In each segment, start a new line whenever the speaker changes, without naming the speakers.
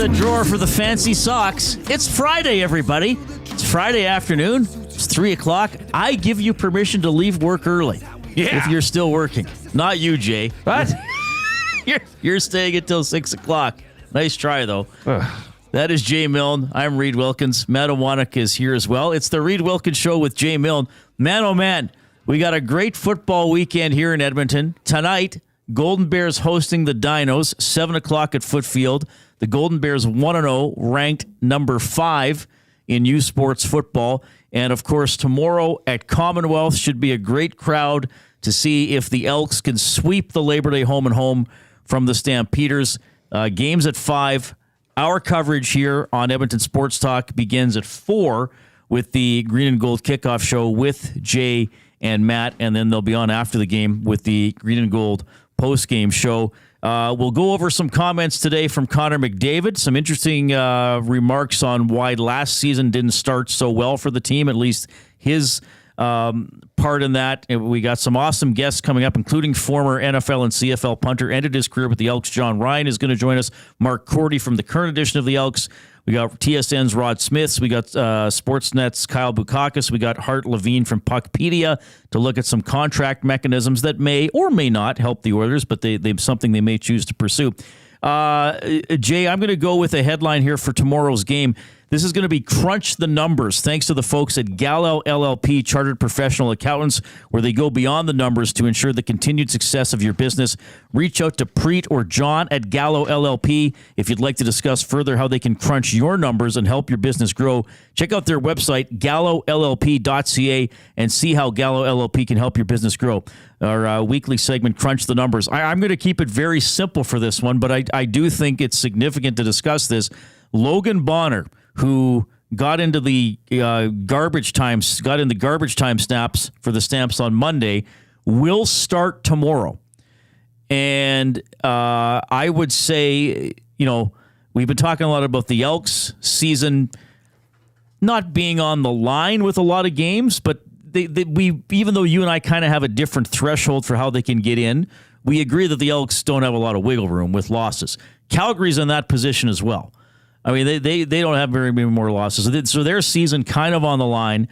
the drawer for the fancy socks. It's Friday, everybody. It's Friday afternoon. It's 3 o'clock. I give you permission to leave work early.
Yeah.
If you're still working. Not you, Jay.
What?
You're staying until 6 o'clock. Nice try, though. That is Jay Milne. I'm Reid Wilkins. Matt Owanek is here as well. It's the Reid Wilkins Show with Jay Milne. Man, oh man, we got a great football weekend here in Edmonton. Tonight, Golden Bears hosting the Dinos, 7 o'clock at Foot Field. The Golden Bears 1-0, ranked number 5 in U Sports football. And, of course, tomorrow at Commonwealth should be a great crowd to see if the Elks can sweep the Labor Day home and home from the Stampeders. Games at 5. Our coverage here on Edmonton Sports Talk begins at 4 with the Green and Gold Kickoff Show with Jay and Matt, and then they'll be on after the game with the Green and Gold post-game show. We'll go over some comments today from Connor McDavid, some interesting remarks on why last season didn't start so well for the team, at least his part in that. We got some awesome guests coming up, including former NFL and CFL punter, ended his career with the Elks. John Ryan is going to join us. Mark Cordy from the current edition of the Elks. We got TSN's Rod Smiths. We got Sportsnet's Kyle Bukauskas. We got Hart Levine from Puckpedia to look at some contract mechanisms that may or may not help the Oilers, but they something they may choose to pursue. Jay, I'm going to go with a headline here for tomorrow's game. This is going to be Crunch the Numbers, thanks to the folks at Gallo LLP, Chartered Professional Accountants, where they go beyond the numbers to ensure the continued success of your business. Reach out to Preet or John at Gallo LLP if you'd like to discuss further how they can crunch your numbers and help your business grow. Check out their website, gallollp.ca, and see how Gallo LLP can help your business grow. Our weekly segment, Crunch the Numbers. I'm going to keep it very simple for this one, but I do think it's significant to discuss this. Logan Bonner, who got into the garbage time snaps for the Stamps on Monday, will start tomorrow. And I would say, we've been talking a lot about the Elks season not being on the line with a lot of games, but we even though you and I kind of have a different threshold for how they can get in, we agree that the Elks don't have a lot of wiggle room with losses. Calgary's in that position as well. I mean, they don't have very many more losses. So their season kind of on the line.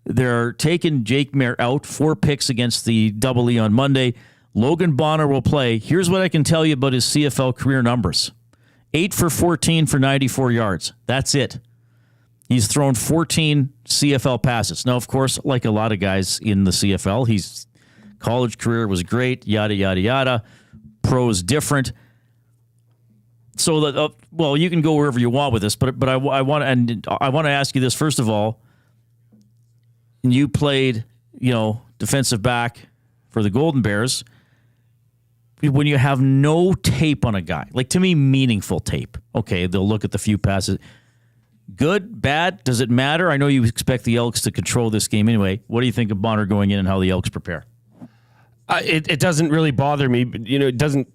They're taking Jake Maier out, 4 picks against the Double E on Monday. Logan Bonner will play. Here's what I can tell you about his CFL career numbers. 8 for 14 for 94 yards. That's it. He's thrown 14 CFL passes. Now, of course, like a lot of guys in the CFL, his college career was great, yada, yada, yada. Pro is different. So that you can go wherever you want with this, but I want to ask you this first of all. You played, defensive back for the Golden Bears. When you have no tape on a guy, like to me, meaningful tape. Okay, they'll look at the few passes. Good, bad, does it matter? I know you expect the Elks to control this game anyway. What do you think of Bonner going in and how the Elks prepare?
It doesn't really bother me, but it doesn't.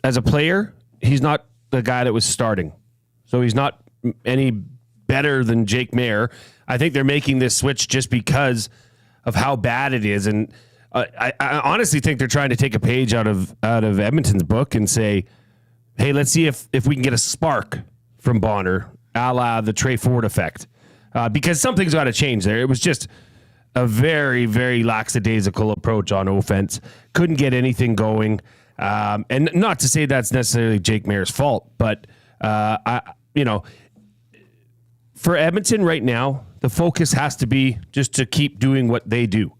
As a player, he's not the guy that was starting. So he's not any better than Jake Maier. I think they're making this switch just because of how bad it is. And I honestly think they're trying to take a page out of Edmonton's book and say, hey, let's see if we can get a spark from Bonner, a la the Trey Ford effect. Because something's got to change there. It was just a very, very lackadaisical approach on offense. Couldn't get anything going. And not to say that's necessarily Jake Maier's fault, but for Edmonton right now, the focus has to be just to keep doing what they do,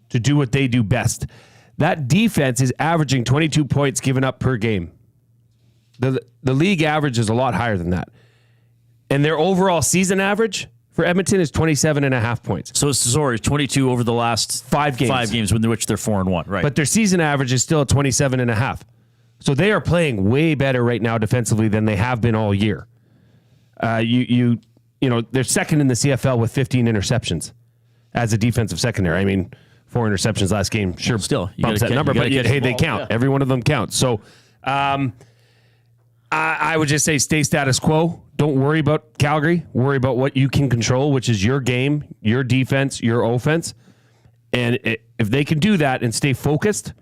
to do what they do best. That defense is averaging 22 points given up per game. The league average is a lot higher than that, and their overall season average for Edmonton is 27.5 points.
So it's 22 over the last 5 games. 5 games in which they're 4-1, right?
But their season average is still at 27.5. So they are playing way better right now defensively than they have been all year. They're second in the CFL with 15 interceptions as a defensive secondary. I mean, 4 interceptions last game, sure,
still
bumps that number, but hey, they count. Yeah. Every one of them counts. So I would just say stay status quo. Don't worry about Calgary. Worry about what you can control, which is your game, your defense, your offense. And if they can do that and stay focused,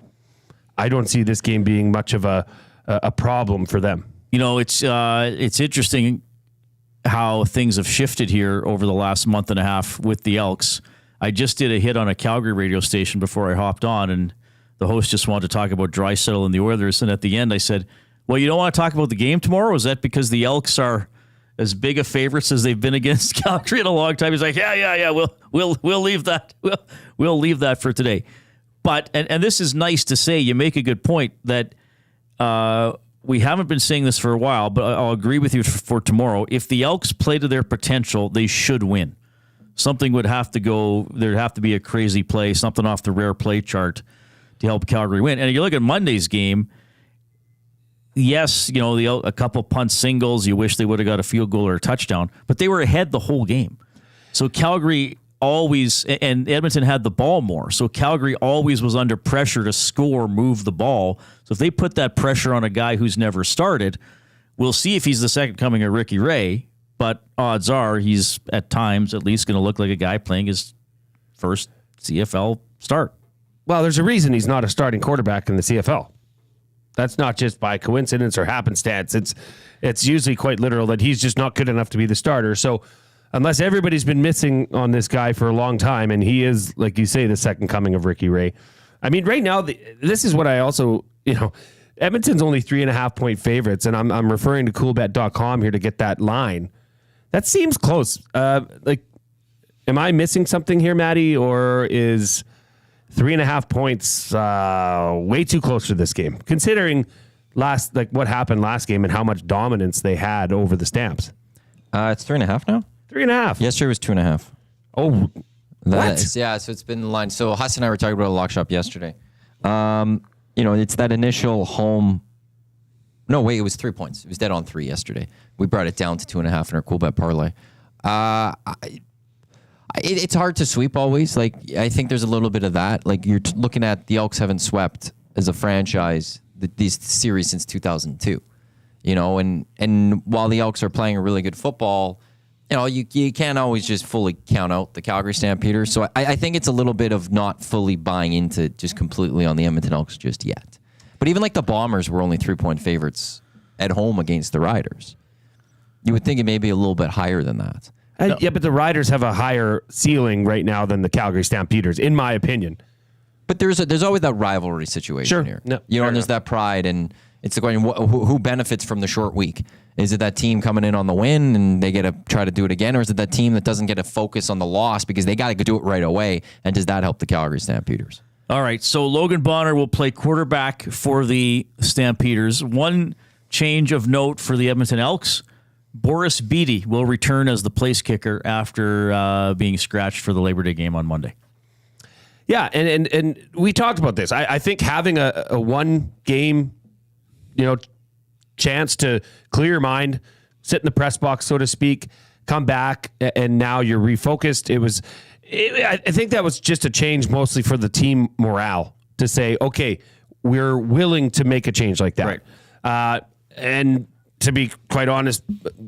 I don't see this game being much of a problem for them.
It's interesting how things have shifted here over the last month and a half with the Elks. I just did a hit on a Calgary radio station before I hopped on, and the host just wanted to talk about Draisaitl and the Oilers. And at the end, I said, "Well, you don't want to talk about the game tomorrow? Is that because the Elks are as big a favorites as they've been against Calgary in a long time?" He's like, "Yeah. We'll leave that. We'll leave that for today." But and this is nice to say. You make a good point that. We haven't been saying this for a while, but I'll agree with you for tomorrow. If the Elks play to their potential, they should win. Something would have to go. There'd have to be a crazy play, something off the rare play chart to help Calgary win. And you look at Monday's game, yes, a couple punt singles. You wish they would have got a field goal or a touchdown, but they were ahead the whole game. So Calgary always, and Edmonton had the ball more. So Calgary always was under pressure to score, move the ball. So if they put that pressure on a guy who's never started, we'll see if he's the second coming of Ricky Ray, but odds are he's at times at least going to look like a guy playing his first CFL start.
Well, there's a reason he's not a starting quarterback in the CFL. That's not just by coincidence or happenstance. It's usually quite literal that he's just not good enough to be the starter. So unless everybody's been missing on this guy for a long time, and he is, like you say, the second coming of Ricky Ray. I mean, right now, this is what I also, Edmonton's only 3.5-point favorites, and I'm referring to coolbet.com here to get that line. That seems close. Am I missing something here, Maddie, or is 3.5 points way too close for this game, considering what happened last game and how much dominance they had over the Stamps?
It's 3.5 now.
3.5.
Yesterday was 2.5.
Oh, what?
So it's been the line. So Huss and I were talking about a lock shop yesterday. It's that initial home. No, wait, it was 3 points. It was dead on 3 yesterday. We brought it down to 2.5 in our cool bet parlay. It's hard to sweep always. I think there's a little bit of that. You're looking at the Elks haven't swept as a franchise these series since 2002. And while the Elks are playing a really good football, you can't always just fully count out the Calgary Stampeders. So I think it's a little bit of not fully buying into just completely on the Edmonton Elks just yet. But even the Bombers were only 3-point favorites at home against the Riders. You would think it may be a little bit higher than that.
Yeah, but the Riders have a higher ceiling right now than the Calgary Stampeders, in my opinion.
But there's always that rivalry situation here.
No,
and there's that pride, and it's the question, who benefits from the short week? Is it that team coming in on the win and they get to try to do it again, or is it that team that doesn't get a focus on the loss because they got to do it right away? And does that help the Calgary Stampeders?
All right, so Logan Bonner will play quarterback for the Stampeders. One change of note for the Edmonton Elks: Boris Beatty will return as the place kicker after being scratched for the Labor Day game on Monday.
Yeah, and we talked about this. I think having a one game, chance to clear your mind, sit in the press box, so to speak, come back, and now you're refocused. I think that was just a change mostly for the team morale to say, okay, we're willing to make a change like that. Right. And to be quite honest,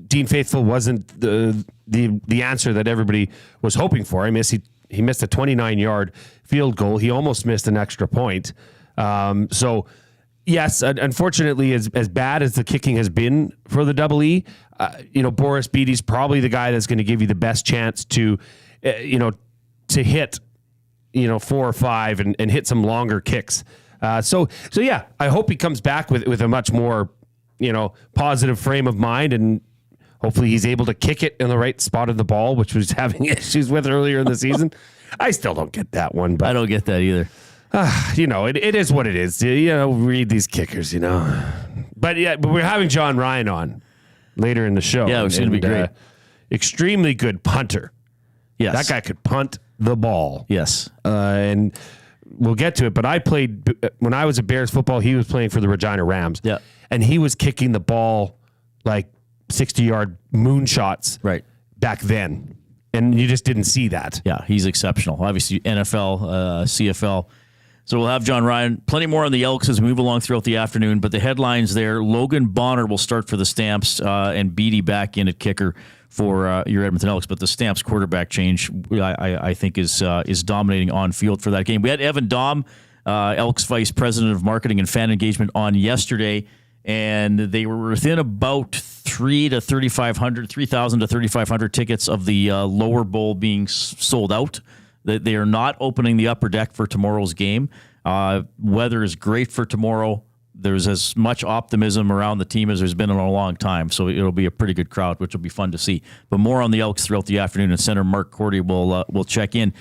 Dean Faithfull wasn't the answer that everybody was hoping for. He missed a 29-yard field goal. He almost missed an extra point. So, yes, unfortunately, as bad as the kicking has been for the Double E, Boris Beatty's probably the guy that's going to give you the best chance to hit, 4 or 5 and hit some longer kicks. So yeah, I hope he comes back with a much more, positive frame of mind, and hopefully he's able to kick it in the right spot of the ball, which was having issues with earlier in the season. I still don't get that one, but
I don't get that either.
It is what it is. Read these kickers, But we're having John Ryan on later in the show.
Yeah, it's going to be great.
Extremely good punter.
Yes.
That guy could punt the ball.
Yes.
And we'll get to it, but I played, when I was at Bears football, he was playing for the Regina Rams.
Yeah.
And he was kicking the ball like 60-yard moonshots back then. And you just didn't see that.
Yeah, he's exceptional. Obviously, NFL, CFL. So we'll have John Ryan. Plenty more on the Elks as we move along throughout the afternoon. But the headlines there: Logan Bonner will start for the Stamps, and Beatty back in at kicker for your Edmonton Elks. But the Stamps quarterback change, I think, is dominating on field for that game. We had Evan Daum, Elks Vice President of Marketing and Fan Engagement, on yesterday, and they were within about 3,000 to 3,500 tickets of the lower bowl being sold out. They are not opening the upper deck for tomorrow's game. Weather is great for tomorrow. There's as much optimism around the team as there's been in a long time, so it'll be a pretty good crowd, which will be fun to see. But more on the Elks throughout the afternoon, and Center Mark Cordy will check in.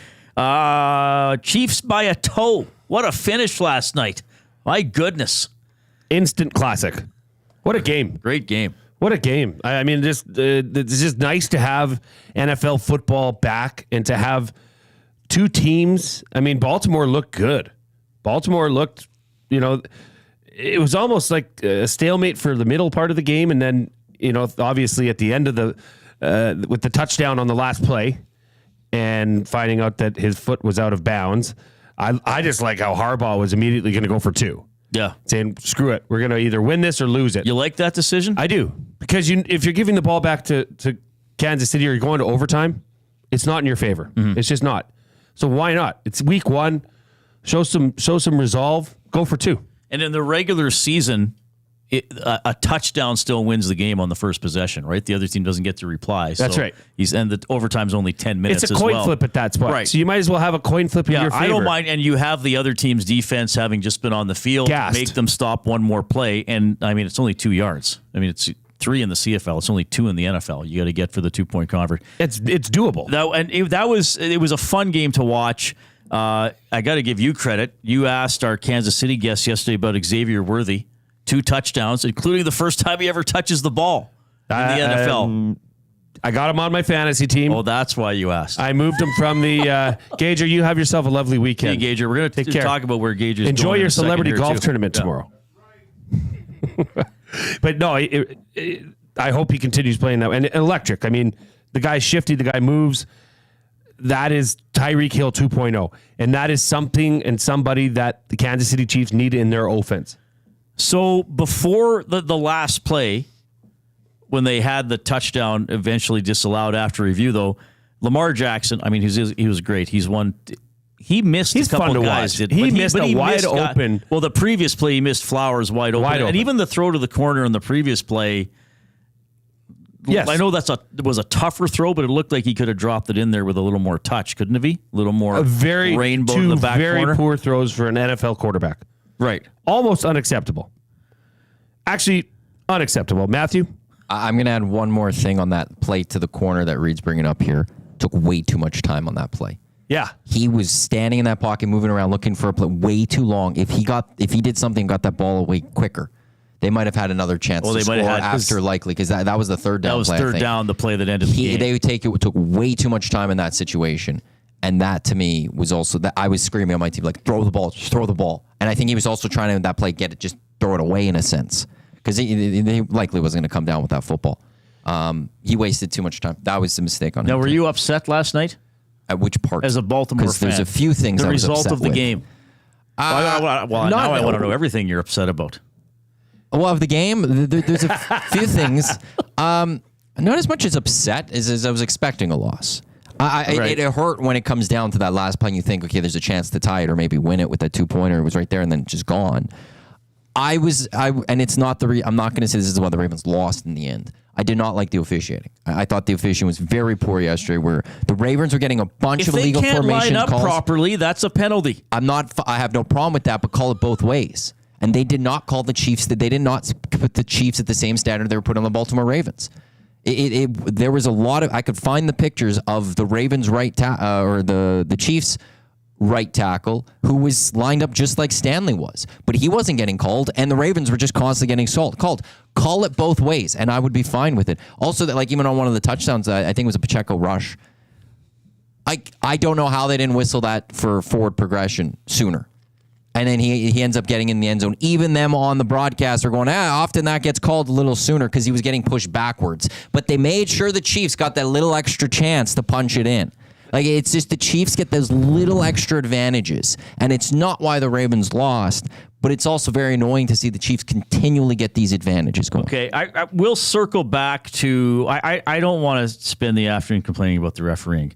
Chiefs by a toe. What a finish last night. My goodness.
Instant classic. What a game.
Great game.
What a game. I mean, it's just nice to have NFL football back and to have two teams. I mean, Baltimore looked good. Baltimore looked, it was almost like a stalemate for the middle part of the game. And then, obviously at the end of with the touchdown on the last play and finding out that his foot was out of bounds. I just like how Harbaugh was immediately going to go for two.
Yeah.
Saying, screw it. We're going to either win this or lose it.
You like that decision?
I do. Because if you're giving the ball back to Kansas City or you're going to overtime, it's not in your favor. Mm-hmm. It's just not. So why not? It's week one. Show some resolve. Go for two.
And in the regular season, a touchdown still wins the game on the first possession, right? The other team doesn't get to reply.
That's right.
And the overtime's only 10 minutes.
It's a coin flip at that spot.
Right.
So you might as well have a coin flip in your favor.
I don't mind. And you have the other team's defense having just been on the field,
Gassed.
Make them stop one more play. And I mean, it's only 2 yards. I mean, it's 3 in the CFL. It's only 2 in the NFL. You got to get for the 2-point convert.
It's doable.
It was a fun game to watch. I got to give you credit. You asked our Kansas City guest yesterday about Xavier Worthy. 2 touchdowns, including the first time he ever touches the ball in the NFL.
I got him on my fantasy team.
Oh, that's why you asked.
I moved him from the Gager. You have yourself a lovely weekend.
Hey, Gager, we're going to talk about where Gager's
Enjoy
going
your celebrity golf tournament
Yeah.
tomorrow. But no, I hope he continues playing that. And electric. I mean, the guy's shifty. The guy moves. That is Tyreek Hill 2.0. And that is something and somebody that the Kansas City Chiefs need in their offense.
So before the last play, when they had the touchdown eventually disallowed after review, though, Lamar Jackson, I mean, he was great. He missed a couple of guys.
He missed a wide open.
Well, the previous play, he missed Flowers wide open. And even the throw to the corner in the previous play, yes. I know it was a tougher throw, but it looked like he could have dropped it in there with a little more touch, couldn't it be? A little more rainbow in the back corner.
Very poor throws for an NFL quarterback.
Right.
Almost unacceptable. Actually, unacceptable. Matthew?
I'm going to add one more thing on that play to the corner that Reid's bringing up here. Took way too much time on that play.
Yeah.
He was standing in that pocket, moving around, looking for a play way too long. If he did something, got that ball away quicker, they might have had another chance to score after likely, because that was the third down play.
That was third down, the play that ended the game.
They would took way too much time in that situation. And that, to me, was also that I was screaming on my team, like, throw the ball, just throw the ball. And I think he was also trying to, in that play, just throw it away in a sense. Because he likely wasn't going to come down with that football. He wasted too much time. That was the mistake on him.
Now, were you upset last night?
At which part?
As a Baltimore fan.
Because there's a few things
the
I was
result
upset
of the
with.
game. Now I want to know everything you're upset about.
Well, of the game, there's a few things. Not as much as upset as I was expecting a loss. It hurt when it comes down to that last play and you think, okay, there's a chance to tie it or maybe win it with that 2-pointer. It was right there and then just gone. And it's not I'm not going to say this is why the Ravens lost in the end. I did not like the officiating. I thought the officiating was very poor yesterday, where the Ravens were getting a bunch of illegal formation calls.
If they can't line up properly, that's a penalty.
I have no problem with that, but call it both ways. And they did not call the Chiefs. They did not put the Chiefs at the same standard they were put on the Baltimore Ravens. There was a lot of. I could find the pictures of the Ravens or the Chiefs right tackle who was lined up just like Stanley was, but he wasn't getting called, and the Ravens were just constantly getting called. Call it both ways, and I would be fine with it. Also, that even on one of the touchdowns, I think it was a Pacheco rush. I don't know how they didn't whistle that for forward progression sooner. And then he ends up getting in the end zone. Even them on the broadcast are going, often that gets called a little sooner because he was getting pushed backwards. But they made sure the Chiefs got that little extra chance to punch it in. It's just the Chiefs get those little extra advantages. And it's not why the Ravens lost, but it's also very annoying to see the Chiefs continually get these advantages going.
Okay, I will circle back to, I don't want to spend the afternoon complaining about the refereeing,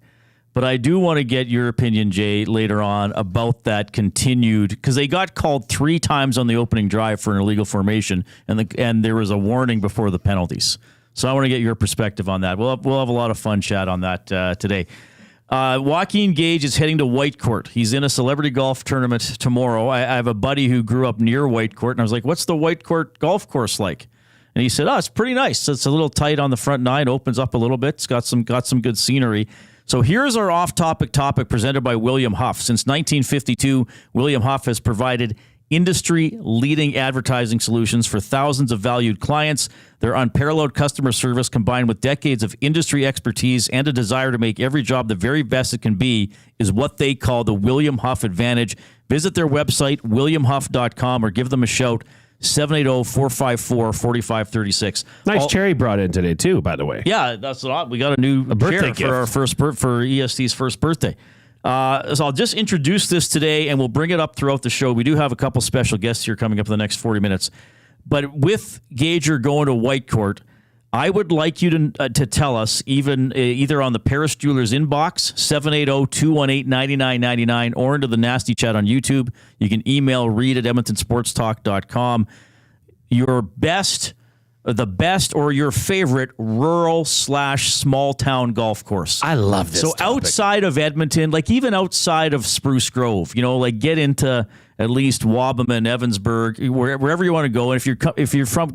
But I do want to get your opinion, Jay, later on about that continued, because they got called 3 times on the opening drive for an illegal formation, and there was a warning before the penalties. So I want to get your perspective on that. We'll have a lot of fun chat on that today. Joaquin Gage is heading to Whitecourt. He's in a celebrity golf tournament tomorrow. I have a buddy who grew up near Whitecourt, and I was like, what's the Whitecourt golf course like? And he said, it's pretty nice. It's a little tight on the front 9, opens up a little bit. It's got some good scenery. So here's our off-topic topic presented by William Huff. Since 1952, William Huff has provided industry-leading advertising solutions for thousands of valued clients. Their unparalleled customer service, combined with decades of industry expertise and a desire to make every job the very best it can be, is what they call the William Huff Advantage. Visit their website, williamhuff.com, or give them a shout, 780-454-4536.
Nice cherry brought in today, too, by the way.
Yeah, that's what we got a new
birthday
chair for for EST's first birthday. So I'll just introduce this today, and we'll bring it up throughout the show. We do have a couple special guests here coming up in the next 40 minutes. But with Gager going to Whitecourt, I would like you to tell us, either on the Paris Jewelers inbox, 780-218-9999, or into the Nasty Chat on YouTube. You can email Reid at edmontonsportstalk.com. The best or your favorite rural/small town golf course.
I love this.
So
topic.
outside of Edmonton, like even outside of Spruce Grove, like get into at least Wabamun, Evansburg, wherever you want to go. And if you're from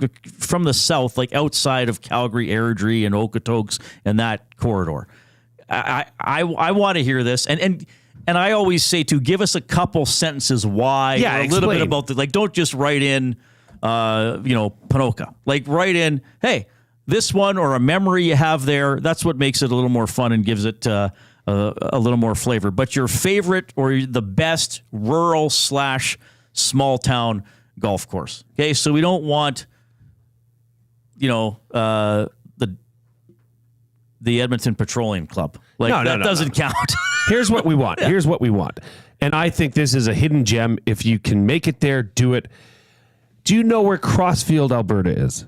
the south, like outside of Calgary, Airdrie, and Okotoks, and that corridor, I want to hear this. And I always say to give us a couple sentences why, or a little bit about don't just write in. Panoka. Like write in, hey, this one or a memory you have there. That's what makes it a little more fun and gives it a little more flavor. But your favorite or the best rural/small town golf course. Okay, so we don't want, the Edmonton Petroleum Club. That doesn't count.
Here's what we want. And I think this is a hidden gem. If you can make it there, do it. Do you know where Crossfield, Alberta is?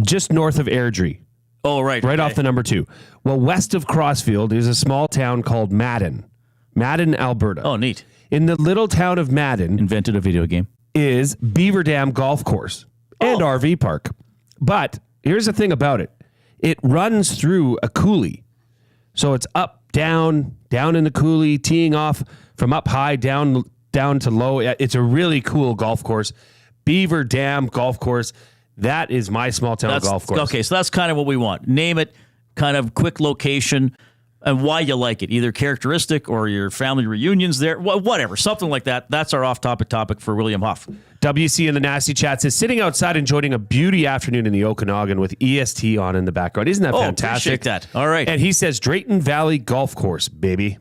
Just north of Airdrie.
Oh, right.
Right off the number 2. Well, west of Crossfield is a small town called Madden, Alberta.
Oh, neat.
In the little town of Madden.
Invented a video game.
Is Beaver Dam Golf Course and RV Park. But here's the thing about it. It runs through a coulee. So it's up, down in the coulee, teeing off from up high, down to low. It's a really cool golf course. Beaver Dam Golf Course. That is my small town golf course.
Okay, so that's kind of what we want. Name it, kind of quick location, and why you like it. Either characteristic or your family reunions there, whatever, something like that. That's our off-topic topic for William Huff.
WC in the Nasty Chat says, sitting outside enjoying a beauty afternoon in the Okanagan with EST on in the background. Isn't that fantastic?
Appreciate that. All right.
And he says, Drayton Valley Golf Course, baby.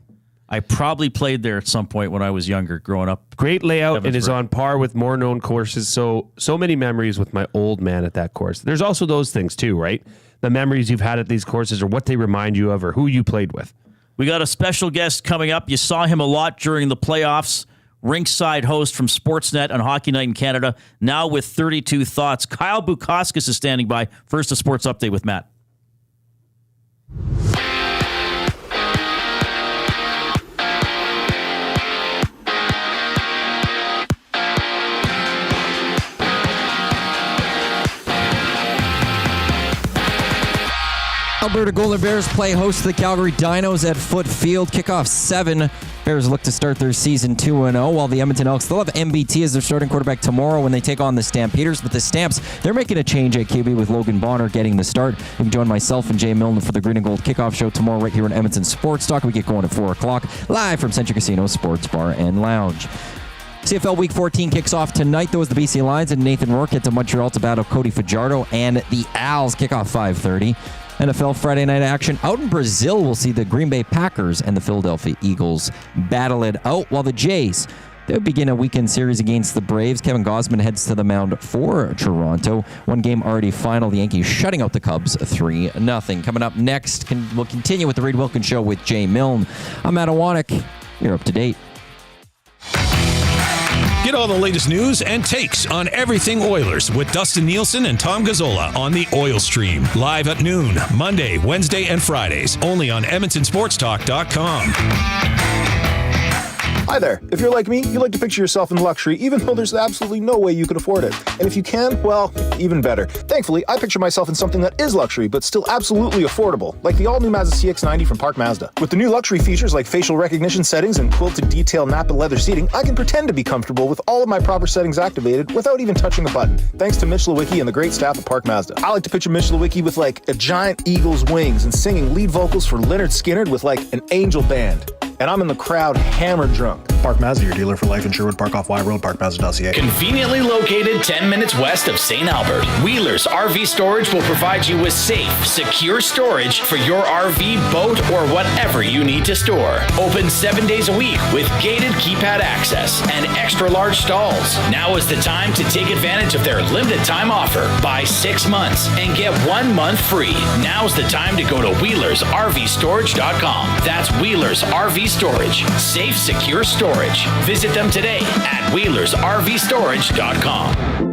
I probably played there at some point when I was younger, growing up.
Great layout and is on par with more known courses. So many memories with my old man at that course. There's also those things too, right? The memories you've had at these courses or what they remind you of or who you played with.
We got a special guest coming up. You saw him a lot during the playoffs. Rinkside host from Sportsnet on Hockey Night in Canada. Now with 32 Thoughts. Kyle Bukauskas is standing by. First, a sports update with Matt.
Alberta Golden Bears play host to the Calgary Dinos at Foot Field. Kickoff 7. Bears look to start their season 2-0, while the Edmonton Elks, they'll have MBT as their starting quarterback tomorrow when they take on the Stampeders. But the Stamps, they're making a change at QB with Logan Bonner getting the start. You can join myself and Jay Milne for the Green and Gold Kickoff Show tomorrow right here on Edmonton Sports Talk. We get going at 4 o'clock, live from Century Casino Sports Bar and Lounge. CFL Week 14 kicks off tonight, though, as the BC Lions and Nathan Rourke head to Montreal to battle Cody Fajardo and the Als. Kickoff 5:30. NFL Friday night action out in Brazil. We'll see the Green Bay Packers and the Philadelphia Eagles battle it out, while the Jays, they'll begin a weekend series against the Braves. Kevin Gausman heads to the mound for Toronto. One game already final. The Yankees shutting out the Cubs 3-0. Coming up next, we'll continue with the Reid Wilkins Show with Jay Milne. I'm Matt Awanek. You're up to date.
Get all the latest news and takes on everything Oilers with Dustin Nielsen and Tom Gazzola on the Oil Stream. Live at noon, Monday, Wednesday, and Fridays. Only on EdmontonSportsTalk.com.
Hi there. If you're like me, you like to picture yourself in luxury, even though there's absolutely no way you could afford it. And if you can, well, even better. Thankfully, I picture myself in something that is luxury, but still absolutely affordable, like the all-new Mazda CX-90 from Park Mazda. With the new luxury features like facial recognition settings and quilted detail Napa leather seating, I can pretend to be comfortable with all of my proper settings activated without even touching a button, thanks to Mitch Lewicki and the great staff at Park Mazda. I like to picture Mitch Lewicki with like a giant eagle's wings and singing lead vocals for Lynyrd Skynyrd with like an angel band. And I'm in the crowd hammered drunk.
Park Mazda, your dealer for life in Sherwood Park off Y Road, parkmazda.ca.
Conveniently located 10 minutes west of St. Albert, Wheeler's RV Storage will provide you with safe, secure storage for your RV, boat, or whatever you need to store. Open 7 days a week with gated keypad access and extra large stalls. Now is the time to take advantage of their limited time offer. Buy 6 months and get 1 month free. Now's the time to go to WheelersRVStorage.com. That's Wheeler's RV Storage. Safe, secure storage. Visit them today at WheelersRVStorage.com.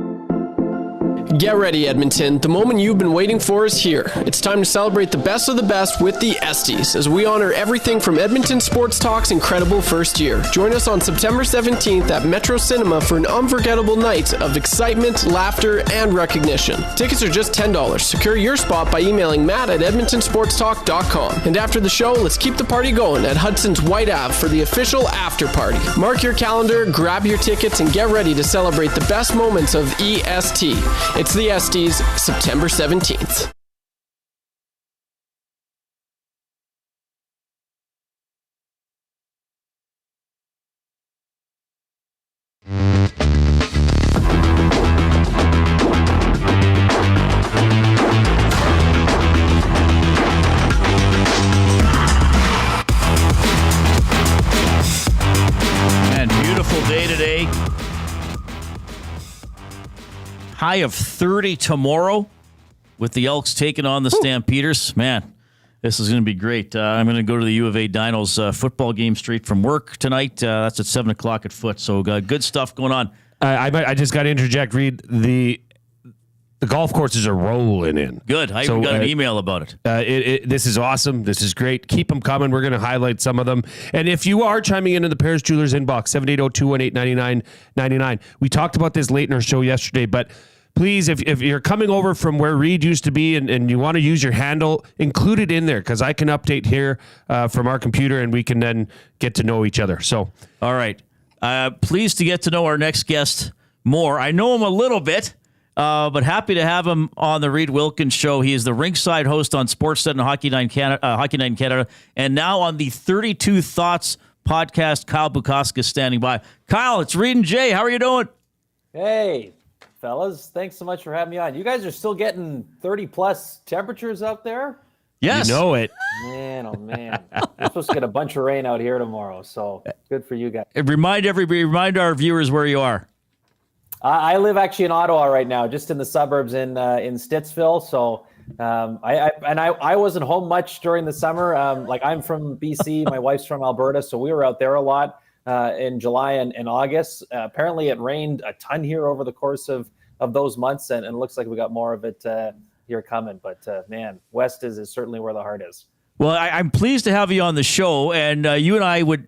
Get ready, Edmonton. The moment you've been waiting for is here. It's time to celebrate the best of the best with the Esties, as we honor everything from Edmonton Sports Talk's incredible first year. Join us on September 17th at Metro Cinema for an unforgettable night of excitement, laughter, and recognition. Tickets are just $10. Secure your spot by emailing Matt at EdmontonSportsTalk.com. And after the show, let's keep the party going at Hudson's White Ave for the official after party. Mark your calendar, grab your tickets, and get ready to celebrate the best moments of EST. It's the Esties, September 17th.
Man, beautiful day today. High of 30 tomorrow with the Elks taking on the Stampeders. Man, this is going to be great. I'm going to go to the U of A Dinos football game straight from work tonight. That's at 7 o'clock at Foot. So good stuff going on.
I just got to interject, Reid. The golf courses are rolling in.
Good. I even got an email about it.
This is awesome. This is great. Keep them coming. We're going to highlight some of them. And if you are chiming into the Paris Jewelers inbox, 780-218-9999. We talked about this late in our show yesterday, but please, if you're coming over from where Reid used to be and you want to use your handle, include it in there because I can update here from our computer and we can then get to know each other. So,
all right. Pleased to get to know our next guest more. I know him a little bit. But happy to have him on the Reid Wilkins Show. He is the ringside host on Sportsnet and Hockey Night in Canada, and now on the 32 Thoughts podcast. Kyle Bukauskas standing by. Kyle, it's Reid and Jay. How are you doing?
Hey, fellas. Thanks so much for having me on. You guys are still getting 30-plus temperatures out there?
Yes.
You know it.
Man, oh, man. We're supposed to get a bunch of rain out here tomorrow, so good for you guys.
Remind our viewers where you are.
I live actually in Ottawa right now, just in the suburbs in Stittsville. So I wasn't home much during the summer. I'm from BC, my wife's from Alberta, so we were out there a lot in July and August. Apparently, it rained a ton here over the course of those months, and it looks like we got more of it here coming. But man, West is certainly where the heart is.
Well, I'm pleased to have you on the show, and you and I would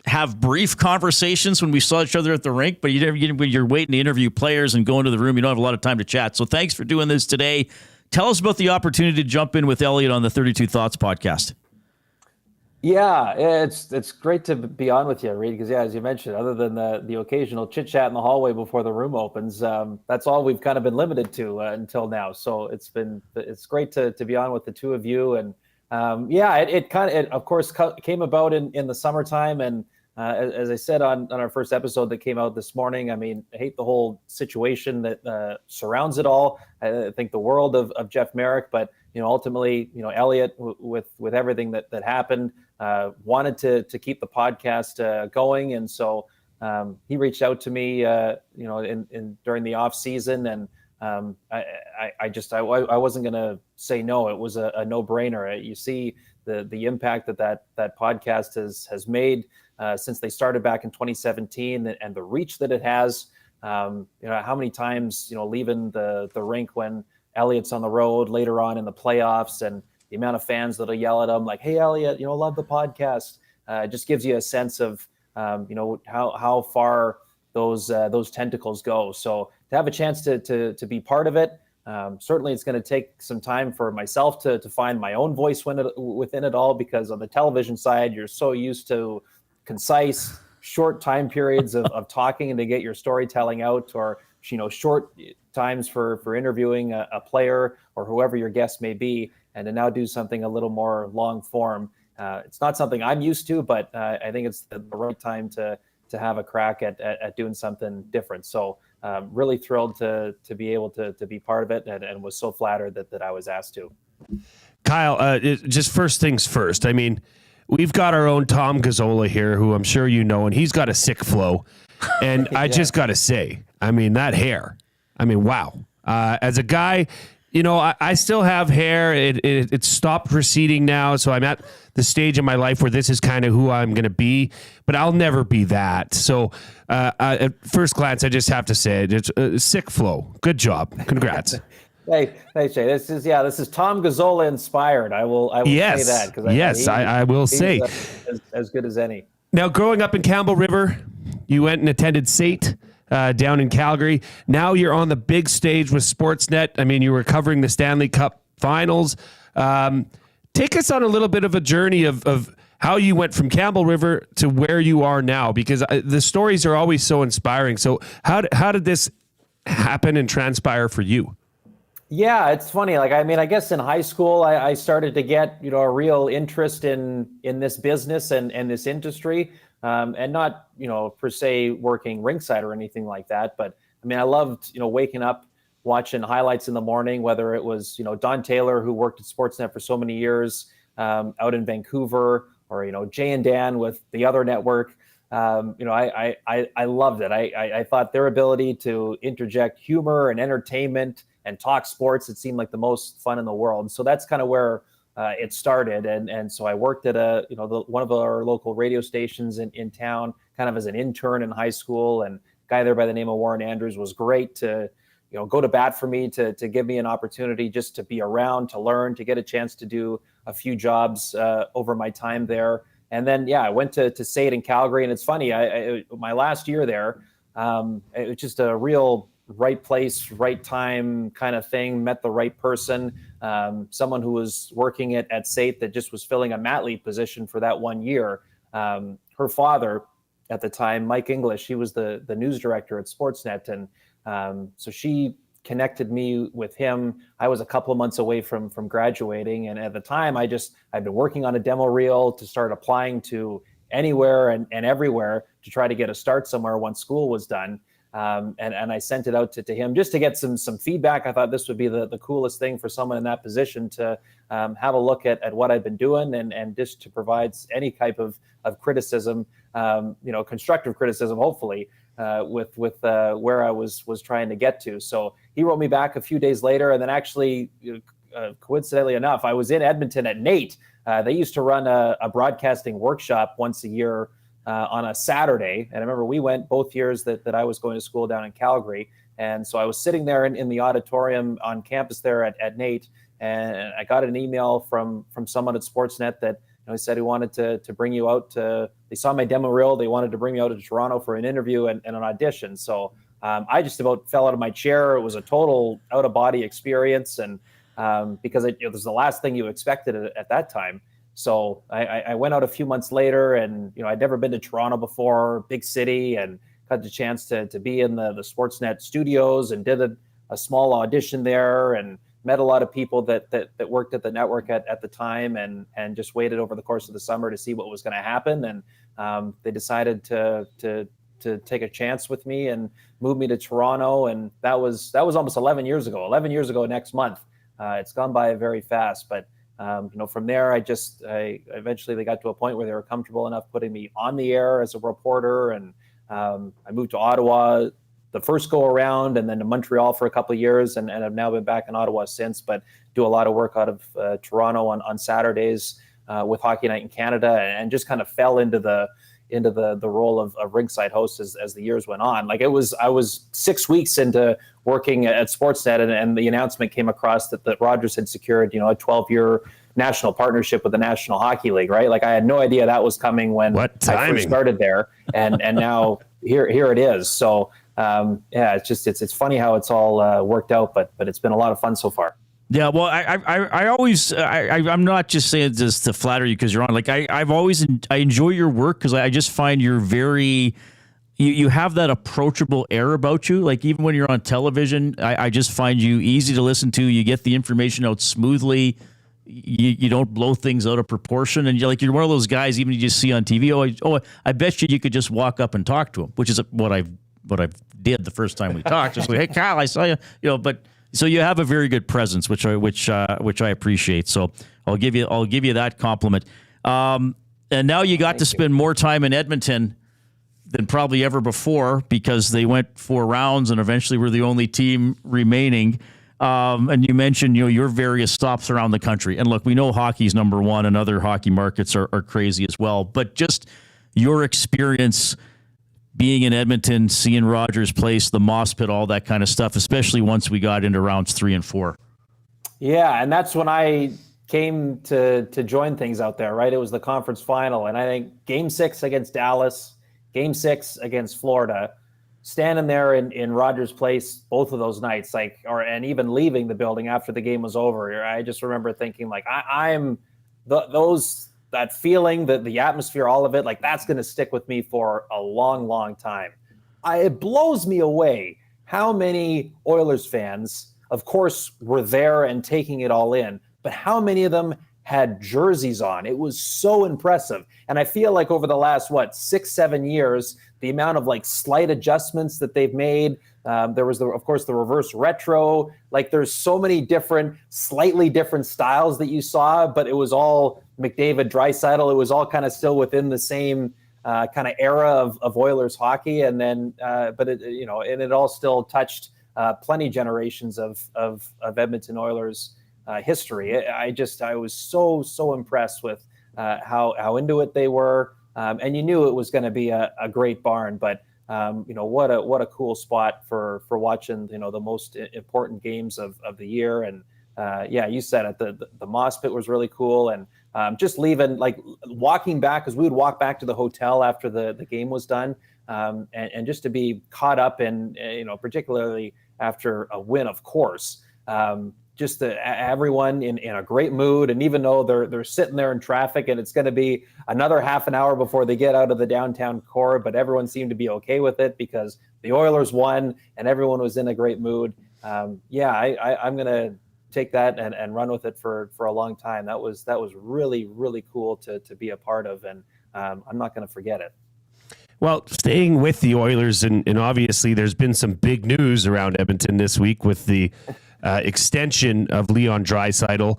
have brief conversations when we saw each other at the rink, but when you're waiting to interview players and go into the room, you don't have a lot of time to chat. So thanks for doing this today. Tell us about the opportunity to jump in with Elliot on the 32 Thoughts podcast.
Yeah, it's great to be on with you, Reid, because as you mentioned, other than the occasional chit chat in the hallway before the room opens, that's all we've kind of been limited to until now. So it's great to be on with the two of you, and it of course came about in the summertime, and as I said on our first episode that came out this morning, I mean, I hate the whole situation that surrounds it all. I think the world of Jeff Merrick, but ultimately, Elliot with everything that happened, wanted to keep the podcast going, and so he reached out to me, during the off season, and I wasn't going to say no. It was a no brainer. You see the impact that podcast has made since they started back in 2017 and the reach that it has. How many times, leaving the rink when Elliott's on the road later on in the playoffs, and the amount of fans that'll yell at him like, "Hey, Elliott, love the podcast." It just gives you a sense of, how far those tentacles go. So to have a chance to be part of it, certainly it's going to take some time for myself to find my own voice within it all, because on the television side, you're so used to concise, short time periods of talking and to get your storytelling out, or short times for interviewing a player or whoever your guest may be, and to now do something a little more long form. It's not something I'm used to, but I think it's the right time to have a crack at doing something different. So really thrilled to be able to be part of it, and was so flattered that I was asked to.
Kyle, just first things first. I mean, we've got our own Tom Gazzola here, who I'm sure you know, and he's got a sick flow. And I just got to say, I mean, that hair, wow. As a guy, I still have hair. It stopped receding now, so I'm at the stage in my life where this is kind of who I'm going to be, but I'll never be that. So at first glance, I just have to say it's a sick flow. Good job. Congrats.
Hey, Jay. This is Tom Gazzola inspired. I will say that, because
I will say
as good as any.
Now, growing up in Campbell River, you went and attended SAIT down in Calgary. Now you're on the big stage with Sportsnet. I mean, you were covering the Stanley Cup Finals. Take us on a little bit of a journey of how you went from Campbell River to where you are now, because the stories are always so inspiring. So how did this happen and transpire for you?
Yeah, it's funny. I guess in high school, I started to get, a real interest in this business and this industry, and not, per se working ringside or anything like that. But I loved, waking up, watching highlights in the morning, whether it was, Don Taylor, who worked at Sportsnet for so many years out in Vancouver, or, Jay and Dan with the other network. I loved it. I thought their ability to interject humor and entertainment and talk sports, it seemed like the most fun in the world. So that's kind of where it started. And so I worked at one of our local radio stations in town, kind of as an intern in high school. And a guy there by the name of Warren Andrews was great to, go to bat for me, to give me an opportunity just to be around, to learn, to get a chance to do a few jobs over my time there. And then, I went to SAIT in Calgary. And it's funny, my last year there, it was just a real right place, right time kind of thing. Met the right person, someone who was working at SAIT that just was filling a mat leave position for that 1 year. Her father at the time, Mike English, he was the news director at Sportsnet. And so she connected me with him. I was a couple of months away from graduating. And at the time, I'd been working on a demo reel to start applying to anywhere and everywhere to try to get a start somewhere once school was done. And I sent it out to him just to get some feedback. I thought this would be the coolest thing for someone in that position to have a look at what I've been doing and just to provide any type of criticism, constructive criticism, hopefully, with where I was trying to get to. So he wrote me back a few days later, and then actually, coincidentally enough, I was in Edmonton at NAIT. They used to run a broadcasting workshop once a year on a Saturday. And I remember we went both years that I was going to school down in Calgary. And so I was sitting there in the auditorium on campus there at NAIT, and I got an email from someone at Sportsnet that he said he wanted to bring you out they saw my demo reel. They wanted to bring me out to Toronto for an interview and an audition. So I just about fell out of my chair. It was a total out of body experience. And because it was the last thing you expected at that time. So I went out a few months later, and I'd never been to Toronto before, big city, and got the chance to be in the Sportsnet studios and did a small audition there, and met a lot of people that worked at the network at the time, and just waited over the course of the summer to see what was going to happen. And they decided to take a chance with me and move me to Toronto, and that was almost 11 years ago. 11 years ago next month. It's gone by very fast, but. From there, I eventually they got to a point where they were comfortable enough putting me on the air as a reporter. And I moved to Ottawa the first go around, and then to Montreal for a couple of years. And I've now been back in Ottawa since, but do a lot of work out of Toronto on Saturdays with Hockey Night in Canada, and just kind of fell into into the role of ringside host as the years went on. Like I was 6 weeks into working at Sportsnet, and the announcement came across that Rogers had secured, a 12-year national partnership with the National Hockey League, right? Like I had no idea that was coming when I first started there, and now here it is. So it's funny how it's all worked out, but it's been a lot of fun so far.
Yeah, well, I'm not just saying this to flatter you because you're on. Like I enjoy your work because I just find you're very, you have that approachable air about you. Like even when you're on television, I just find you easy to listen to. You get the information out smoothly. You don't blow things out of proportion, and you're one of those guys. Even you just see on TV. I bet you could just walk up and talk to him, which is what I did the first time we talked. Just like, hey, Kyle, I saw you. But. So you have a very good presence, which I appreciate. So I'll give you that compliment. And now you got to spend more time in Edmonton than probably ever before because they went 4 rounds and eventually were the only team remaining. And you mentioned your various stops around the country. And look, we know hockey's number one, and other hockey markets are crazy as well. But just your experience being in Edmonton, seeing Rogers Place, the Moss Pit, all that kind of stuff, especially once we got into rounds 3 and 4.
Yeah, and that's when I came to join things out there, right? It was the conference final, and I think Game 6 against Dallas, Game 6 against Florida, standing there in Rogers Place both of those nights, and even leaving the building after the game was over, I just remember thinking, that feeling, the atmosphere, all of it, that's going to stick with me for a long, long time. It blows me away how many Oilers fans, of course, were there and taking it all in, but how many of them had jerseys on. It was so impressive. And I feel like over the last, 6-7 years, the amount of slight adjustments that they've made, there was, of course, the reverse retro. There's so many slightly different styles that you saw, but it was all McDavid, Draisaitl. It was all kind of still within the same kind of era of Oilers hockey. And then, but it all still touched plenty generations of Edmonton Oilers history. I was so impressed with how into it they were. And you knew it was going to be a great barn, but what a cool spot for watching, the most important games of the year. And you said it, the Moss Pit was really cool. And just leaving, walking back, because we would walk back to the hotel after the game was done, and just to be caught up in, particularly after a win, of course, just everyone in a great mood. And even though they're sitting there in traffic and it's going to be another half an hour before they get out of the downtown core, but everyone seemed to be okay with it because the Oilers won and everyone was in a great mood. I'm going to take that and run with it for a long time. That was really, really cool to be a part of. And I'm not going to forget it.
Well, staying with the Oilers, and obviously there's been some big news around Edmonton this week with the extension of Leon Draisaitl.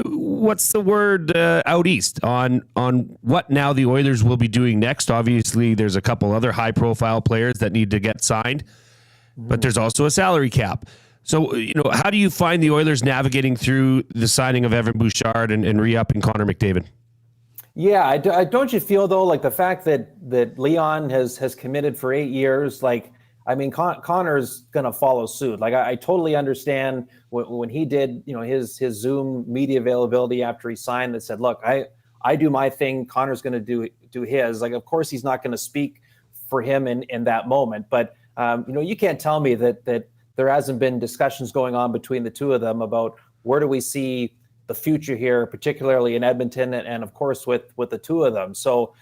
What's the word out east on what now the Oilers will be doing next? Obviously, there's a couple other high-profile players that need to get signed, but there's also a salary cap. So, how do you find the Oilers navigating through the signing of Evan Bouchard and re-upping Connor McDavid?
Yeah, don't you feel, though, the fact that Leon has committed for 8 years, Connor's going to follow suit. I totally understand when he did, his Zoom media availability after he signed that said, look, I do my thing. Connor's going to do his. Of course, he's not going to speak for him in that moment. But, you can't tell me that there hasn't been discussions going on between the two of them about where do we see the future here, particularly in Edmonton, and of course with the two of them. So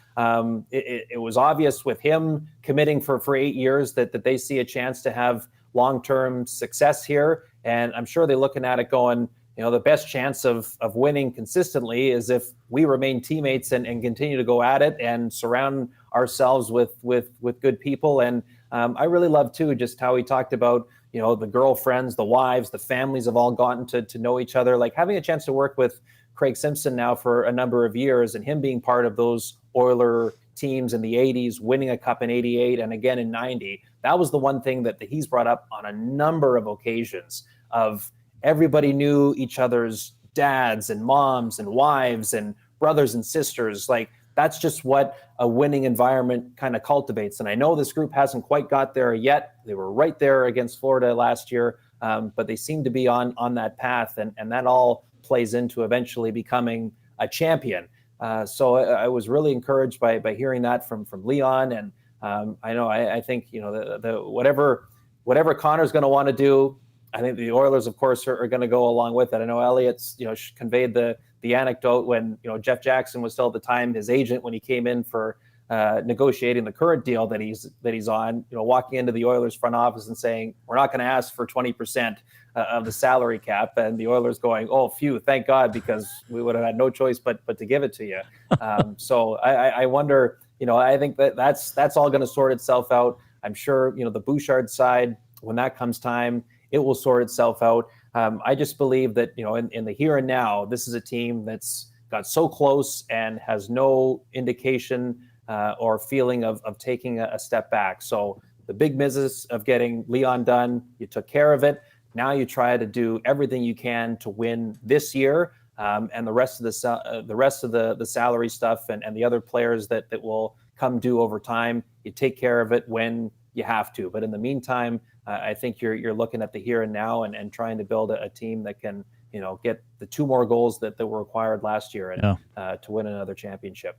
it was obvious with him committing for 8 years that they see a chance to have long-term success here. And I'm sure they're looking at it going, the best chance of winning consistently is if we remain teammates and continue to go at it and surround ourselves with good people. And I really love too, just how he talked about, the girlfriends, the wives, the families have all gotten to know each other. Having a chance to work with Craig Simpson now for a number of years and him being part of those Oiler teams in the 80s, winning a cup in 88 and again in 90. That was the one thing that he's brought up on a number of occasions of everybody knew each other's dads and moms and wives and brothers and sisters. that's just what a winning environment kind of cultivates. And I know this group hasn't quite got there yet. They were right there against Florida last year, but they seem to be on that path, and that all plays into eventually becoming a champion. So I was really encouraged by hearing that from Leon, and I think the whatever Connor's going to want to do, I think the Oilers, of course, are going to go along with it. I know Elliott's conveyed the anecdote when Jeff Jackson was still at the time his agent when he came in for negotiating the current deal that he's on. Walking into the Oilers front office and saying, "We're not going to ask for 20% of the salary cap," and the Oilers going, "Oh, phew, thank God, because we would have had no choice but to give it to you." So I wonder. I think that's all going to sort itself out. I'm sure the Bouchard side, when that comes time, it will sort itself out. I just believe that in the here and now, this is a team that's got so close and has no indication or feeling of taking a step back. So the big business of getting Leon done, you took care of it. Now you try to do everything you can to win this year, and the rest of the salary stuff and the other players that will come due over time. You take care of it when you have to. But in the meantime, I think you're looking at the here and now and trying to build a team that can get the 2 more goals that were required last year and to win another championship.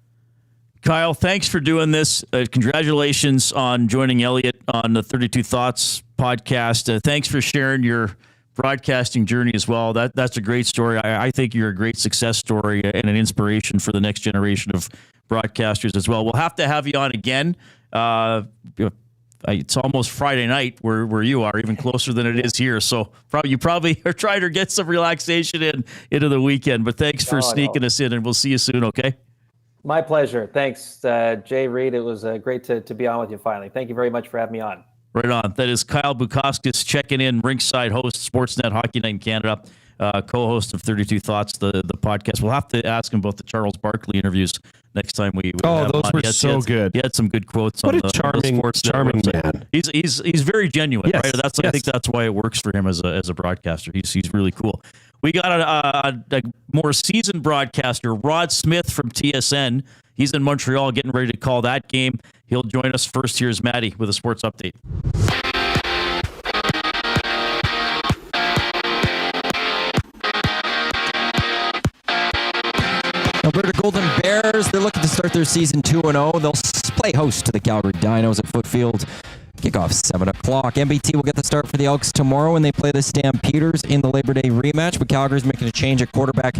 Kyle, thanks for doing this. Congratulations on joining Elliott on the 32 Thoughts podcast. Thanks for sharing your broadcasting journey as well. That's a great story. I think you're a great success story and an inspiration for the next generation of broadcasters as well. We'll have to have you on again. It's almost Friday night where you are, even closer than it is here. So you probably are trying to get some relaxation into the weekend. But thanks for sneaking us in, and we'll see you soon, okay?
My pleasure. Thanks, Jay, Reid. It was great to be on with you finally. Thank you very much for having me on.
Right on. That is Kyle Bukauskas checking in, ringside host, Sportsnet Hockey Night in Canada, co-host of 32 Thoughts, the podcast. We'll have to ask him about the Charles Barkley interviews next time we have
those
on.
were so good.
He had some good quotes
what
on
a charming man.
He's very genuine,
yes,
right? I think that's why it works for him as a broadcaster. He's really cool. We got a more seasoned broadcaster, Rod Smith from TSN. He's in Montreal getting ready to call that game. He'll join us first. Here's Maddie with a sports update.
Alberta Golden Bears, they're looking to start their season 2-0. They'll play host to the Calgary Dinos at Footfield. Kickoff 7 o'clock. MBT will get the start for the Elks tomorrow when they play the Stampeders in the Labor Day rematch, but Calgary's making a change at quarterback.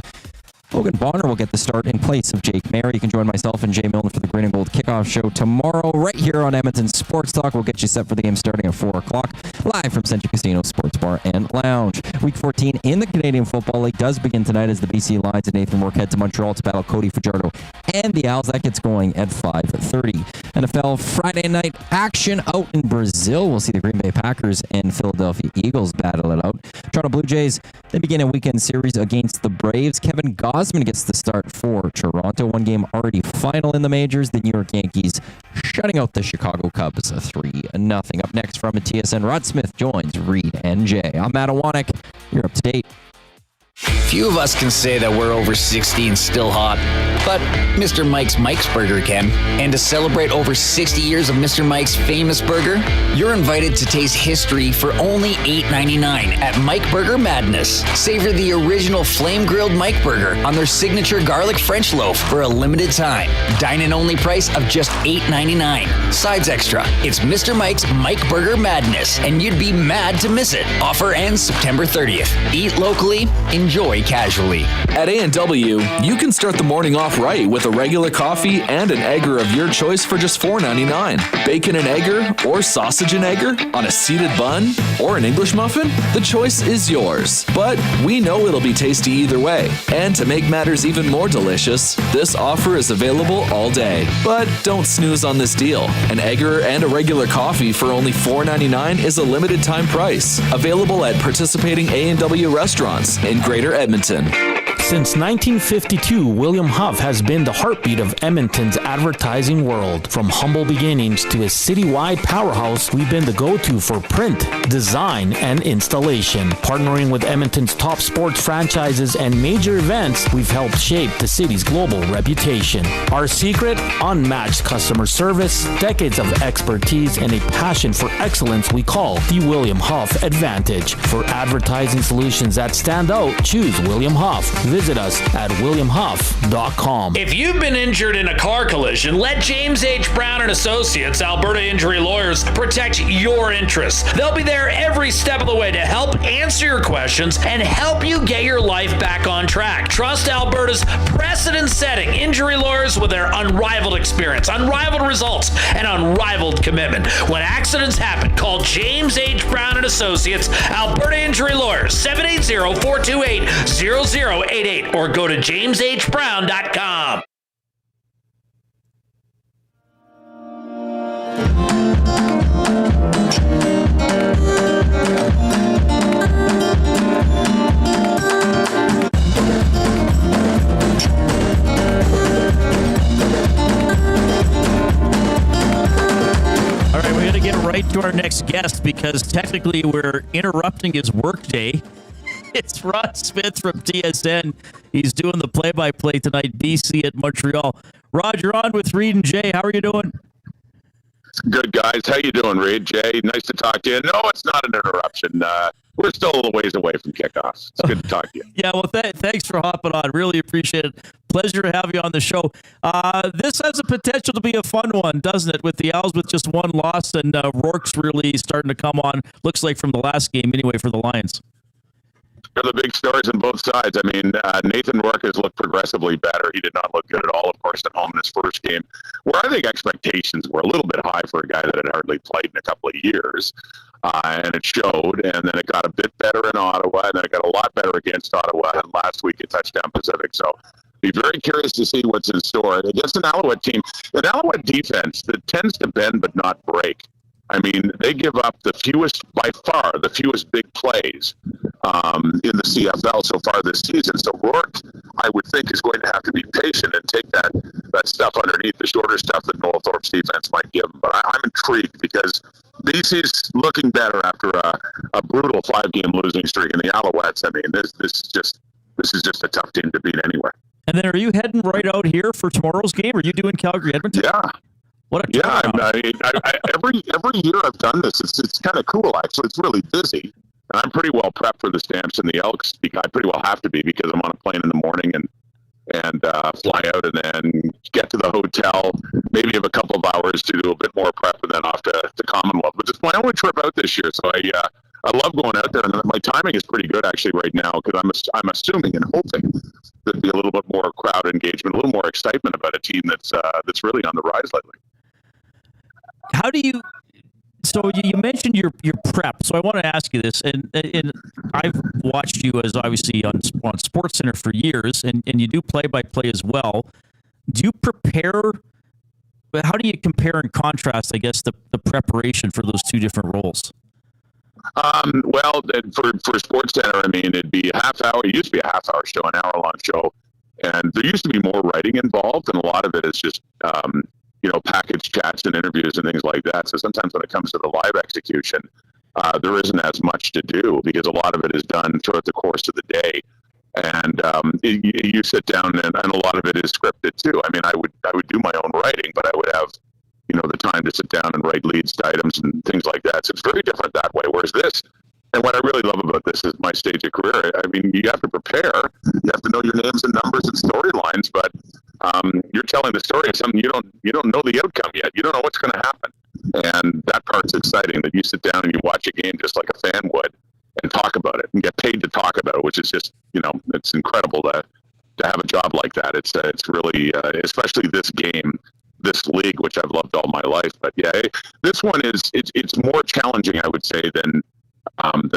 Logan Bonner will get the start in place of Jake Mayer. You can join myself and Jay Milne for the Green and Gold Kickoff Show tomorrow right here on Edmonton Sports Talk. We'll get you set for the game starting at 4 o'clock, live from Century Casino Sports Bar and Lounge. Week 14 in the Canadian Football League does begin tonight as the BC Lions and Nathan Rourke head to Montreal to battle Cody Fajardo and the Owls. That gets going at 5:30. NFL Friday night action out in Brazil. We'll see the Green Bay Packers and Philadelphia Eagles battle it out. Toronto Blue Jays, they begin a weekend series against the Braves. Kevin Gausman gets the start for Toronto. One game already final in the majors. The New York Yankees shutting out the Chicago Cubs 3-0. Up next from a TSN, Rod Smith joins Reid and Jay. I'm Matt Awanek. You're up to date.
Few of us can say that we're over 60 and still hot, but Mr. Mike's Burger can. And to celebrate over 60 years of Mr. Mike's famous burger, you're invited to taste history for only $8.99 at Mike Burger Madness. Savor the original flame-grilled Mike Burger on their signature garlic French loaf for a limited time. Dine-in only price of just $8.99. Sides extra. It's Mr. Mike's Mike Burger Madness, and you'd be mad to miss it. Offer ends September 30th. Eat locally, enjoy casually.
At A&W, you can start the morning off right with a regular coffee and an egger of your choice for just $4.99. Bacon and egger or sausage and egger on a seeded bun or an English muffin? The choice is yours. But we know it'll be tasty either way. And to make matters even more delicious, this offer is available all day. But don't snooze on this deal. An egger and a regular coffee for only $4.99 is a limited time price. Available at participating A&W restaurants in Greater Edmonton.
Since 1952, William Huff has been the heartbeat of Edmonton's advertising world. From humble beginnings to a citywide powerhouse, we've been the go-to for print, design, and installation. Partnering with Edmonton's top sports franchises and major events, we've helped shape the city's global reputation. Our secret? Unmatched customer service, decades of expertise, and a passion for excellence we call the William Huff Advantage. For advertising solutions that stand out, choose William Huff. Visit us at williamhuff.com.
If you've been injured in a car collision, let James H. Brown and Associates, Alberta Injury Lawyers, protect your interests. They'll be there every step of the way to help answer your questions and help you get your life back on track. Trust Alberta's precedent-setting injury lawyers with their unrivaled experience, unrivaled results, and unrivaled commitment. When accidents happen, call James H. Brown and Associates, Alberta Injury Lawyers, 780-428-0088, or go to jameshbrown.com.
All right, we're going to get right to our next guest because technically we're interrupting his workday. It's Rod Smith from TSN. He's doing the play-by-play tonight, BC at Montreal. Rod, you're on with Reid and Jay. How are you doing?
Good, guys. How you doing, Reid? Jay, nice to talk to you. No, it's not an interruption. We're still a little ways away from kickoff. It's good to talk to you.
Yeah, well, thanks for hopping on. Really appreciate it. Pleasure to have you on the show. This has a potential to be a fun one, doesn't it? With the Owls with just one loss and Rourke's really starting to come on. Looks like from the last game anyway for the Lions.
They're the big stories on both sides. I mean, Nathan Rourke has looked progressively better. He did not look good at all, of course, at home in his first game, where I think expectations were a little bit high for a guy that had hardly played in a couple of years. And it showed, and then it got a bit better in Ottawa, and then it got a lot better against Ottawa, and last week at Touchdown Pacific. So be very curious to see what's in store against an Alouette team, an Alouette defense that tends to bend but not break. I mean, they give up by far the fewest big plays in the CFL so far this season. So Rourke, I would think, is going to have to be patient and take that stuff underneath, the shorter stuff that Noel Thorpe's defense might give him. But I'm intrigued because BC's looking better after a brutal 5-game losing streak. And the Alouettes, I mean, this is just a tough team to beat anywhere.
And then are you heading right out here for tomorrow's game? Are you doing Calgary Edmonton?
Yeah.
What a
every year I've done this. It's kind of cool, actually. It's really busy. And I'm pretty well prepped for the Stamps and the Elks. I pretty well have to be because I'm on a plane in the morning and fly out and then get to the hotel, maybe have a couple of hours to do a bit more prep and then off to Commonwealth. But it's my only trip out this year, so I love going out there. And my timing is pretty good actually right now because I'm assuming and hoping there'll be a little bit more crowd engagement, a little more excitement about a team that's really on the rise lately.
How do you? So you mentioned your prep. So I want to ask you this, and I've watched you as obviously on SportsCenter for years, and you do play-by-play as well. Do you prepare? How do you compare and contrast, I guess, the preparation for those two different roles?
Well, for SportsCenter, I mean, it'd be a half hour. It used to be a half-hour show, an hour-long show, and there used to be more writing involved, and a lot of it is just package chats and interviews and things like that. So sometimes when it comes to the live execution, there isn't as much to do because a lot of it is done throughout the course of the day. And you sit down and a lot of it is scripted too. I mean, I would do my own writing, but I would have, the time to sit down and write leads to items and things like that. So it's very different that way. Whereas this, and what I really love about this is my stage of career. I mean, you have to prepare. You have to know your names and numbers and storylines, but you're telling the story of something you don't know the outcome yet. You don't know what's going to happen, and that part's exciting. That you sit down and you watch a game just like a fan would, and talk about it and get paid to talk about it, which is just it's incredible to have a job like that. It's really especially this game, this league, which I've loved all my life. But yeah, this one it's more challenging, I would say, than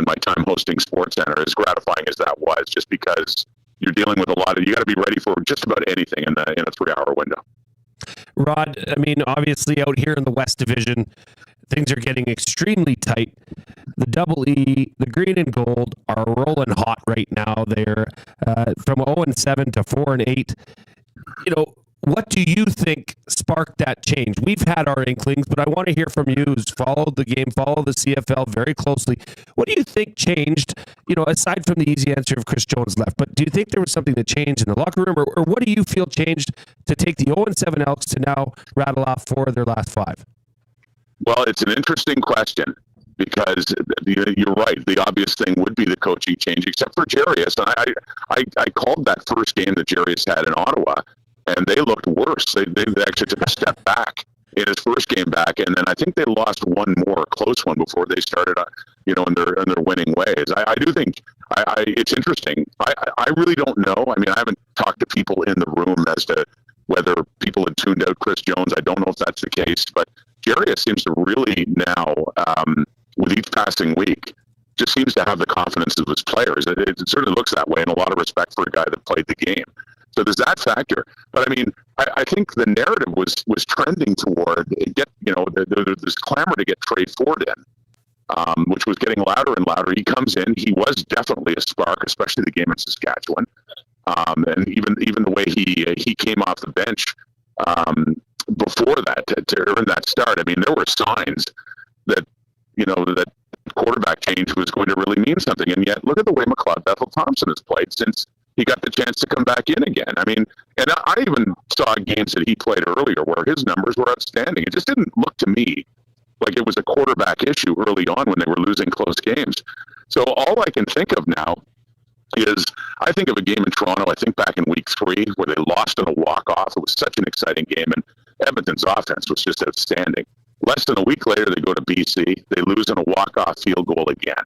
my time hosting SportsCenter, as gratifying as that was, just because you're dealing with you got to be ready for just about anything in a 3-hour window.
Rod, I mean, obviously out here in the West Division, things are getting extremely tight. the Double E, the green and gold are rolling hot right now. They're from 0-7 to 4-8. What do you think sparked that change? We've had our inklings, but I want to hear from you who's followed the game, follow the CFL very closely. What do you think changed, aside from the easy answer of Chris Jones left, but do you think there was something that changed in the locker room, or what do you feel changed to take the 0-7 Elks to now rattle off 4 of their last 5?
Well, it's an interesting question because you're right. The obvious thing would be the coaching change, except for Jarius. And I called that first game that Jarius had in Ottawa, and they looked worse. They actually took a step back in his first game back, and then I think they lost one more close one before they started, in their winning ways. I do think it's interesting. I really don't know. I mean, I haven't talked to people in the room as to whether people had tuned out Chris Jones. I don't know if that's the case, but Jarius seems to really now, with each passing week, just seems to have the confidence of his players. It certainly looks that way, and a lot of respect for a guy that played the game. So there's that factor. But I mean, I think the narrative was trending toward this clamor to get Trey Ford in, which was getting louder and louder. He comes in. He was definitely a spark, especially the game in Saskatchewan, and even the way he came off the bench before that to earn that start. I mean, there were signs that that quarterback change was going to really mean something. And yet, look at the way McLeod Bethel Thompson has played since he got the chance to come back in again. I mean, and I even saw games that he played earlier where his numbers were outstanding. It just didn't look to me like it was a quarterback issue early on when they were losing close games. So all I can think of now is I think of a game in Toronto, I think back in week 3, where they lost on a walk-off. It was such an exciting game, and Edmonton's offense was just outstanding. Less than a week later, they go to BC. They lose on a walk-off field goal again.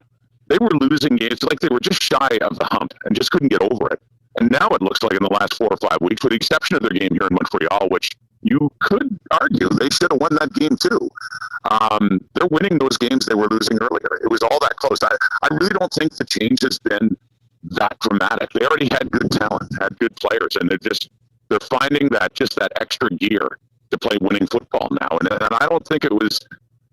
They were losing games like they were just shy of the hump and just couldn't get over it. And now it looks like in the last 4 or 5 weeks, with the exception of their game here in Montreal, which you could argue they should have won that game too. They're winning those games they were losing earlier. It was all that close. I really don't think the change has been that dramatic. They already had good talent, had good players, and they're finding that extra gear to play winning football now. And I don't think it was,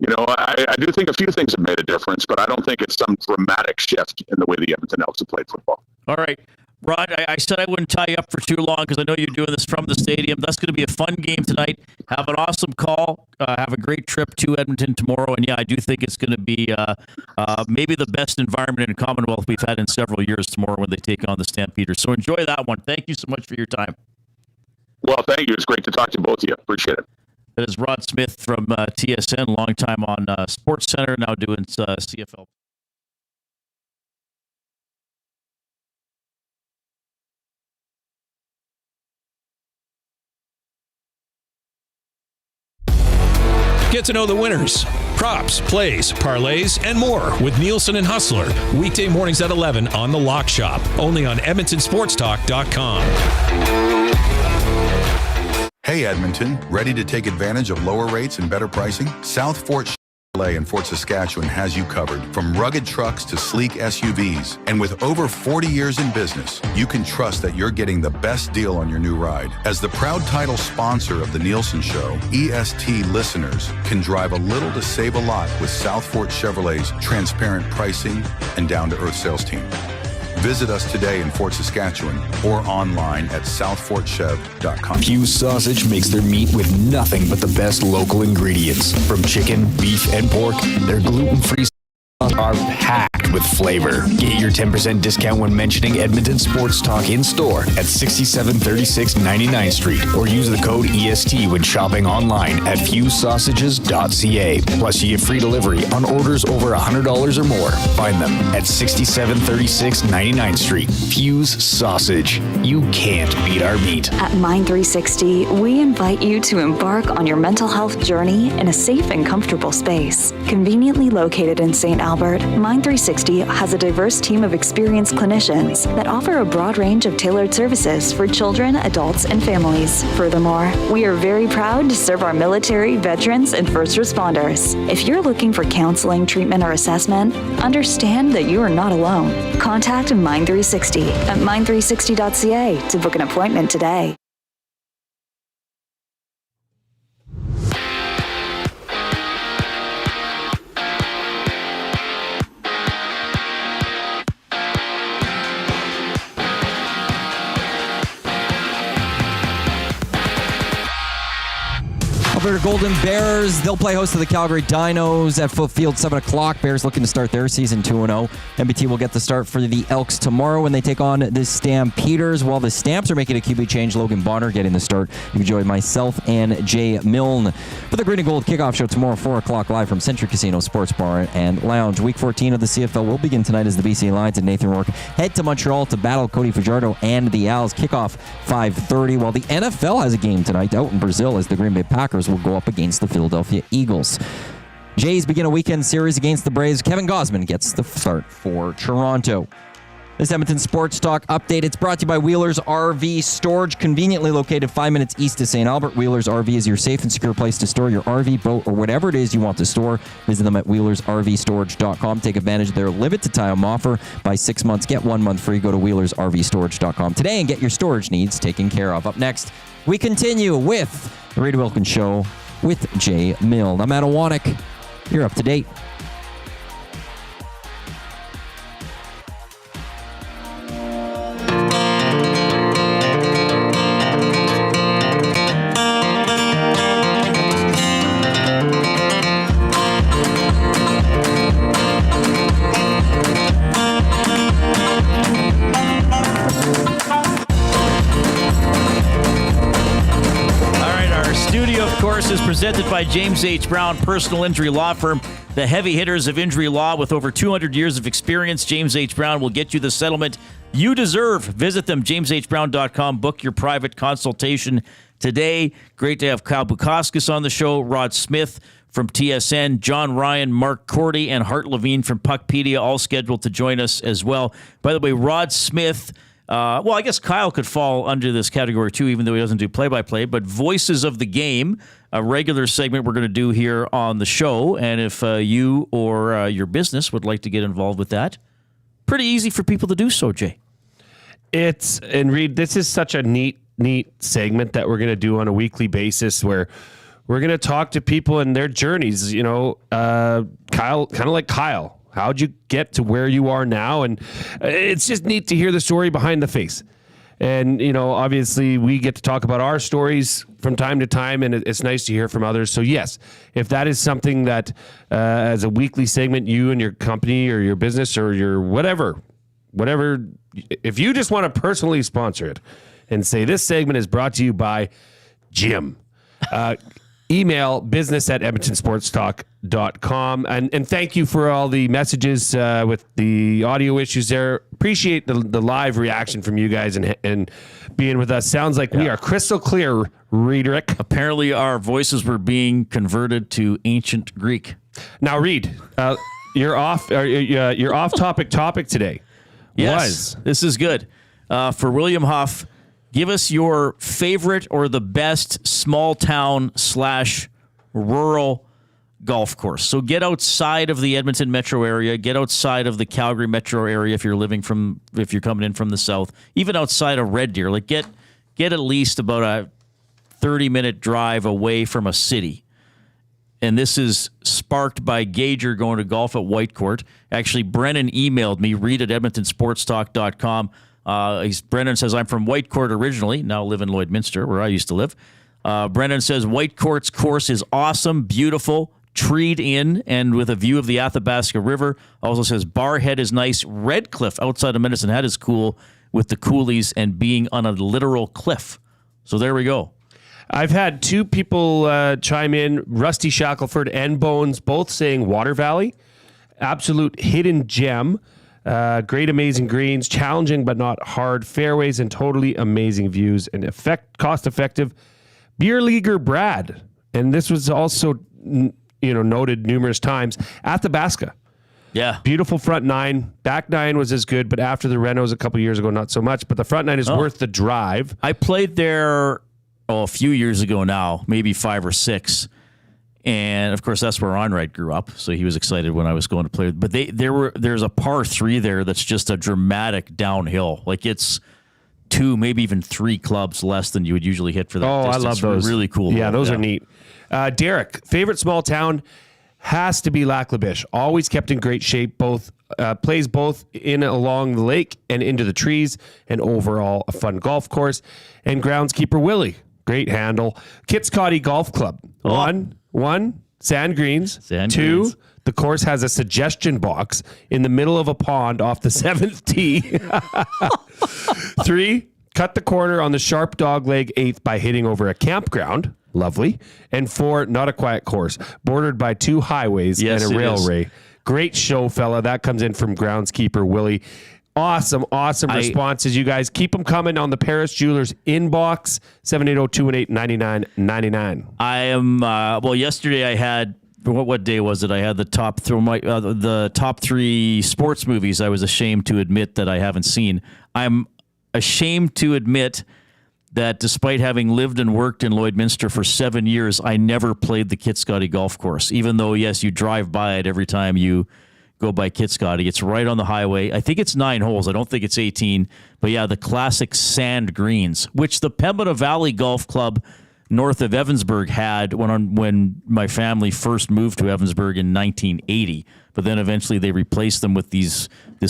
I do think a few things have made a difference, but I don't think it's some dramatic shift in the way the Edmonton Elks have played football.
All right. Rod, I said I wouldn't tie you up for too long because I know you're doing this from the stadium. That's going to be a fun game tonight. Have an awesome call. Have a great trip to Edmonton tomorrow. And yeah, I do think it's going to be maybe the best environment in Commonwealth we've had in several years tomorrow when they take on the Stampeders. So enjoy that one. Thank you so much for your time.
Well, thank you. It's great to talk to both of you. Appreciate it.
That is Rod Smith from TSN, long time on Sports Center, now doing CFL.
Get to know the winners, props, plays, parlays, and more with Nielsen and Hustler. Weekday mornings at 11 on The Lock Shop, only on EdmontonSportsTalk.com.
Hey Edmonton, ready to take advantage of lower rates and better pricing? South Fort Chevrolet in Fort Saskatchewan has you covered. From rugged trucks to sleek SUVs. And with over 40 years in business, you can trust that you're getting the best deal on your new ride. As the proud title sponsor of The Nielsen Show, EST listeners can drive a little to save a lot with South Fort Chevrolet's transparent pricing and down-to-earth sales team. Visit us today in Fort Saskatchewan or online at southfortchev.com.
Fuse Sausage makes their meat with nothing but the best local ingredients. From chicken, beef, and pork, their gluten-free are packed with flavor. Get your 10% discount when mentioning Edmonton Sports Talk in store at 6736 99th Street or use the code EST when shopping online at fusesausages.ca. Plus, you get free delivery on orders over $100 or more. Find them at 6736 99th Street. Fuse Sausage. You can't beat our meat.
At Mind 360, we invite you to embark on your mental health journey in a safe and comfortable space. Conveniently located in St. Albert, Mind 360 has a diverse team of experienced clinicians that offer a broad range of tailored services for children, adults, and families. Furthermore, we are very proud to serve our military, veterans, and first responders. If you're looking for counseling, treatment, or assessment, understand that you are not alone. Contact Mind 360 at mind360.ca to book an appointment today.
Alberta Golden Bears, they'll play host to the Calgary Dinos at Foot Field, 7 o'clock. Bears looking to start their season 2-0. MBT will get the start for the Elks tomorrow when they take on the Stampeders. While the Stamps are making a QB change, Logan Bonner getting the start. You can join myself and Jay Milne for the Green and Gold kickoff show tomorrow, 4 o'clock, live from Century Casino Sports Bar and Lounge. Week 14 of the CFL will begin tonight as the BC Lions and Nathan Rourke head to Montreal to battle Cody Fajardo and the Als. Kickoff 5:30, while the NFL has a game tonight out in Brazil as the Green Bay Packers will go up against the Philadelphia Eagles. Jays begin a weekend series against the Braves. Kevin Gausman gets the start for Toronto. This Edmonton Sports Talk update, it's brought to you by Wheeler's RV Storage, conveniently located 5 minutes east of St. Albert. Wheeler's RV is your safe and secure place to store your RV, boat, or whatever it is you want to store. Visit them at wheelersrvstorage.com. Take advantage of their limited-time offer. Buy 6 months, get 1 month free. Go to wheelersrvstorage.com today and get your storage needs taken care of. Up next, we continue with the Reid Wilkins Show with Jay Milne. I'm Adam Wanek. You're up to date.
Is presented by James H. Brown Personal Injury Law Firm, the heavy hitters of injury law with over 200 years of experience. James H. Brown will get you the settlement you deserve. Visit them, jameshbrown.com. Book your private consultation today. Great to have Kyle Bukauskas on the show, Rod Smith from TSN, John Ryan, Mark Cordy, and Hart Levine from Puckpedia, all scheduled to join us as well. By the way, Rod Smith, well, I guess Kyle could fall under this category too, even though he doesn't do play-by-play, but Voices of the Game, a regular segment we're going to do here on the show. And if you or your business would like to get involved with that, pretty easy for people to do so, Jay.
And Reid, this is such a neat segment that we're going to do on a weekly basis where we're going to talk to people and their journeys. You know, Kyle, kind of like Kyle. How'd you get to where you are now? And it's just neat to hear the story behind the face. And, you know, obviously we get to talk about our stories from time to time, and it's nice to hear from others. So, yes, if that is something that as a weekly segment, you and your company or your business or your whatever, if you just want to personally sponsor it and say this segment is brought to you by Jim, email business@edmontonsportstalk.com. And thank you for all the messages with the audio issues there. Appreciate the live reaction from you guys and being with us. Sounds like we are crystal clear, Reidrick.
Apparently our voices were being converted to ancient Greek.
Now, Reid, you're off topic today.
Yes, this is good. For William Huff, give us your favorite or the best small town / rural golf course. So get outside of the Edmonton metro area, get outside of the Calgary metro area if you're coming in from the south, even outside of Red Deer. Like get at least about a 30-minute drive away from a city. And this is sparked by Gager going to golf at Whitecourt. Actually, Brennan emailed me, reid@edmontonsportstalk.com. Brennan says, I'm from Whitecourt originally, now live in Lloydminster, where I used to live. Brennan says, Whitecourt's course is awesome, beautiful, treed in, and with a view of the Athabasca River. Also says, Barhead is nice. Redcliffe outside of Medicine Hat is cool with the coulees and being on a literal cliff. So there we go.
I've had two people chime in, Rusty Shackelford and Bones, both saying Water Valley. Absolute hidden gem. Great, amazing greens, challenging but not hard fairways, and totally amazing views, and cost-effective. Beer Leaguer Brad, and this was also noted numerous times. Athabasca.
Yeah.
Beautiful front nine. Back nine was as good, but after the renos a couple years ago, not so much. But the front nine is worth the drive.
I played there a few years ago now, maybe 5 or 6. And of course, that's where Onright grew up, so he was excited when I was going to play. But there's a par 3 there that's just a dramatic downhill. Like it's 2, maybe even 3 clubs less than you would usually hit for that.
Oh,
distance.
I love those.
Really cool.
Yeah, those are neat. Derek, favorite small town has to be Lac La Biche. Always kept in great shape. Plays both in along the lake and into the trees, and overall a fun golf course. And groundskeeper Willie. Great handle. Kitscotty Golf Club. One, sand greens. Two, the course has a suggestion box in the middle of a pond off the 7th tee. 3, cut the corner on the sharp dogleg 8th by hitting over a campground. Lovely. And 4, not a quiet course, bordered by 2 highways and a railway. Great show, fella. That comes in from groundskeeper Willie. Awesome responses, you guys. Keep them coming on the Paris Jewelers inbox, 780-218-9999.
I am, yesterday I had, what day was it? I had the top three sports movies I was ashamed to admit that I haven't seen. I'm ashamed to admit that despite having lived and worked in Lloydminster for 7 years, I never played the Kitscotty golf course, even though, yes, you drive by it every time you go by Kitscotty. It's right on the highway. I think it's 9 holes. I don't think it's 18. But yeah, the classic sand greens, which the Pembina Valley Golf Club north of Evansburg had when my family first moved to Evansburg in 1980. But then eventually they replaced them with this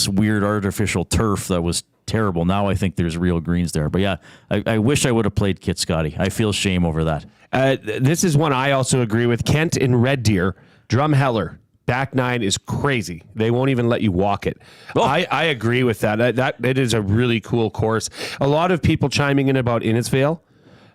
weird artificial turf that was terrible. Now I think there's real greens there. But yeah, I wish I would have played Kitscotty. I feel shame over that.
This is one I also agree with. Kent in Red Deer, Drumheller. Back 9 is crazy. They won't even let you walk it. Oh. I agree with that. That it is a really cool course. A lot of people chiming in about Innisfail.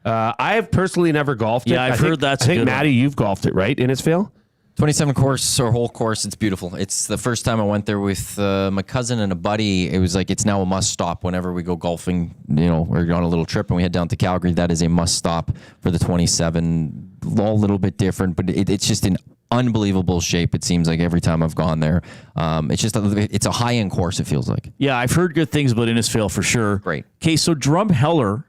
I have personally never golfed it.
Yeah, I've heard that's
I think,
good
Maddie,
one.
You've golfed it, right? Innisfail?
27 course or whole course. It's beautiful. It's the first time I went there with my cousin and a buddy. It was like, it's now a must stop whenever we go golfing, or on a little trip and we head down to Calgary. That is a must stop for the 27. All a little bit different, but it's just an unbelievable shape. It seems like every time I've gone there. It's a high end course. It feels like.
Yeah, I've heard good things about Innisfail for sure.
Great.
Okay, so Drumheller,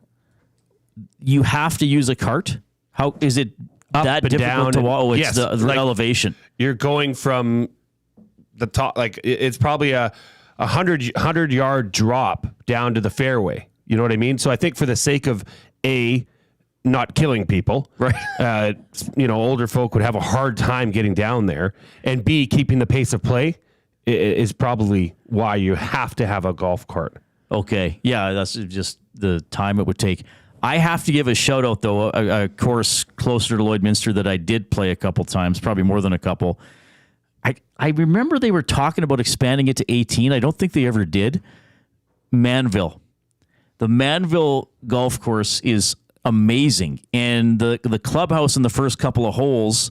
you have to use a cart. How is it
up
that
and
difficult
down?
to walk? Oh, it's
yes,
the elevation.
You're going from the top, like it's probably a 100-yard drop down to the fairway. You know what I mean? So I think for the sake of not killing people,
right?
Older folk would have a hard time getting down there, and B, keeping the pace of play is probably why you have to have a golf cart.
Okay, yeah, that's just the time it would take. I have to give a shout out though, a course closer to Lloydminster that I did play a couple times, probably more than a couple. I remember they were talking about expanding it to 18. I don't think they ever did. Manville. The Manville golf course is amazing. And the clubhouse in the first couple of holes,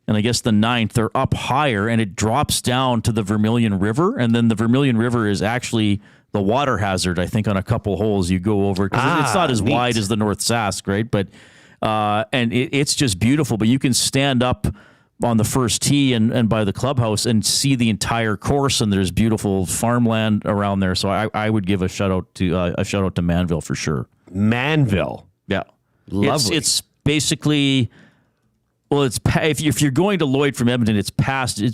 and I guess the 9th, they're up higher and it drops down to the Vermilion River. And then the Vermilion River is actually the water hazard, I think, on a couple holes you go over. Because it's not as wide as the North Sask, right? But and it's just beautiful. But you can stand up on the first tee and by the clubhouse and see the entire course, and there's beautiful farmland around there. So I would give a shout out to Manville for sure.
Manville.
Yeah.
Lovely.
It's basically, well, if you're going to Lloyd from Edmonton, it's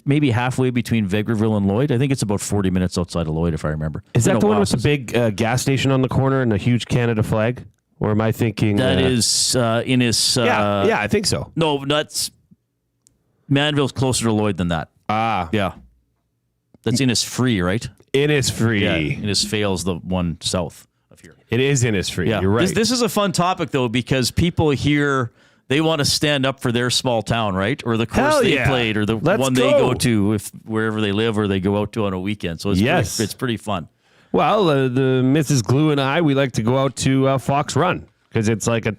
maybe halfway between Vegreville and Lloyd. I think it's about 40 minutes outside of Lloyd, if I remember.
Is that the one with the big gas station on the corner and a huge Canada flag? Or am I thinking...
That is Innis...
yeah, I think so.
No, Manville's closer to Lloyd than that. Yeah. That's Innisfree, right?
Innisfree.
Yeah, Innisfail's the one south of here.
It is Innisfree. Yeah. You're right.
This is a fun topic, though, because people here, they want to stand up for their small town, right? Or the course they played, or the one they go to wherever they live, or they go out to on a weekend. So it's pretty fun.
Well, the Mrs. Glue and I, we like to go out to Fox Run because it's like a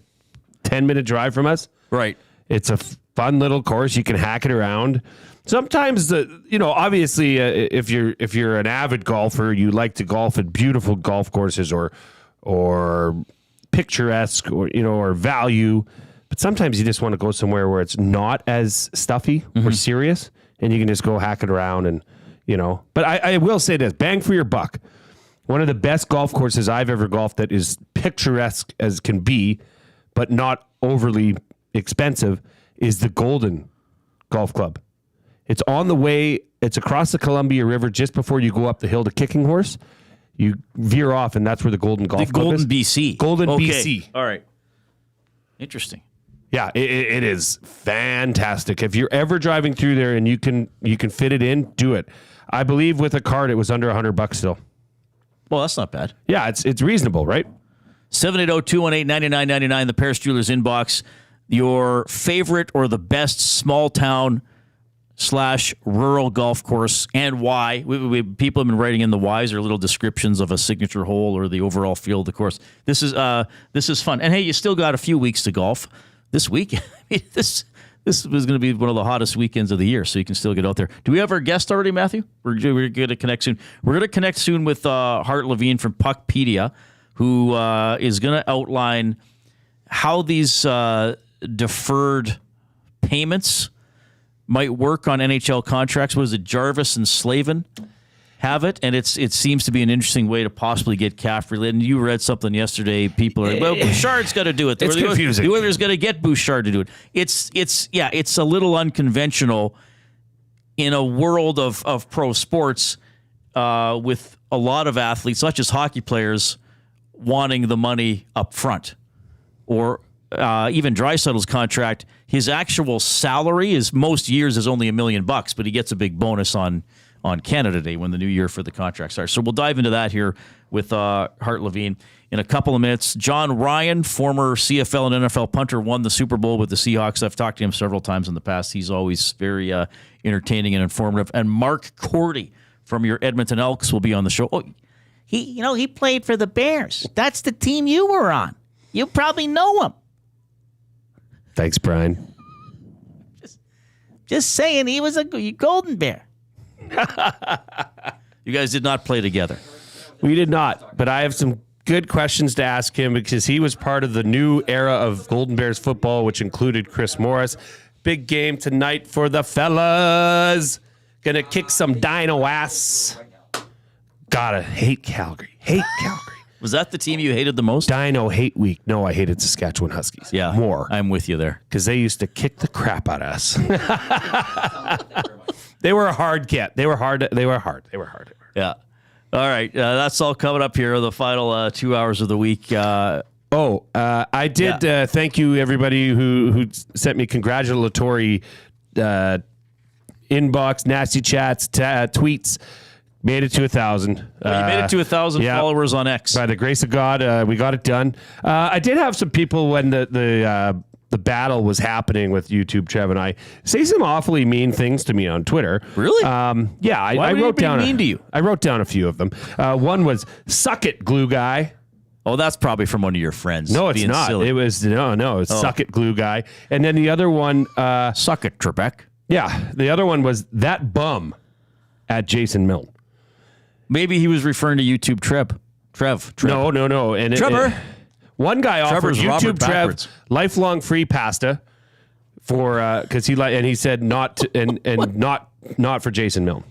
10-minute drive from us.
Right.
It's a fun little course. You can hack it around. Sometimes obviously, if you're an avid golfer, you like to golf at beautiful golf courses or picturesque or value. But sometimes you just want to go somewhere where it's not as stuffy or serious, and you can just go hack it around and But I will say this: bang for your buck. One of the best golf courses I've ever golfed that is picturesque as can be, but not overly expensive, is the Golden Golf Club. It's on the way. It's across the Columbia River just before you go up the hill to Kicking Horse. You veer off, and that's where the Golden Golf Club is.
BC.
Golden BC.
All right. Interesting.
Yeah, it is fantastic. If you're ever driving through there and you can fit it in, do it. I believe with a cart it was under $100 still.
Well, that's not bad.
Yeah, it's reasonable, right?
780-218-9999, the Paris Jewelers inbox. Your favorite or the best small town / rural golf course and why. People have been writing in the whys or little descriptions of a signature hole or the overall feel of the course. This is fun. And hey, you still got a few weeks to golf this week. This was going to be one of the hottest weekends of the year, so you can still get out there. Do we have our guest already, Matthew? We're going to connect soon. We're going to connect soon with Hart Levine from Puckpedia, who is going to outline how these deferred payments might work on NHL contracts. Was it Jarvis and Slavin have it? And it seems to be an interesting way to possibly get cap related. And you read something yesterday. People are, well, Bouchard's got to do it.
It's confusing.
The Oilers got to get Bouchard to do it. It's a little unconventional in a world of pro sports with a lot of athletes, not just hockey players, wanting the money up front. Or even Draisaitl's contract, his actual salary is most years is only $1 million, but he gets a big bonus on Canada Day when the new year for the contract starts. So we'll dive into that here with Hart Levine in a couple of minutes. John Ryan, former CFL and NFL punter, won the Super Bowl with the Seahawks. I've talked to him several times in the past. He's always very entertaining and informative. And Mark Cordy from your Edmonton Elks will be on the show. Oh, he played for the Bears. That's the team you were on. You probably know him.
Thanks, Brian.
Just saying, he was a Golden Bear. You guys did not play together.
We did not, but I have some good questions to ask him because he was part of the new era of Golden Bears football, which included Chris Morris. Big game tonight for the fellas. Gonna kick some dino ass. Gotta hate Calgary.
Was that the team you hated the most?
Dino hate week. No, I hated Saskatchewan Huskies.
Yeah,
more.
I'm with you there.
Because they used to kick the crap out of us. They were a hard kit. They were hard.
Yeah. All right. That's all coming up here, the final 2 hours of the week.
I did thank you, everybody who sent me congratulatory inbox, nasty chats, tweets. Made it to 1,000.
You made it to 1,000 followers on X.
By the grace of God, we got it done. I did have some people when the battle was happening with YouTube, Trev and I, say some awfully mean things to me on Twitter.
Really?
Yeah, I wrote down
mean to you?
I wrote down a few of them. One was "suck it, glue guy."
Oh, that's probably from one of your friends.
No, it's not.
Silly.
It was it's "suck it, glue guy." And then the other one,
"suck it, Trebek."
Yeah, the other one was "that bum" at Jason Milne.
Maybe he was referring to YouTube Trev.
No. And
Trevor.
One guy offered
Trevor's
YouTube Trev
backwards.
lifelong free pasta for because he said not to, not for Jason Milne.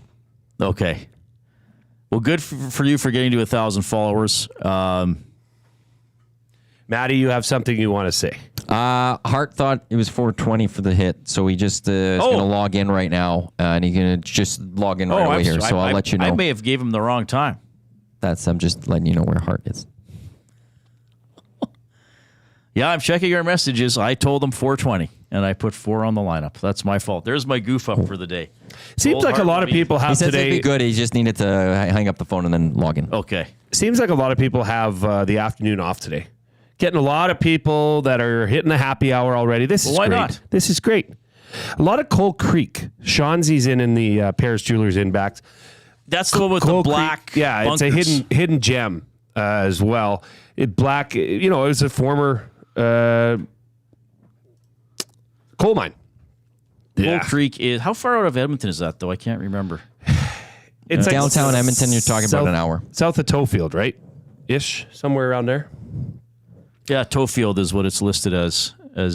Okay. Well, good for you for getting to 1,000 followers.
Maddie, you have something you want to say?
Hart thought it was 420 for the hit, so he just is going to log in right now, and he's going to just log in right away here. So I'll let you know.
I may have gave him the wrong time.
I'm just letting you know where Hart is.
Yeah, I'm checking your messages. I told him 420, and I put 4 on the lineup. That's my fault. There's my goof up for the day.
Seems like a lot of people have
he says
today.
It'd be good. He just needed to hang up the phone and then log in.
Okay.
Seems like a lot of people have the afternoon off today. Getting a lot of people that are hitting the happy hour already. This is
why
great.
not?
This is great. A lot of Coal Creek. Seansy's in the Paris Jewelers inbox.
That's the one with the black
Creek, yeah,
bunkers.
It's a hidden gem as well. It was a former coal mine.
Coal Creek is... How far out of Edmonton is that, though? I can't remember.
It's like
downtown Edmonton, you're talking about an hour.
South of Toefield, right? Ish, somewhere around there.
Yeah, Toefield is what it's listed as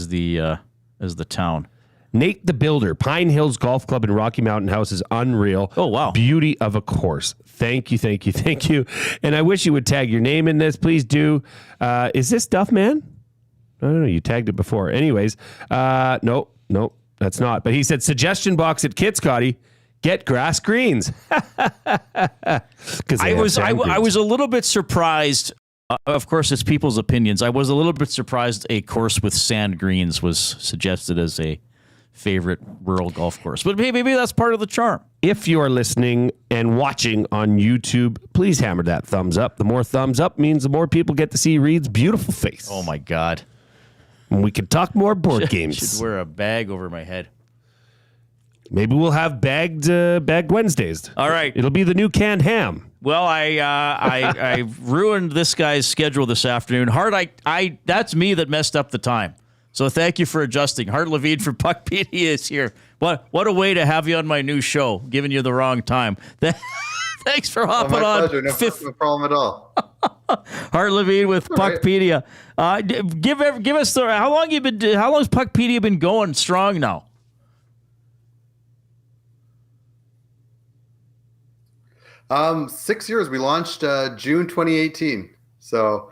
the town.
Nate the Builder, Pine Hills Golf Club in Rocky Mountain House is unreal.
Oh, wow.
Beauty of a course. Thank you. And I wish you would tag your name in this. Please do. Is this Duff Man? I don't know. You tagged it before. Anyways, no, that's not. But he said, suggestion box at Kit Scotty, get grass greens.
I was a little bit surprised. Of course, it's people's opinions. I was a little bit surprised a course with sand greens was suggested as a favorite rural golf course. But maybe that's part of the charm.
If you are listening and watching on YouTube, please hammer that thumbs up. The more thumbs up means the more people get to see Reid's beautiful face.
Oh, my God.
And we can talk more board games.
Should wear a bag over my head.
Maybe we'll have bagged Wednesdays.
All right.
It'll be the new canned ham.
Well, I ruined this guy's schedule this afternoon. Hart, I that's me that messed up the time. So thank you for adjusting. Hart Levine from Puckpedia is here. What a way to have you on my new show, giving you the wrong time. Thanks for hopping on.
Pleasure. No problem at all.
Hart Levine with Puckpedia. Give us how long has Puckpedia been going strong now?
$6 years. We launched June 2018. So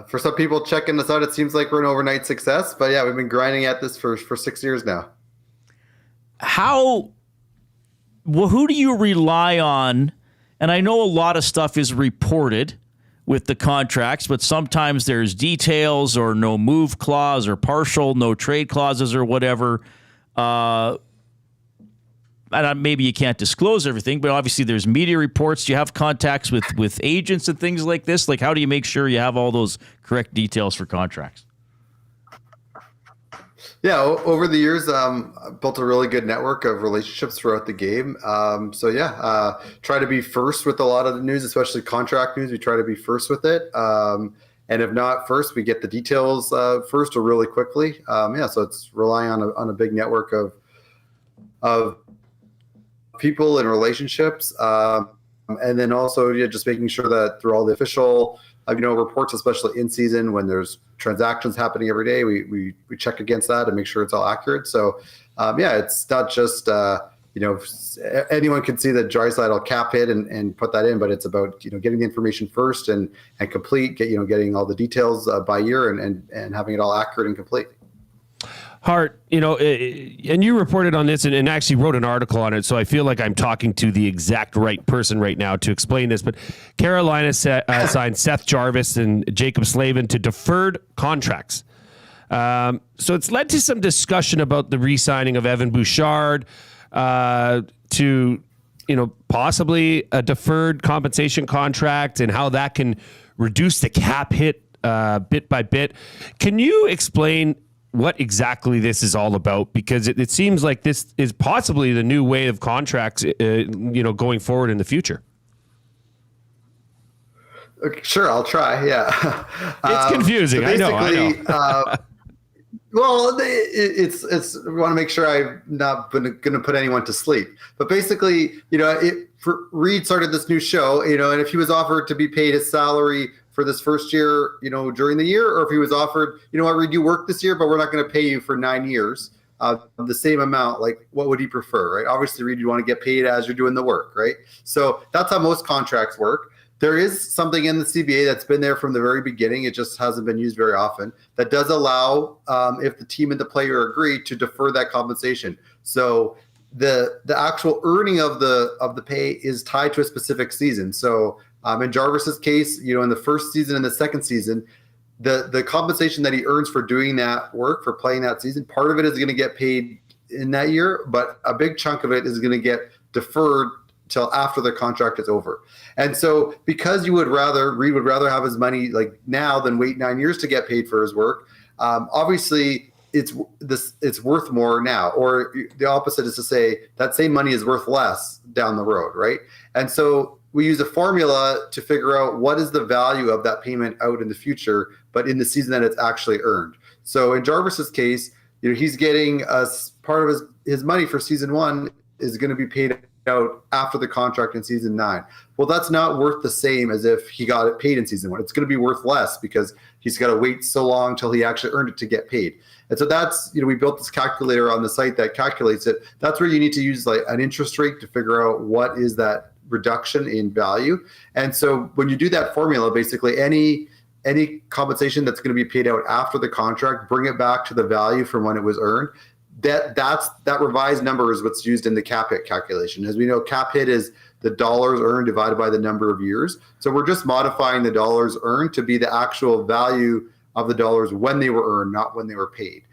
for some people checking us out, it seems like we're an overnight success. But yeah, we've been grinding at this for 6 years now.
Who do you rely on? And I know a lot of stuff is reported with the contracts, but sometimes there's details or no move clause or partial, no trade clauses or whatever. And maybe you can't disclose everything, but obviously there's media reports. Do you have contacts with agents and things like this? Like, how do you make sure you have all those correct details for contracts?
Yeah, over the years, built a really good network of relationships throughout the game. Try to be first with a lot of the news, especially contract news. We try to be first with it. And if not first, we get the details first or really quickly. So it's relying on a big network of people and relationships, and then also just making sure that through all the official reports, especially in season when there's transactions happening every day, we check against that and make sure it's all accurate. So it's not just anyone can see the Draisaitl cap hit and put that in, but it's about getting the information first and complete, getting all the details by year and having it all accurate and complete.
Hart, and you reported on this and actually wrote an article on it, so I feel like I'm talking to the exact right person right now to explain this. But Carolina signed Seth Jarvis and Jacob Slavin to deferred contracts. So it's led to some discussion about the re-signing of Evan Bouchard to possibly a deferred compensation contract and how that can reduce the cap hit bit by bit. Can you explain what exactly this is all about? Because it seems like this is possibly the new way of contracts, going forward in the future.
Sure, I'll try. Yeah,
it's confusing.
So
I know.
Well, it's. We want to make sure I'm not going to put anyone to sleep. But basically, Reid started this new show, and if he was offered to be paid his salary for this first year, during the year, or if he was offered, Reid, you work this year, but we're not going to pay you for 9 years the same amount, like what would he prefer, right? Obviously, Reid, you want to get paid as you're doing the work, right? So that's how most contracts work. There is something in the CBA that's been there from the very beginning. It just hasn't been used very often. That does allow, if the team and the player agree, to defer that compensation. So the actual earning of the pay is tied to a specific season. So in Jarvis's case, in the first season and the second season, the compensation that he earns for doing that work, for playing that season, part of it is going to get paid in that year, but a big chunk of it is going to get deferred till after the contract is over. And so because Reid would rather have his money like now than wait 9 years to get paid for his work, obviously it's worth more now, or the opposite is to say that same money is worth less down the road, right? And so we use a formula to figure out what is the value of that payment out in the future, but in the season that it's actually earned. So in Jarvis's case, he's getting part of his money for season 1 is going to be paid out after the contract in season 9. Well, that's not worth the same as if he got it paid in season 1. It's going to be worth less because he's got to wait so long till he actually earned it to get paid. And so that's, we built this calculator on the site that calculates it. That's where you need to use like an interest rate to figure out what is that reduction in value. And so when you do that formula, basically any compensation that's going to be paid out after the contract, bring it back to the value from when it was earned. That revised number is what's used in the cap hit calculation. As we know, cap hit is the dollars earned divided by the number of years. So we're just modifying the dollars earned to be the actual value of the dollars when they were earned, not when they were paid.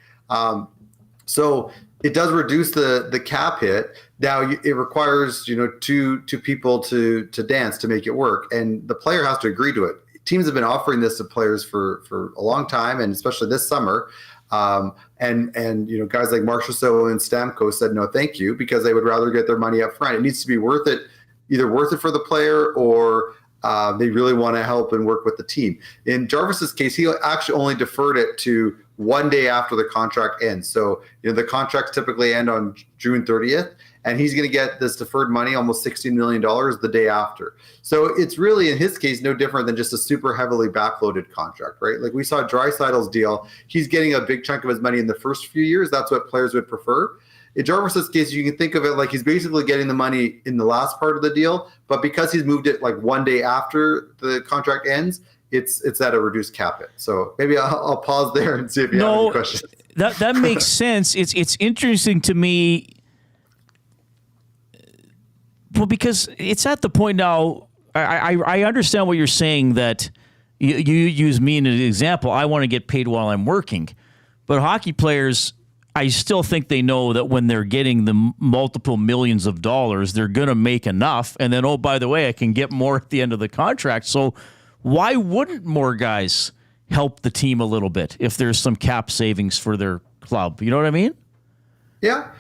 So it does reduce the cap hit. Now it requires, two people to dance to make it work, and the player has to agree to it. Teams have been offering this to players for a long time, and especially this summer. And guys like Marchessault and Stamkos said no, thank you, because they would rather get their money up front. It needs to be worth it for the player, or they really want to help and work with the team. In Jarvis's case, he actually only deferred it to one day after the contract ends. So, the contracts typically end on June 30th, and he's going to get this deferred money, almost $16 million, the day after. So it's really, in his case, no different than just a super heavily backloaded draftloaded contract, right? Like we saw Draisaitl's deal. He's getting a big chunk of his money in the first few years. That's what players would prefer. In Jarvis's case, you can think of it like he's basically getting the money in the last part of the deal, but because he's moved it like one day after the contract ends, it's at a reduced cap hit. So maybe I'll pause there and see if you have any questions.
That makes sense. It's interesting to me. Well, because it's at the point now, I understand what you're saying, that you use me as an example. I want to get paid while I'm working. But hockey players, I still think they know that when they're getting the multiple millions of dollars, they're going to make enough. And then, oh, by the way, I can get more at the end of the contract. So why wouldn't more guys help the team a little bit if there's some cap savings for their club? You know what I mean?
Yeah,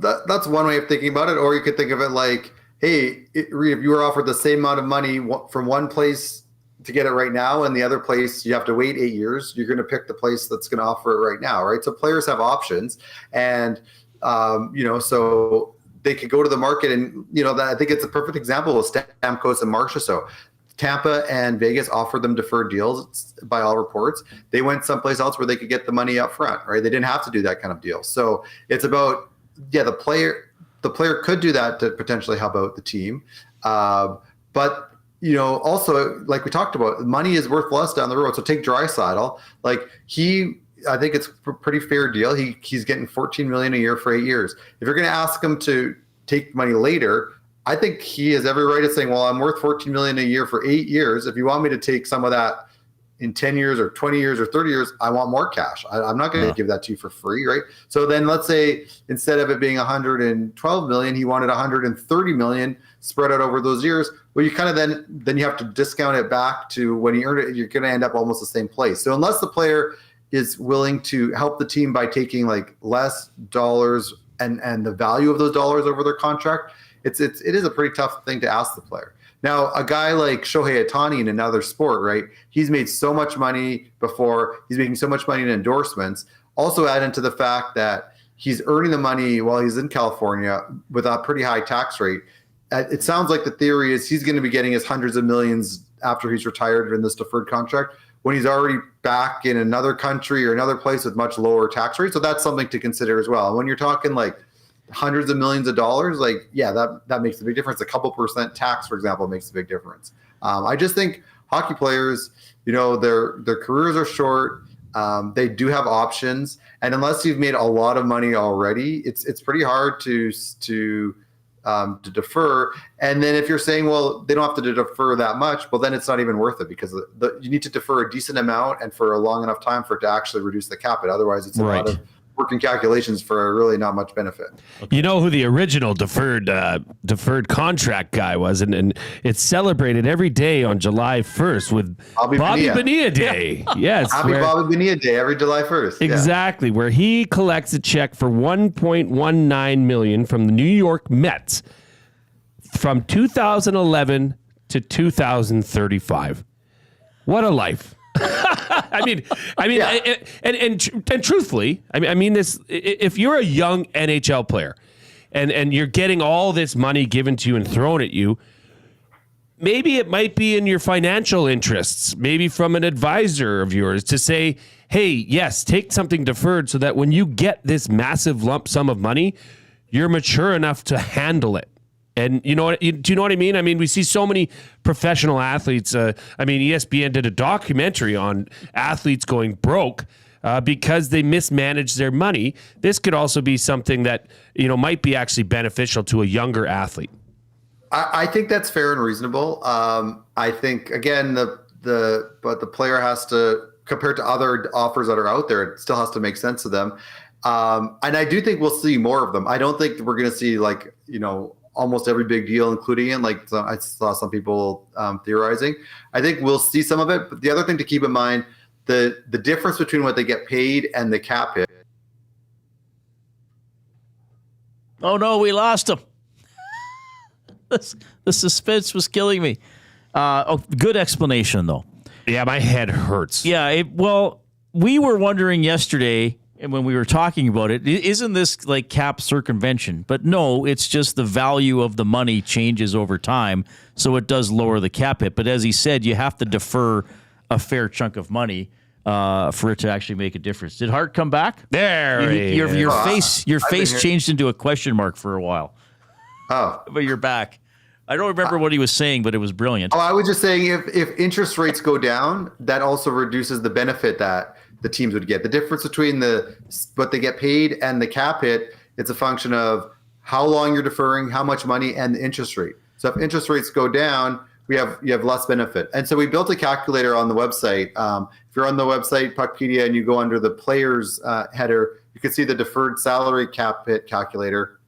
that's one way of thinking about it. Or you could think of it like, hey, if you were offered the same amount of money from one place to get it right now, and the other place you have to wait 8 years, you're going to pick the place that's going to offer it right now, right? So players have options, and so they could go to the market, and I think it's a perfect example of Stamkos and Marchessault. Tampa and Vegas offered them deferred deals by all reports. They went someplace else where they could get the money up front, right? They didn't have to do that kind of deal. So it's about, the player could do that to potentially help out the team. But, also, like we talked about, money is worth less down the road. So take Draisaitl. I think it's a pretty fair deal. He's getting $14 million a year for 8 years. If you're going to ask him to take money later, I think he has every right of saying, well, I'm worth $14 million a year for 8 years. If you want me to take some of that in 10 years or 20 years or 30 years, I want more cash. I'm not going to give that to you for free, right? So then let's say instead of it being $112 million, he wanted $130 million spread out over those years. Well, you kind of then you have to discount it back to when he earned it, you're going to end up almost the same place. So unless the player is willing to help the team by taking like less dollars and the value of those dollars over their contract, it is a pretty tough thing to ask the player. Now, a guy like Shohei Ohtani in another sport, right? He's made so much money before. He's making so much money in endorsements. Also add into the fact that he's earning the money while he's in California with a pretty high tax rate. It sounds like the theory is he's going to be getting his hundreds of millions after he's retired in this deferred contract when he's already back in another country or another place with much lower tax rates. So that's something to consider as well. And when you're talking like hundreds of millions of dollars, that makes a big difference. A couple percent tax, for example, makes a big difference. I just think hockey players, their careers are short. They do have options, and unless you've made a lot of money already, it's pretty hard to defer. And then if you're saying, well, they don't have to defer that much, well, then it's not even worth it, because you need to defer a decent amount and for a long enough time for it to actually reduce the cap hit. Otherwise, it's a lot of working calculations for really not much benefit.
You know who the original deferred contract guy was, and it's celebrated every day on July 1st with Bobby Bonilla Day. Yes,
Happy Bobby Bonilla Day every July 1st.
Exactly, where he collects a check for $1.19 million from the New York Mets from 2011 to 2035. What a life! And truthfully, I mean this. If you're a young NHL player, and you're getting all this money given to you and thrown at you, maybe it might be in your financial interests, maybe from an advisor of yours, to say, hey, yes, take something deferred so that when you get this massive lump sum of money, you're mature enough to handle it. And do you know what I mean? I mean, we see so many professional athletes. ESPN did a documentary on athletes going broke because they mismanaged their money. This could also be something that, might be actually beneficial to a younger athlete.
I think that's fair and reasonable. I think, again, but the player has to, compared to other offers that are out there, it still has to make sense to them. And I do think we'll see more of them. I don't think we're going to see almost every big deal, including it. I saw some people theorizing. I think we'll see some of it. But the other thing to keep in mind, the difference between what they get paid and the cap hit.
Oh no, we lost him. The suspense was killing me. Good explanation though.
Yeah, my head hurts.
Yeah, we were wondering yesterday, and when we were talking about it, isn't this like cap circumvention? But no, it's just the value of the money changes over time, so it does lower the cap hit. But as he said, you have to defer a fair chunk of money for it to actually make a difference. Did Hart come back?
There
your face changed into a question mark for a while.
Oh,
but you're back. I don't remember what he was saying, but it was brilliant.
Oh, I was just saying if interest rates go down, that also reduces the benefit that the teams would get. The difference between what they get paid and the cap hit, it's a function of how long you're deferring, how much money, and the interest rate. So if interest rates go down, you have less benefit. And so we built a calculator on the website. If you're on the website, Puckpedia, and you go under the players header, you can see the deferred salary cap hit calculator.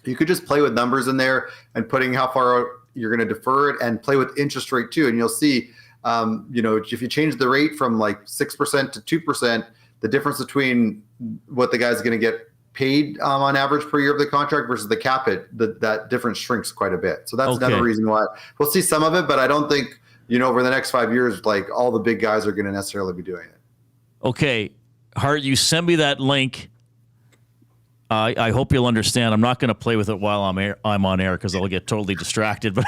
You could just play with numbers in there and putting how far out you're going to defer it and play with interest rate too. And you'll see, if you change the rate from like 6% to 2%, the difference between what the guy's going to get paid on average per year of the contract versus the cap hit, that difference shrinks quite a bit. So that's another reason why we'll see some of it, but I don't think, over the next 5 years, like all the big guys are going to necessarily be doing it.
Okay. Hart, you send me that link. I hope you'll understand. I'm not going to play with it while I'm on air because I'll get totally distracted. But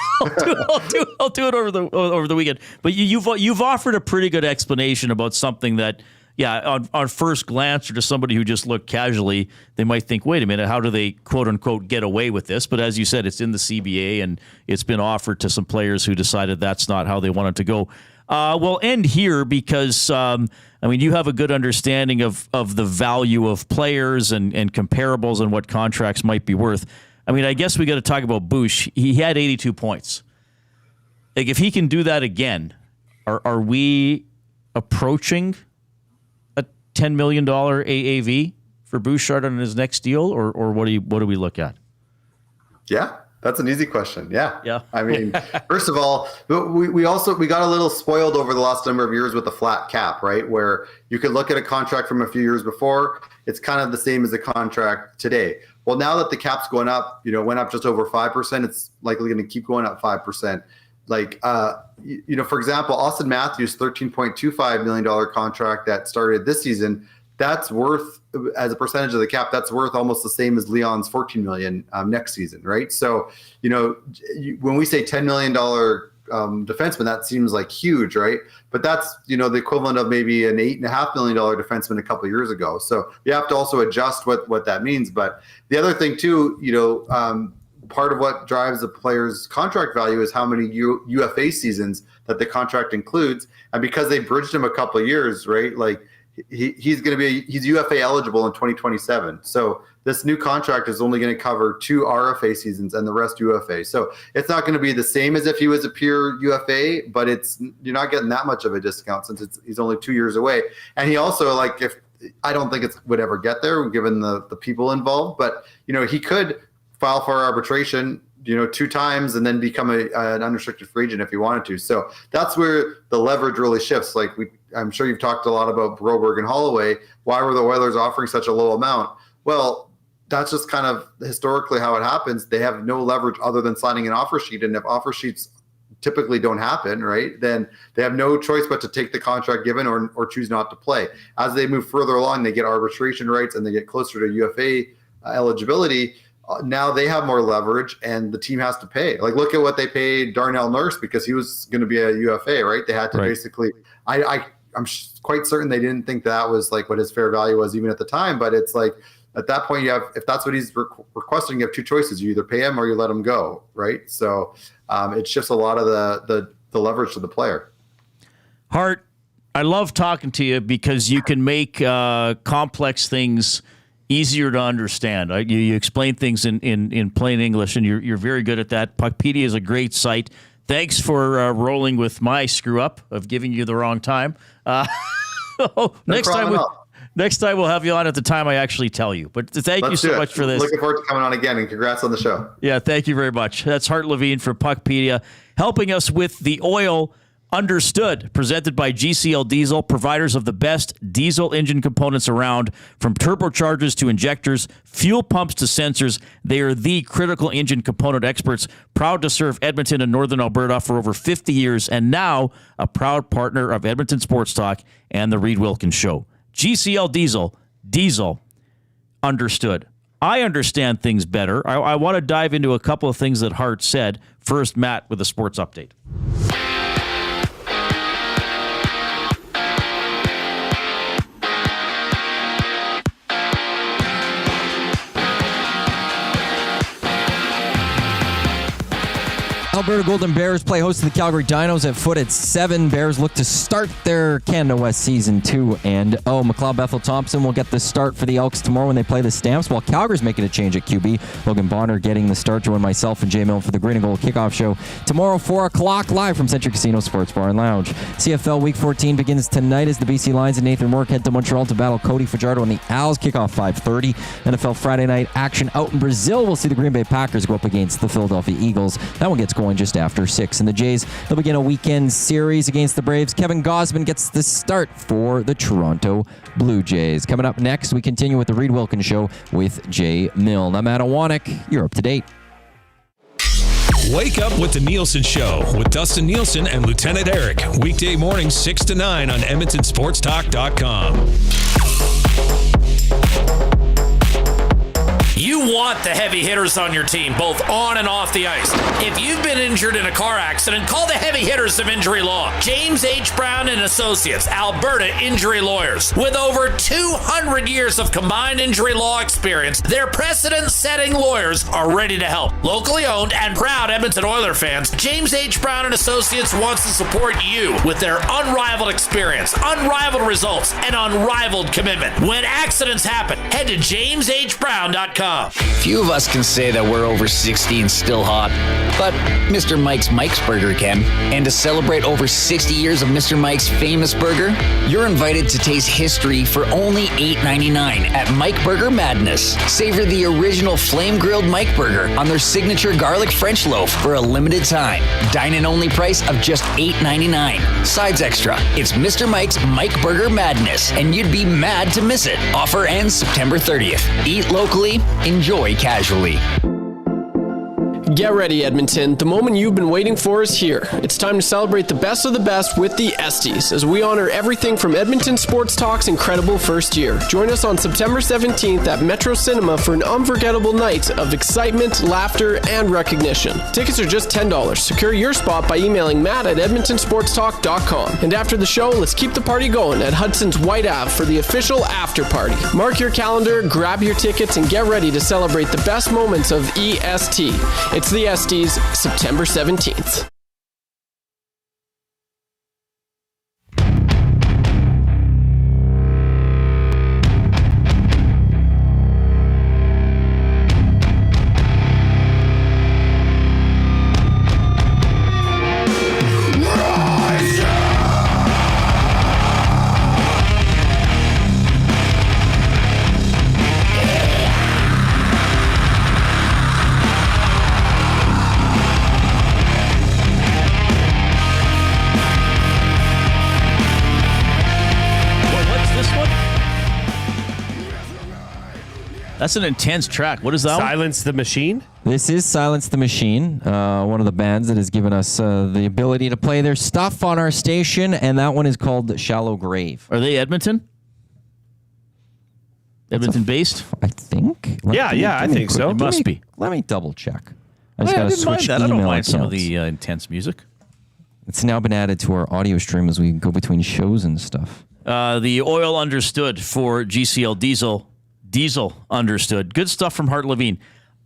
I'll do it over the weekend. But you've offered a pretty good explanation about something that, on first glance or to somebody who just looked casually, they might think, wait a minute, how do they quote unquote get away with this? But as you said, it's in the CBA and it's been offered to some players who decided that's not how they wanted to go. We'll end here because, you have a good understanding of the value of players and comparables and what contracts might be worth. I guess we got to talk about Bush. He had 82 points. Like, if he can do that again, are we approaching a $10 million AAV for Bouchard on his next deal, or what do we look at?
Yeah. That's an easy question. Yeah.
Yeah.
First of all, we got a little spoiled over the last number of years with the flat cap, right? Where you could look at a contract from a few years before, it's kind of the same as a contract today. Well, now that the cap's going up, went up just over 5%, it's likely going to keep going up 5%. For example, Austin Matthews' $13.25 million contract that started this season, that's worth, as a percentage of the cap, that's worth almost the same as Leon's $14 million next season, right? So, when we say $10 million defenseman, that seems like huge, right? But that's, the equivalent of maybe an $8.5 million defenseman a couple of years ago. So you have to also adjust what that means. But the other thing too, part of what drives the player's contract value is how many UFA seasons that the contract includes. And because they bridged him a couple of years, right? Like, he's UFA eligible in 2027. So this new contract is only going to cover 2 RFA seasons and the rest UFA. So it's not going to be the same as if he was a pure UFA, but you're not getting that much of a discount since he's only 2 years away. And he also, I don't think it would ever get there given the people involved, but he could file for arbitration 2 times and then become an unrestricted free agent if he wanted to. So that's where the leverage really shifts. I'm sure you've talked a lot about Broberg and Holloway. Why were the Oilers offering such a low amount? Well, that's just kind of historically how it happens. They have no leverage other than signing an offer sheet. And if offer sheets typically don't happen, right, then they have no choice but to take the contract given or choose not to play. As they move further along, they get arbitration rights and they get closer to UFA eligibility. Now they have more leverage and the team has to pay. Look at what they paid Darnell Nurse because he was going to be a UFA, right? They had to basically, I'm quite certain they didn't think that was what his fair value was even at the time. But it's at that point, if that's what he's requesting, you have 2 choices. You either pay him or you let him go, right? So it shifts a lot of the leverage to the player.
Hart, I love talking to you because you can make complex things easier to understand. You explain things in plain English, and you're very good at that. Puckpedia is a great site. Thanks for rolling with my screw up of giving you the wrong time. Next Next time we'll have you on at the time I actually tell you. But thank you so much for this.
Looking forward to coming on again, and congrats on the show.
Yeah, thank you very much. That's Hart Levine from Puckpedia, helping us with the Oil Understood, presented by GCL Diesel, providers of the best diesel engine components around, from turbochargers to injectors, fuel pumps to sensors. They are the critical engine component experts, proud to serve Edmonton and Northern Alberta for over 50 years, and now a proud partner of Edmonton Sports Talk and the Reid Wilkins Show. GCL Diesel, Diesel Understood. I understand things better. I want to dive into a couple of things that Hart said. First, Matt with a sports update.
Alberta Golden Bears play host to the Calgary Dinos at Foot at 7. Bears look to start their Canada West Season 2. And, McLeod Bethel-Thompson will get the start for the Elks tomorrow when they play the Stamps, while Calgary's making a change at QB. Logan Bonner getting the start. Join myself and Jay Milne for the Green and Gold kickoff show tomorrow, 4 o'clock, live from Century Casino Sports Bar and Lounge. CFL Week 14 begins tonight as the BC Lions and Nathan Rourke head to Montreal to battle Cody Fajardo and the Owls. Kickoff 5:30. NFL Friday night action out in Brazil. We'll see the Green Bay Packers go up against the Philadelphia Eagles. That one gets going just after 6. And the Jays, they'll begin a weekend series against the Braves. Kevin Gausman gets the start for the Toronto Blue Jays. Coming up next, we continue with the Reid Wilkins Show with Jay Milne. I'm Adam Wanek. You're up to date.
Wake up with the Nielsen Show with Dustin Nielsen and Lieutenant Eric. Weekday mornings 6 to 9 on EdmontonSportsTalk.com.
You want the heavy hitters on your team, both on and off the ice. If you've been injured in a car accident, call the heavy hitters of injury law. James H. Brown and Associates, Alberta injury lawyers. With over 200 years of combined injury law experience, their precedent-setting lawyers are ready to help. Locally owned and proud Edmonton Oilers fans, James H. Brown and Associates wants to support you with their unrivaled experience, unrivaled results, and unrivaled commitment. When accidents happen, head to jameshbrown.com.
Few of us can say that we're over 60 and still hot, but Mr. Mike's Burger can. And to celebrate over 60 years of Mr. Mike's famous burger, you're invited to taste history for only $8.99 at Mike Burger Madness. Savor the original flame-grilled Mike Burger on their signature garlic French loaf for a limited time. Dine-in only price of just $8.99. Sides extra. It's Mr. Mike's Mike Burger Madness, and you'd be mad to miss it. Offer ends September 30th. Eat locally, enjoy casually.
Get ready, Edmonton. The moment you've been waiting for is here. It's time to celebrate the best of the best with the Esties, as we honor everything from Edmonton Sports Talk's incredible first year. Join us on September 17th at Metro Cinema for an unforgettable night of excitement, laughter, and recognition. Tickets are just $10. Secure your spot by emailing Matt at EdmontonSportsTalk.com. And after the show, let's keep the party going at Hudson's White Ave for the official after party. Mark your calendar, grab your tickets, and get ready to celebrate the best moments of EST. It's the Esties, September 17th.
That's an intense track. What is that?
Silence the Machine?
This is Silence the Machine, one of the bands that has given us the ability to play their stuff on our station, and that one is called Shallow Grave.
Are they Edmonton? Edmonton-based?
I think.
I think so.
It must be.
Let me double check.
I
just got to
didn't mind
switch
that. I
email
don't mind some of
accounts.
the intense music.
It's now been added to our audio stream as we go between shows and stuff.
The Oil Understood for GCL Diesel. Diesel Understood. Good stuff from Hart Levine.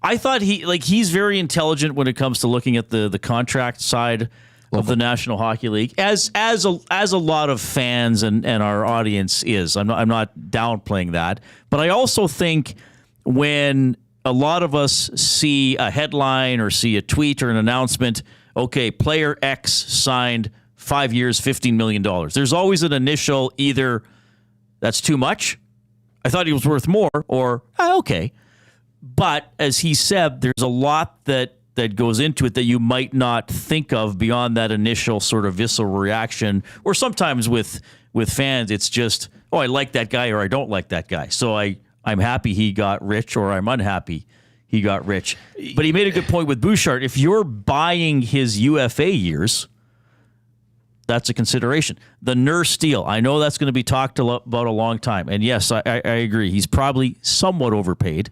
I thought he's very intelligent when it comes to looking at the contract side of the National Hockey League, as a lot of fans and our audience is. I'm not downplaying that, but I also think when a lot of us see a headline or see a tweet or an announcement, okay, player X signed 5 years, $15 million. There's always an initial either that's too much I thought he was worth more, or okay. But as he said, there's a lot that goes into it that you might not think of beyond that initial sort of visceral reaction. Or sometimes with fans, it's just, oh, I like that guy or I don't like that guy. So I'm happy he got rich, or I'm unhappy he got rich. But he made a good point with Bouchard. If you're buying his UFA years, that's a consideration. The Nurse deal, I know that's going to be talked about a long time. And yes, I agree. He's probably somewhat overpaid,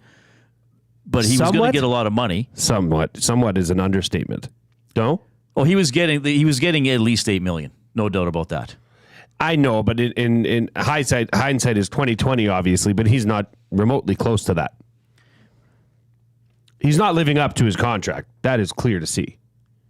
but he was going to get a lot of money.
Somewhat is an understatement. No?
Oh, he was getting at least $8 million. No doubt about that.
I know, but in hindsight is 2020, obviously, but he's not remotely close to that. He's not living up to his contract. That is clear to see.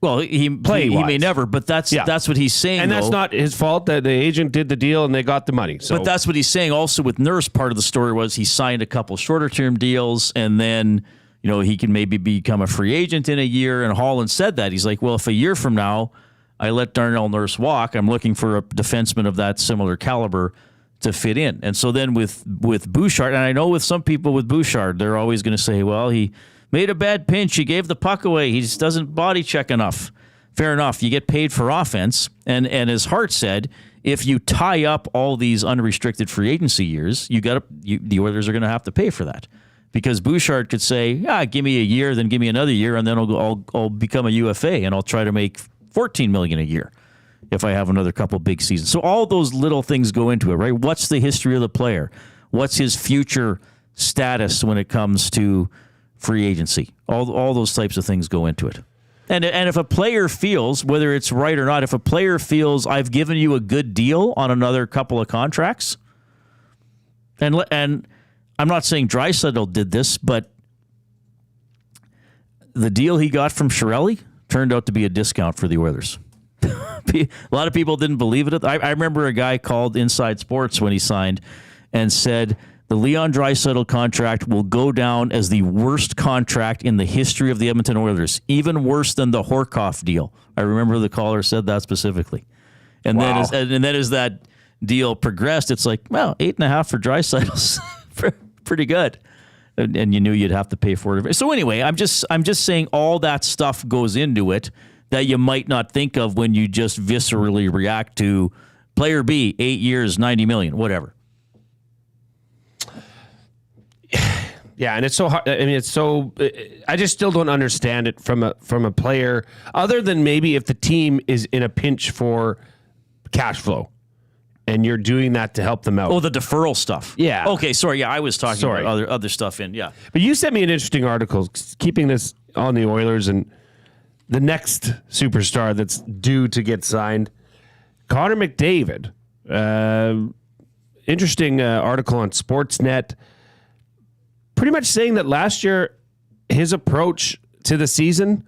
Well, he may never, but that's what he's saying.
And that's not his fault that the agent did the deal and they got the money. So.
But that's what he's saying. Also with Nurse, part of the story was he signed a couple shorter term deals, and then he can maybe become a free agent in a year. And Holland said that. He's like, well, if a year from now I let Darnell Nurse walk, I'm looking for a defenseman of that similar caliber to fit in. And so then with Bouchard, and I know with some people with Bouchard, they're always going to say, well, he made a bad pinch. He gave the puck away. He just doesn't body check enough. Fair enough. You get paid for offense. And as Hart said, if you tie up all these unrestricted free agency years, the Oilers are going to have to pay for that. Because Bouchard could say, give me a year, then give me another year, and then I'll become a UFA, and I'll try to make $14 million a year if I have another couple big seasons. So all those little things go into it, right? What's the history of the player? What's his future status when it comes to free agency? All those types of things go into it. And if a player feels, whether it's right or not, if a player feels I've given you a good deal on another couple of contracts, and I'm not saying Draisaitl did this, but the deal he got from Chiarelli turned out to be a discount for the Oilers. A lot of people didn't believe it. I remember a guy called Inside Sports when he signed and said, the Leon Draisaitl contract will go down as the worst contract in the history of the Edmonton Oilers, even worse than the Horkoff deal. I remember the caller said that specifically. And
wow.
then as that deal progressed, it's like, well, 8.5 for Draisaitl's pretty good. And you knew you'd have to pay for it. So anyway, I'm just saying all that stuff goes into it that you might not think of when you just viscerally react to player B, 8 years, $90 million, whatever.
Yeah, and it's so hard. I mean, I just still don't understand it from a player, other than maybe if the team is in a pinch for cash flow, and you're doing that to help them out.
Oh, the deferral stuff.
Yeah.
Okay, sorry. Yeah, I was talking about other stuff in. Yeah.
But you sent me an interesting article, keeping this on the Oilers and the next superstar that's due to get signed, Connor McDavid. Interesting article on Sportsnet. Pretty much saying that last year, his approach to the season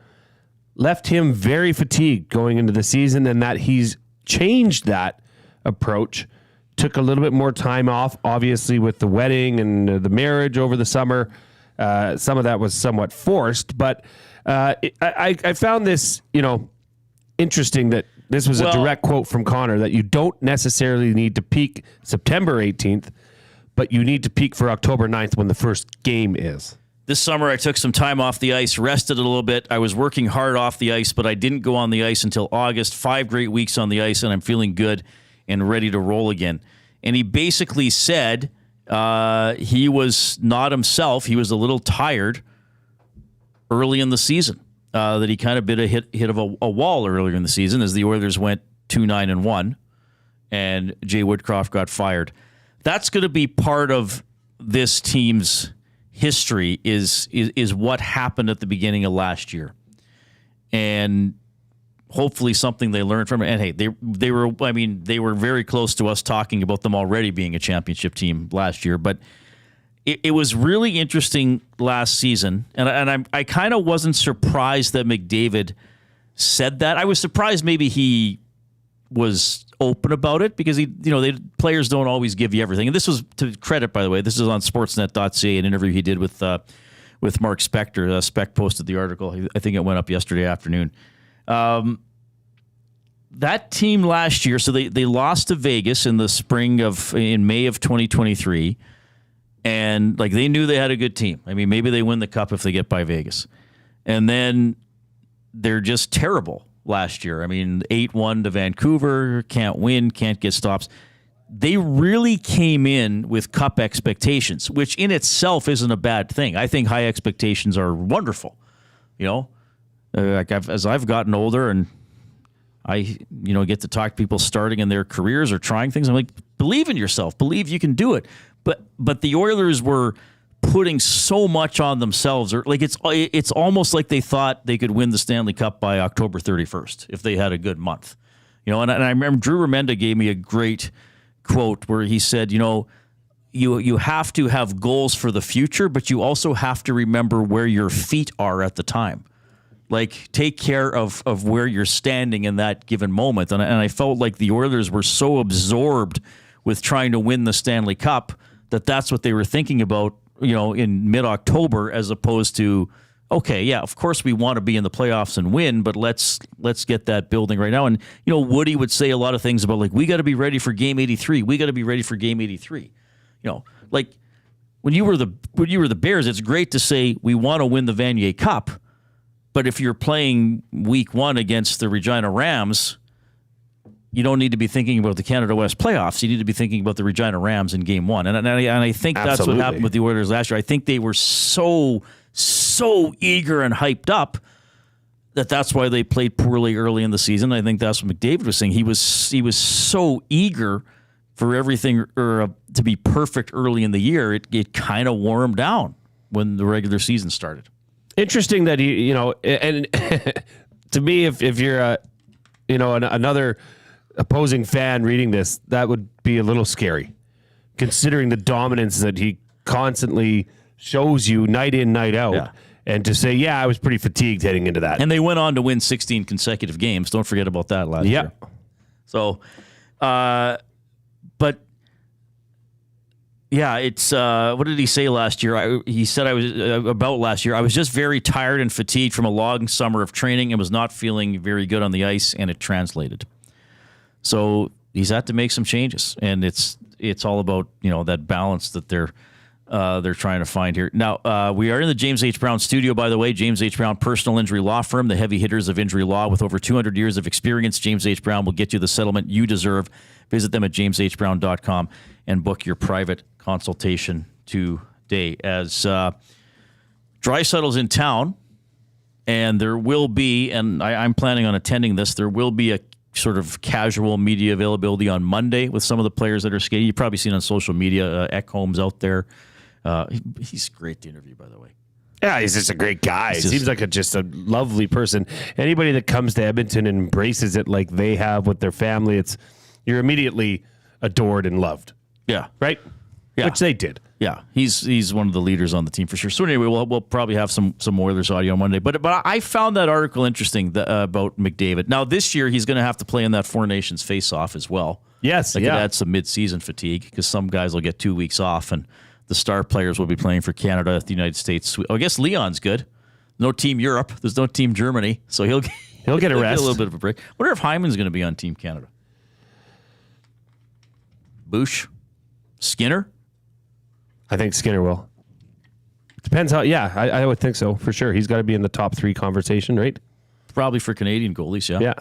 left him very fatigued going into the season, and that he's changed that approach. Took a little bit more time off, obviously, with the wedding and the marriage over the summer. Some of that was somewhat forced, but I found this, interesting that this was a direct quote from Connor, that you don't necessarily need to peak September 18th, but you need to peak for October 9th when the first game is.
This summer, I took some time off the ice, rested a little bit. I was working hard off the ice, but I didn't go on the ice until August. 5 great weeks on the ice, and I'm feeling good and ready to roll again. And he basically said he was not himself. He was a little tired early in the season, that he kind of bit a hit of a wall earlier in the season as the Oilers went 2-9-1, and Jay Woodcroft got fired. That's going to be part of this team's history is what happened at the beginning of last year. And hopefully something they learned from it. And hey, they were very close to us talking about them already being a championship team last year, but it was really interesting last season. And I kind of wasn't surprised that McDavid said that. I was surprised maybe he was open about it, because players don't always give you everything. And this was, to credit, by the way, this is on sportsnet.ca, an interview he did with Mark Spector. Spec posted the article. I think it went up yesterday afternoon. That team last year, so they lost to Vegas in May of 2023. And like they knew they had a good team. I mean, maybe they win the cup if they get by Vegas. And then they're just terrible last year. I mean, 8-1 to Vancouver, can't win, can't get stops. They really came in with cup expectations, which in itself isn't a bad thing. I think high expectations are wonderful. You know, like as I've gotten older and I, get to talk to people starting in their careers or trying things, I'm like, believe in yourself, believe you can do it. But the Oilers were putting so much on themselves, or like it's almost like they thought they could win the Stanley Cup by October 31st if they had a good month. And I remember Drew Remenda gave me a great quote where he said, you have to have goals for the future, but you also have to remember where your feet are at the time. Like, take care of where you're standing in that given moment. And I felt like the Oilers were so absorbed with trying to win the Stanley Cup that's what they were thinking about, in mid-October, as opposed to, okay, yeah, of course we want to be in the playoffs and win, but let's get that building right now. And, Woody would say a lot of things about, like, we got to be ready for Game 83. We got to be ready for Game 83. Like, when you were the Bears, it's great to say we want to win the Vanier Cup, but if you're playing Week 1 against the Regina Rams, you don't need to be thinking about the Canada West playoffs. You need to be thinking about the Regina Rams in Game 1. And I think that's
Absolutely.
what happened with the Oilers last year. I think they were so eager and hyped up that's why they played poorly early in the season. I think that's what McDavid was saying. He was so eager for everything to be perfect early in the year. It kind of wore him down when the regular season started.
Interesting that and to me, if you're another opposing fan reading this, that would be a little scary, considering the dominance that he constantly shows you night in, night out.
Yeah.
And to say, I was pretty fatigued heading into that.
And they went on to win 16 consecutive games. Don't forget about that last year. So, but yeah, it's what did he say last year? He said about last year, I was just very tired and fatigued from a long summer of training and was not feeling very good on the ice, and it translated. So he's had to make some changes, and it's all about that balance that they're trying to find here. Now, we are in the James H. Brown studio, by the way. James H. Brown Personal Injury Law Firm, the heavy hitters of injury law with over 200 years of experience. James H. Brown will get you the settlement you deserve. Visit them at jameshbrown.com and book your private consultation today. As Draisaitl's in town, and there will be, and I'm planning on attending this, there will be a sort of casual media availability on Monday with some of the players that are skating. You've probably seen on social media, Ekholm's out there. He's great to interview, by the way.
Yeah, he's just a great guy. He seems like just a lovely person. Anybody that comes to Edmonton and embraces it like they have with their family, you're immediately adored and loved.
Yeah.
Right?
Yeah.
Which they did.
Yeah, he's one of the leaders on the team for sure. So anyway, we'll probably have some Oilers audio on Monday. But I found that article interesting about McDavid. Now this year he's going to have to play in that Four Nations face-off as well.
Yes,
that could add some mid-season fatigue because some guys will get 2 weeks off, and the star players will be playing for Canada, the United States. I guess Leon's good. No Team Europe. There's no Team Germany, so he'll get a rest, a little bit of a break. I wonder if Hyman's going to be on Team Canada. Bush, Skinner.
I think Skinner will. Depends how. Yeah, I would think so for sure. He's got to be in the top 3 conversation, right?
Probably for Canadian goalies. Yeah.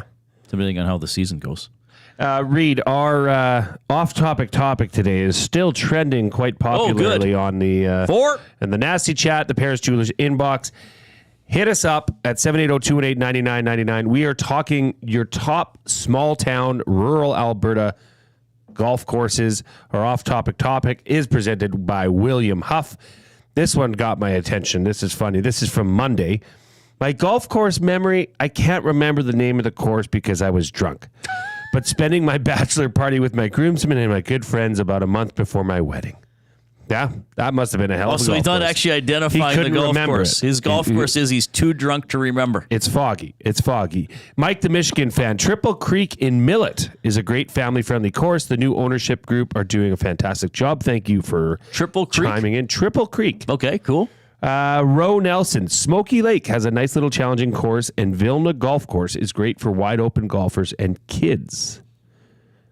Depending on how the season goes.
Reid, our off-topic topic today is still trending quite popularly on the and the Nasty Chat, the Paris Jewelers inbox. Hit us up at 780-218-9999. We are talking your top small-town, rural Alberta golf courses. Our off-topic topic is presented by William Huff. This one got my attention. This is funny. This is from Monday. My golf course memory, I can't remember the name of the course because I was drunk. But spending my bachelor party with my groomsmen and my good friends about a month before my wedding. Yeah, that must have been a hell of a
so he's not
course.
actually identifying the golf course. His golf course is he's too drunk to remember.
It's foggy. Mike, the Michigan fan. Triple Creek in Millet is a great family-friendly course. The new ownership group are doing a fantastic job. Thank you for chiming in. Triple Creek.
Okay, cool.
Roe Nelson. Smoky Lake has a nice little challenging course, and Vilna Golf Course is great for wide-open golfers and kids.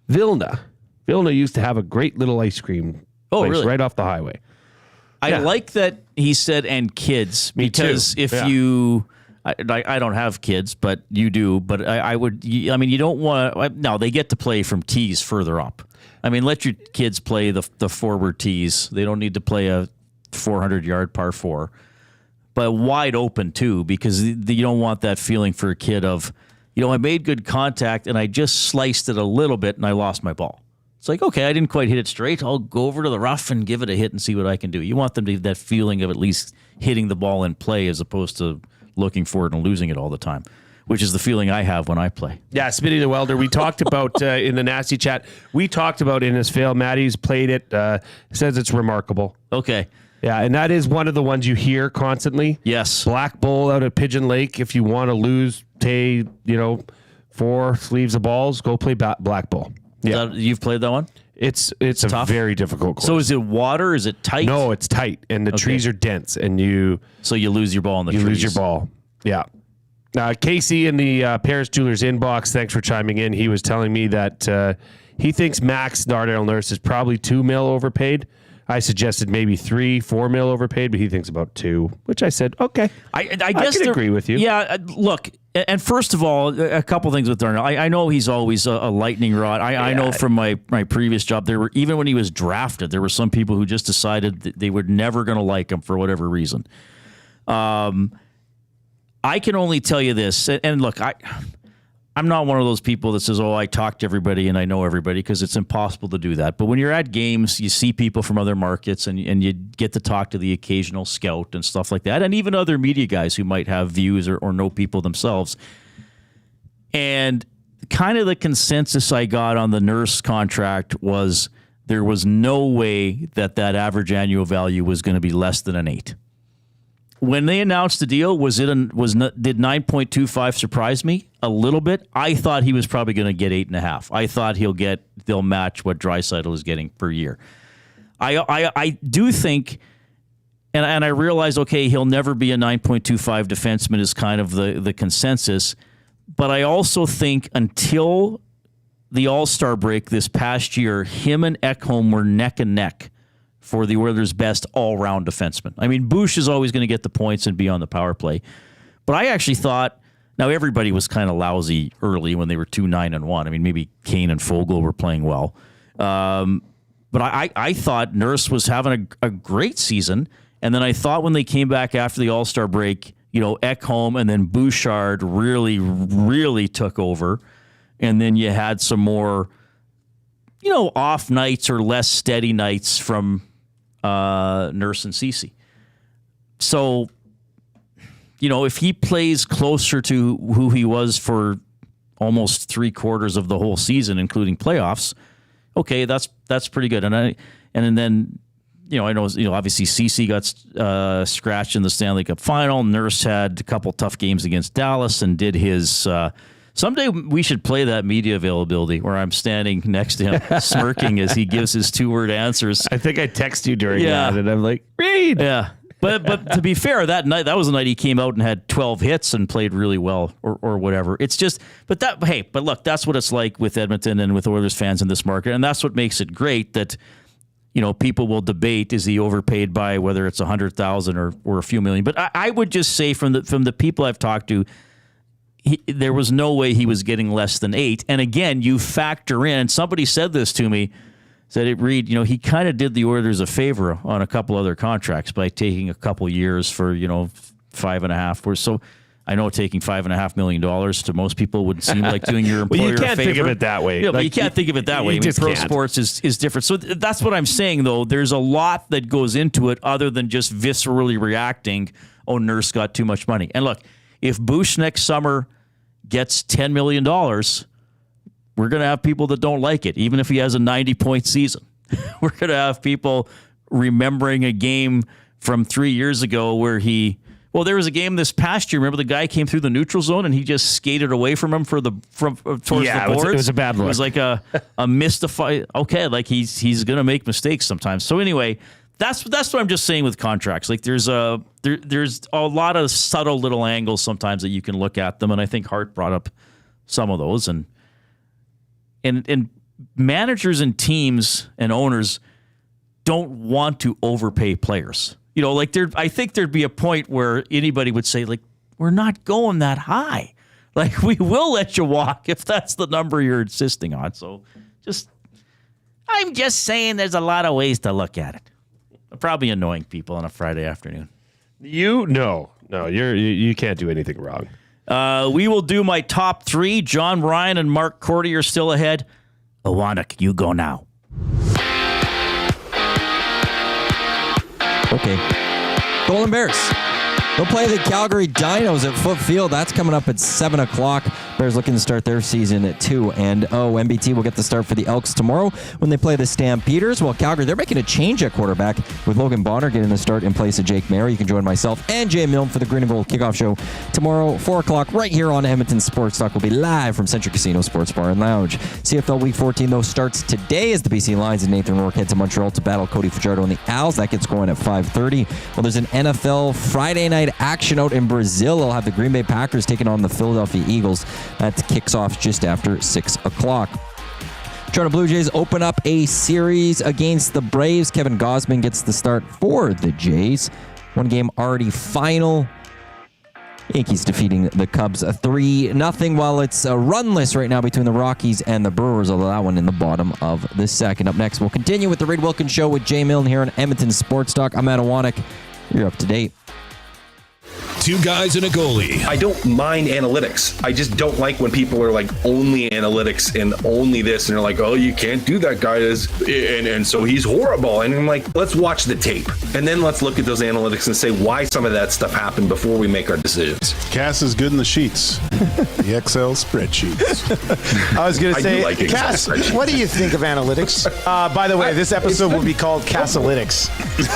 Vilna used to have a great little ice cream place
really?
right off the highway.
I like that he said and kids
Me
because
too.
if
Yeah.
you. I don't have kids, but you do. But I would. I mean, you don't want. No, they get to play from tees further up. I mean, let your kids play the forward tees. They don't need to play a 400-yard par 4, but wide open too, because you don't want that feeling for a kid of, I made good contact and I just sliced it a little bit and I lost my ball. It's like, okay, I didn't quite hit it straight. I'll go over to the rough and give it a hit and see what I can do. You want them to have that feeling of at least hitting the ball in play as opposed to looking for it and losing it all the time, which is the feeling I have when I play.
Yeah, Smitty the Welder, we talked about in the Nasty Chat, we talked about in his fail. Maddie's played it, says it's remarkable.
Okay.
Yeah, and that is one of the ones you hear constantly.
Yes.
Black Bull out at Pigeon Lake. If you want to lose, 4 sleeves of balls, go play Black Bull. Yeah.
You've played that one?
It's a
tough?
very difficult course.
So is it water? Is it tight?
No, it's tight, and the trees are dense, and
so you lose your ball in the trees.
You lose your ball. Yeah. Casey in the Paris Jewelers inbox, thanks for chiming in. He was telling me that he thinks Max Darnell Nurse is probably $2 million overpaid. I suggested maybe $3-4 million overpaid, but he thinks about $2 million, which I said, okay.
I guess
can agree with you.
Yeah, look, and first of all, a couple things with Darnell. I know he's always a lightning rod. I know from my previous job, even when he was drafted, there were some people who just decided that they were never going to like him for whatever reason. I can only tell you this, and look, I'm not one of those people that says, I talk to everybody and I know everybody, because it's impossible to do that. But when you're at games, you see people from other markets and you get to talk to the occasional scout and stuff like that, and even other media guys who might have views or know people themselves. And kind of the consensus I got on the Nurse contract was there was no way that average annual value was going to be less than an 8. When they announced the deal, did 9.25 surprise me a little bit? I thought he was probably going to get 8.5. I thought they'll match what Draisaitl is getting per year. I do think, and I realized, okay, he'll never be a 9.25 defenseman is kind of the consensus, but I also think until the All-Star break this past year, him and Ekholm were neck and neck for the Oilers' best all-round defenseman. I mean, Bush is always going to get the points and be on the power play. But I actually thought, now everybody was kind of lousy early when they were 2-9-1. I mean, maybe Kane and Fogle were playing well. But I thought Nurse was having a great season. And then I thought when they came back after the All-Star break, Ekholm and then Bouchard really, really took over. And then you had some more, off nights or less steady nights from Nurse and Ceci. So, if he plays closer to who he was for almost 3/4 of the whole season, including playoffs, okay, that's pretty good. And then I know obviously Ceci got scratched in the Stanley Cup final. Nurse had a couple tough games against Dallas and did his. Someday we should play that media availability where I'm standing next to him smirking as he gives his 2-word answers.
I think I text you during that, and I'm like, Reid.
Yeah. But to be fair, that was the night he came out and had 12 hits and played really well or whatever. It's just, but look, that's what it's like with Edmonton and with Oilers fans in this market. And that's what makes it great that, people will debate, is he overpaid by whether it's 100,000 or a few million. But I would just say from the people I've talked to, there was no way he was getting less than 8. And again, you factor in, and somebody said this to me, said Reid, he kind of did the Oilers a favor on a couple other contracts by taking a couple years for, 5.5. So I know taking $5.5 million to most people would seem like doing your employer
well, you can't
a favor.
think of it that way.
Yeah, but you can't think of it that way. I mean, pro sports is different. So that's what I'm saying, though. There's a lot that goes into it other than just viscerally reacting, Nurse got too much money. And look, if Bush next summer gets $10 million, we're going to have people that don't like it, even if he has a 90-point season. We're going to have people remembering a game from 3 years ago where there was a game this past year. Remember the guy came through the neutral zone and he just skated away from him towards the boards?
It was a bad look.
It was like a mystified. Okay, like he's going to make mistakes sometimes. So anyway, that's what I'm just saying with contracts. Like there's a lot of subtle little angles sometimes that you can look at them, and I think Hart brought up some of those. And managers and teams and owners, don't want to overpay players. Like I think there'd be a point where anybody would say, like, we're not going that high. Like, we will let you walk if that's the number you're insisting on. So I'm just saying there's a lot of ways to look at it. Probably annoying people on a Friday afternoon.
No, you can't do anything wrong.
We will do my top 3. John Ryan and Mark Cordy are still ahead. Awanak, you go now.
Okay. Golden Bears. They'll play the Calgary Dinos at Foot Field. That's coming up at 7 o'clock. Bears looking to start their season at 2-0. MBT will get the start for the Elks tomorrow when they play the Stampeders. Well, Calgary, they're making a change at quarterback with Logan Bonner getting the start in place of Jake Maier. You can join myself and Jay Milne for the Green and Gold Kickoff Show tomorrow, 4 o'clock, right here on Edmonton Sports Talk. We'll be live from Century Casino Sports Bar and Lounge. CFL Week 14, though, starts today as the BC Lions and Nathan Rourke head to Montreal to battle Cody Fajardo and the Owls. That gets going at 5:30. Well, there's an NFL Friday night action out in Brazil. They'll have the Green Bay Packers taking on the Philadelphia Eagles. That kicks off just after 6 o'clock. Toronto Blue Jays open up a series against the Braves. Kevin Gausman gets the start for the Jays. One game already final. Yankees defeating the Cubs 3-0 while it's runless right now between the Rockies and the Brewers, although that one in the bottom of the second. Up next, we'll continue with the Reid Wilkins Show with Jay Milne here on Edmonton Sports Talk. I'm Adam Wanek. You're up to date.
2 guys and a goalie.
I don't mind analytics. I just don't like when people are like only analytics and only this, and they're like, oh, you can't do that, guy is, and so he's horrible. And I'm like, let's watch the tape, and then let's look at those analytics and say why some of that stuff happened before we make our decisions.
Cass is good in the sheets, the Excel spreadsheets.
I was going to say,
like
Cass, what do you think of analytics? By the way, this episode will be called Cassalytics.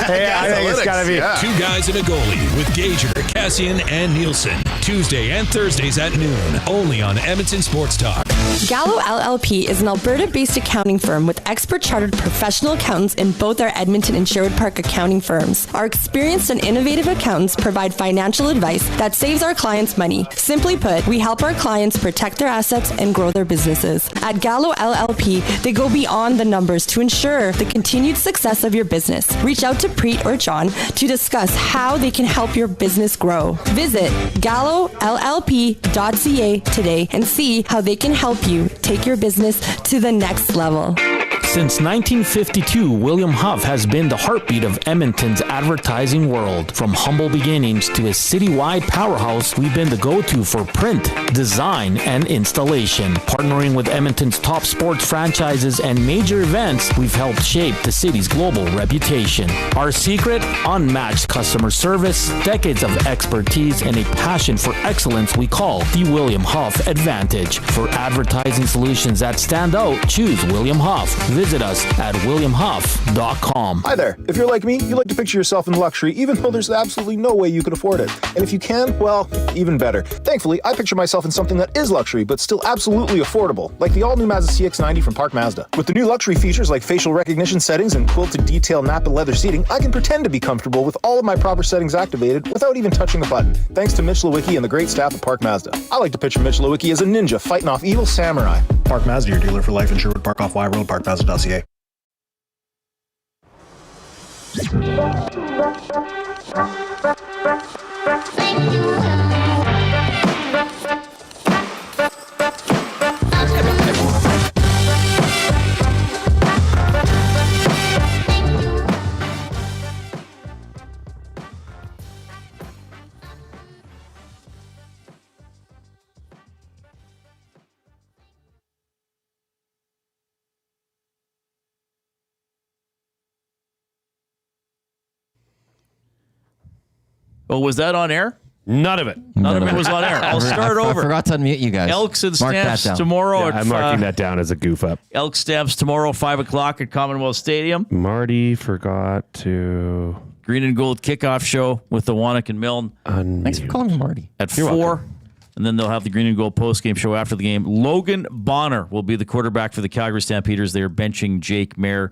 Hey, I think it's got to be
2 guys and a goalie with Gager, Cassian, and Nielsen. Tuesday and Thursdays at noon. Only on Edmonton Sports Talk.
Gallo LLP is an Alberta-based accounting firm with expert chartered professional accountants in both our Edmonton and Sherwood Park accounting firms. Our experienced and innovative accountants provide financial advice that saves our clients money. Simply put, we help our clients protect their assets and grow their businesses. At Gallo LLP, they go beyond the numbers to ensure the continued success of your business. Reach out to Preet or John to discuss how they can help your business grow. Visit GalloLLP.ca today and see how they can help you take your business to the next level.
Since 1952, William Huff has been the heartbeat of Edmonton's advertising world. From humble beginnings to a citywide powerhouse, we've been the go-to for print, design, and installation. Partnering with Edmonton's top sports franchises and major events, we've helped shape the city's global reputation. Our secret? Unmatched customer service, decades of expertise, and a passion for excellence we call the William Huff Advantage. For advertising solutions that stand out, choose William Huff. Visit us at williamhuff.com.
Hi there. If you're like me, you like to picture yourself in luxury, even though there's absolutely no way you could afford it. And if you can, well, even better. Thankfully, I picture myself in something that is luxury, but still absolutely affordable, like the all-new Mazda CX-90 from Park Mazda. With the new luxury features like facial recognition settings and quilted detail Napa leather seating, I can pretend to be comfortable with all of my proper settings activated without even touching a button, thanks to Mitch Lewicki and the great staff at Park Mazda. I like to picture Mitch Lewicki as a ninja fighting off evil samurai.
Park Mazda, your dealer for life in Sherwood Park off Y Road, parkmazda.ca.
Oh, was that on air?
None of it.
None of it was on air. I'll start over.
I forgot to unmute you guys.
Elks and
Mark that
Stamps
down.
tomorrow.
I'm marking that down as a goof up.
Elks Stamps tomorrow, 5 o'clock at Commonwealth Stadium.
Marty forgot to...
Green and Gold Kickoff Show with the Wannick and Milne.
Thanks for calling me Marty.
At
You're
4.
welcome.
And then they'll have the Green and Gold postgame show after the game. Logan Bonner will be the quarterback for the Calgary Stampeders. They are benching Jake Maier.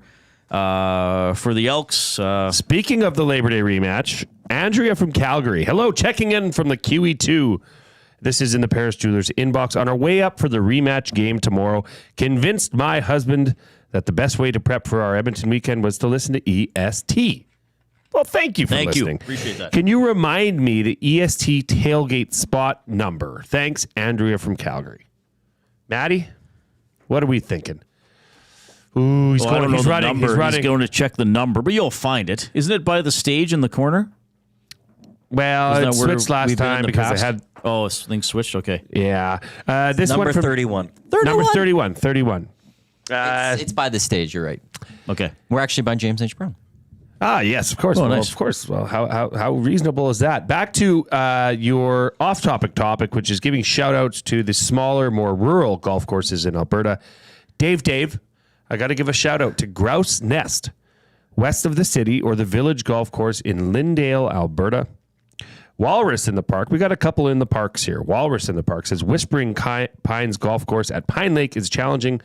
For the Elks.
Speaking of the Labor Day rematch, Andrea from Calgary. Hello, checking in from the QE2. This is in the Paris Jewelers inbox. On our way up for the rematch game tomorrow, convinced my husband that the best way to prep for our Edmonton weekend was to listen to EST. Well, thank you for listening.
Appreciate that.
Can you remind me the EST tailgate spot number? Thanks, Andrea from Calgary. Maddie, what are we thinking? Ooh, he's running. He's running.
He's going to check the number, but you'll find it. Isn't it by the stage in the corner?
Well, it switched last time because I had...
Oh, things switched? Okay.
Yeah. This
number
one from
31.
Number 31.
It's by the stage, you're right.
Okay.
We're actually by James H. Brown.
Ah, yes, of course.
Oh,
well,
nice.
Of course. Well, how reasonable is that? Back to your off-topic topic, which is giving shout-outs to the smaller, more rural golf courses in Alberta. Dave, I got to give a shout-out to Grouse Nest, west of the city, or the Village Golf Course in Lyndale, Alberta. Walrus in the Park. We got a couple in the parks here. Walrus in the Park says Whispering Pines Golf Course at Pine Lake is challenging,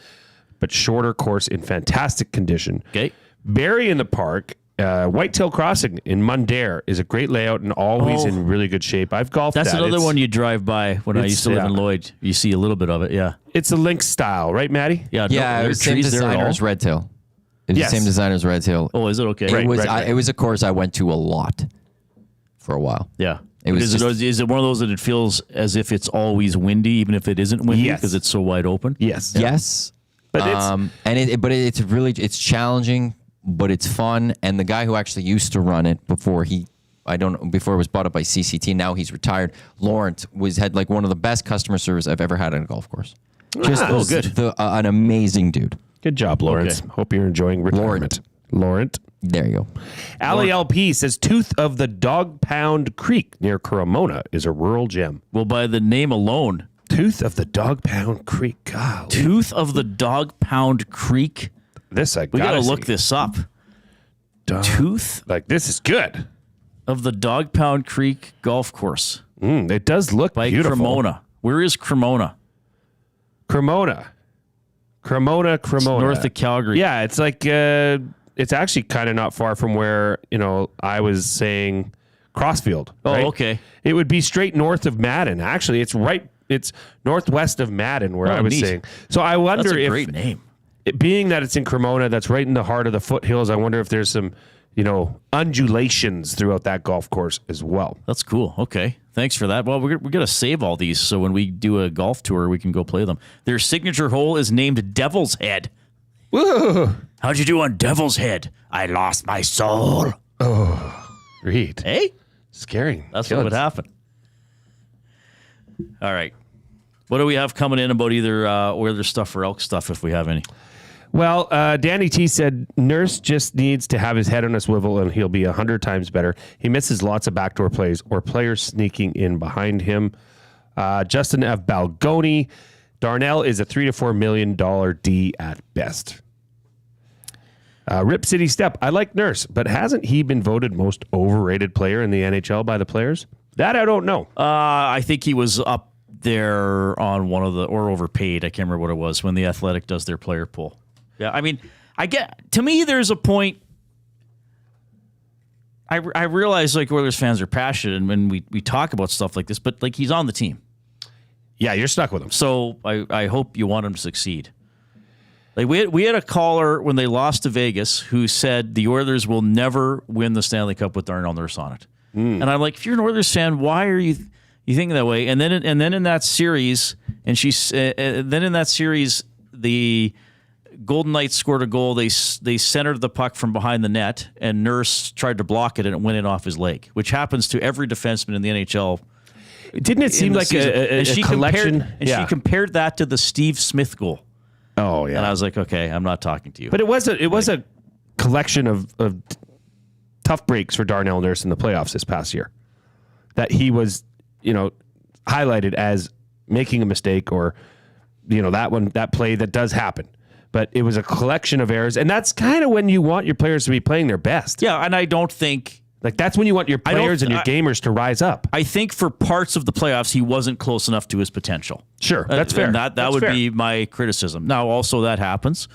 but shorter course in fantastic condition.
Okay.
Barry in the Park. Whitetail Crossing in Mundare is a great layout and always in really good shape. I've golfed
That's
that.
another one you drive by when I used to live in Lloyd. You see a little bit of it, yeah.
It's a link style, right, Maddie?
Yeah,
it was the same designer as Red Tail. It was the same designer as Red Tail.
Oh, is it okay?
It was a course I went to a lot for a while.
Yeah.
It was
is it one of those that it feels as if it's always windy, even if it isn't windy, because it's so wide open?
Yes.
Yes.
But
it's it's challenging, but it's fun. And the guy who actually used to run it before it was bought up by CCT, now he's retired. Laurent had like one of the best customer service I've ever had on a golf course. Just
good.
An amazing dude.
Good job, Lawrence.
Okay.
Hope you're enjoying retirement. Laurent.
There you go.
Ali LP says Tooth of the Dog Pound Creek near Cremona is a rural gem.
Well, by the name alone.
Tooth of the Dog Pound Creek. God.
Tooth of the Dog Pound Creek.
We
gotta look this up. Tooth?
Like, this is good.
Of the Dog Pound Creek Golf Course.
It does look
by
beautiful.
Cremona. Where is Cremona?
Cremona.
It's north of Calgary.
Yeah, it's like... it's actually kind of not far from where, I was saying Crossfield.
Oh,
right?
okay.
It would be straight north of Madden. Actually, it's northwest of Madden where I was saying. So I wonder
That's a great name.
Being that it's in Cremona, that's right in the heart of the foothills, I wonder if there's some, undulations throughout that golf course as well.
That's cool. Okay. Thanks for that. Well, we're going to save all these so when we do a golf tour, we can go play them. Their signature hole is named Devil's Head.
Whoa.
How'd you do on Devil's Head? I lost my soul.
Oh, Reid.
Hey?
Scary.
That's what would happen. All right. What do we have coming in about either Oilers stuff or Elk stuff, if we have any?
Well, Danny T said Nurse just needs to have his head on a swivel and he'll be 100 times better. He misses lots of backdoor plays or players sneaking in behind him. Justin F. Balgoni. Darnell is a $3 to $4 million D at best. Rip City Step. I like Nurse, but hasn't he been voted most overrated player in the NHL by the players? That I don't know.
I think he was up there on one of the, or overpaid. I can't remember what it was when the Athletic does their player pool. Yeah, I mean, to me, there's a point. I realize like Oilers fans are passionate and we talk about stuff like this, but like he's on the team.
Yeah, you're stuck with him.
So I hope you want him to succeed. Like we had a caller when they lost to Vegas who said the Oilers will never win the Stanley Cup with Darnell Nurse on it. And I'm like, if you're an Oilers fan, why are you thinking that way? And then in that series, the Golden Knights scored a goal. They centered the puck from behind the net, and Nurse tried to block it, and it went in off his leg, which happens to every defenseman in the NHL.
Didn't it seem like a collection?
She compared that to the Steve Smith goal.
Oh yeah,
and I was like, okay, I'm not talking to you.
But it was a collection of tough breaks for Darnell Nurse in the playoffs this past year. That he was, highlighted as making a mistake or, that play that does happen. But it was a collection of errors, and that's kind of when you want your players to be playing their best.
Yeah, and I don't think...
that's when you want your players and your gamers to rise up.
I think for parts of the playoffs, he wasn't close enough to his potential.
Sure, that's fair.
And that would be my criticism. Now, also that happens.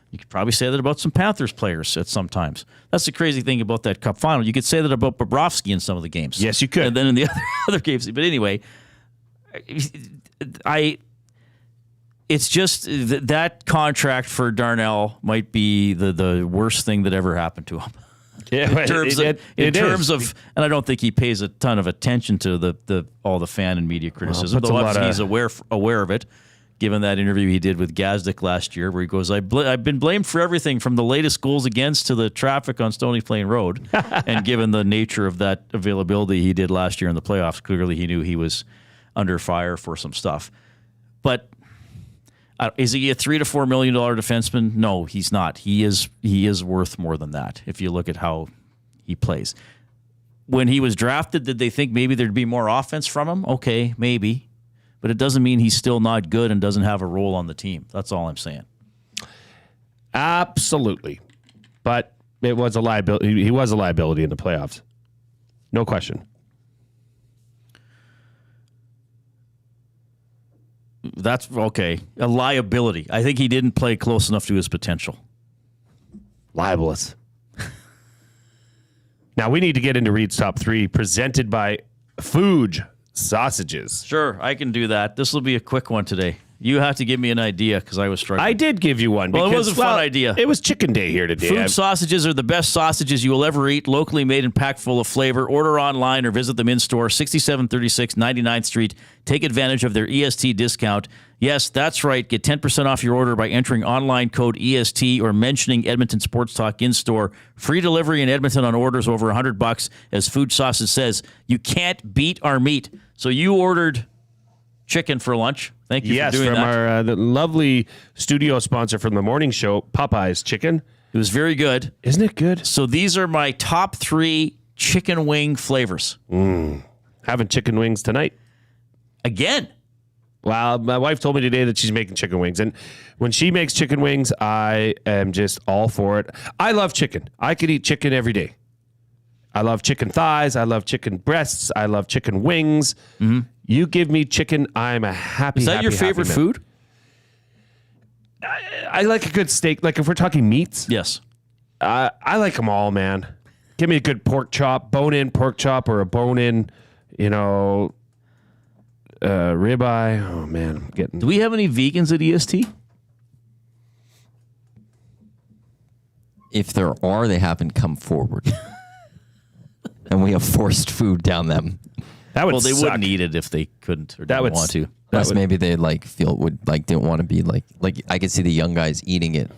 You could probably say that about some Panthers players at some times. That's the crazy thing about that Cup final. You could say that about Bobrovsky in some of the games.
Yes, you could.
And then in the other games. But anyway, it's just that contract for Darnell might be the worst thing that ever happened to him.
Yeah,
in terms of, and I don't think he pays a ton of attention to all the fan and media criticism, though obviously he's aware of it, given that interview he did with Gazdic last year, where he goes, I've been blamed for everything from the latest goals against to the traffic on Stony Plain Road. And given the nature of that availability he did last year in the playoffs, clearly he knew he was under fire for some stuff. But is he a $3 to $4 million defenseman? No, he's not. He is worth more than that if you look at how he plays. When he was drafted, did they think maybe there'd be more offense from him? Okay, maybe. But it doesn't mean he's still not good and doesn't have a role on the team. That's all I'm saying.
Absolutely. But it was a liability. He was a liability in the playoffs. No question.
That's okay. A liability. I think he didn't play close enough to his potential.
Libelous. Now we need to get into Reid's top 3, presented by Fuge Sausages.
Sure, I can do that. This will be a quick one today. You have to give me an idea because I was struggling.
I did give you one.
Well, it was a fun idea.
It was chicken day here today.
Food sausages are the best sausages you will ever eat, locally made and packed full of flavor. Order online or visit them in store, 6736 99th Street. Take advantage of their EST discount. Yes, that's right. Get 10% off your order by entering online code EST or mentioning Edmonton Sports Talk in store. Free delivery in Edmonton on orders over $100. As Food Sausage says, you can't beat our meat. So you ordered chicken for lunch. Thank you for doing that.
Yes, from our the lovely studio sponsor from the morning show, Popeye's Chicken.
It was very good.
Isn't it good?
So these are my top 3 chicken wing flavors.
Having chicken wings tonight.
Again?
Well, my wife told me today that she's making chicken wings. And when she makes chicken wings, I am just all for it. I love chicken. I could eat chicken every day. I love chicken thighs. I love chicken breasts. I love chicken wings. Mm-hmm. You give me chicken, I'm a happy,
Is that
happy,
your favorite
happy
food?
I like a good steak. Like if we're talking meats.
Yes.
I like them all, man. Give me a good pork chop, bone-in pork chop or a bone-in, ribeye. Oh, man. I'm getting.
Do we have any vegans at EST?
If there are, they haven't come forward. And we have forced food down them.
That would
they
suck.
wouldn't eat it if they couldn't or didn't want to.
Plus, maybe they didn't want to be like I could see the young guys eating it.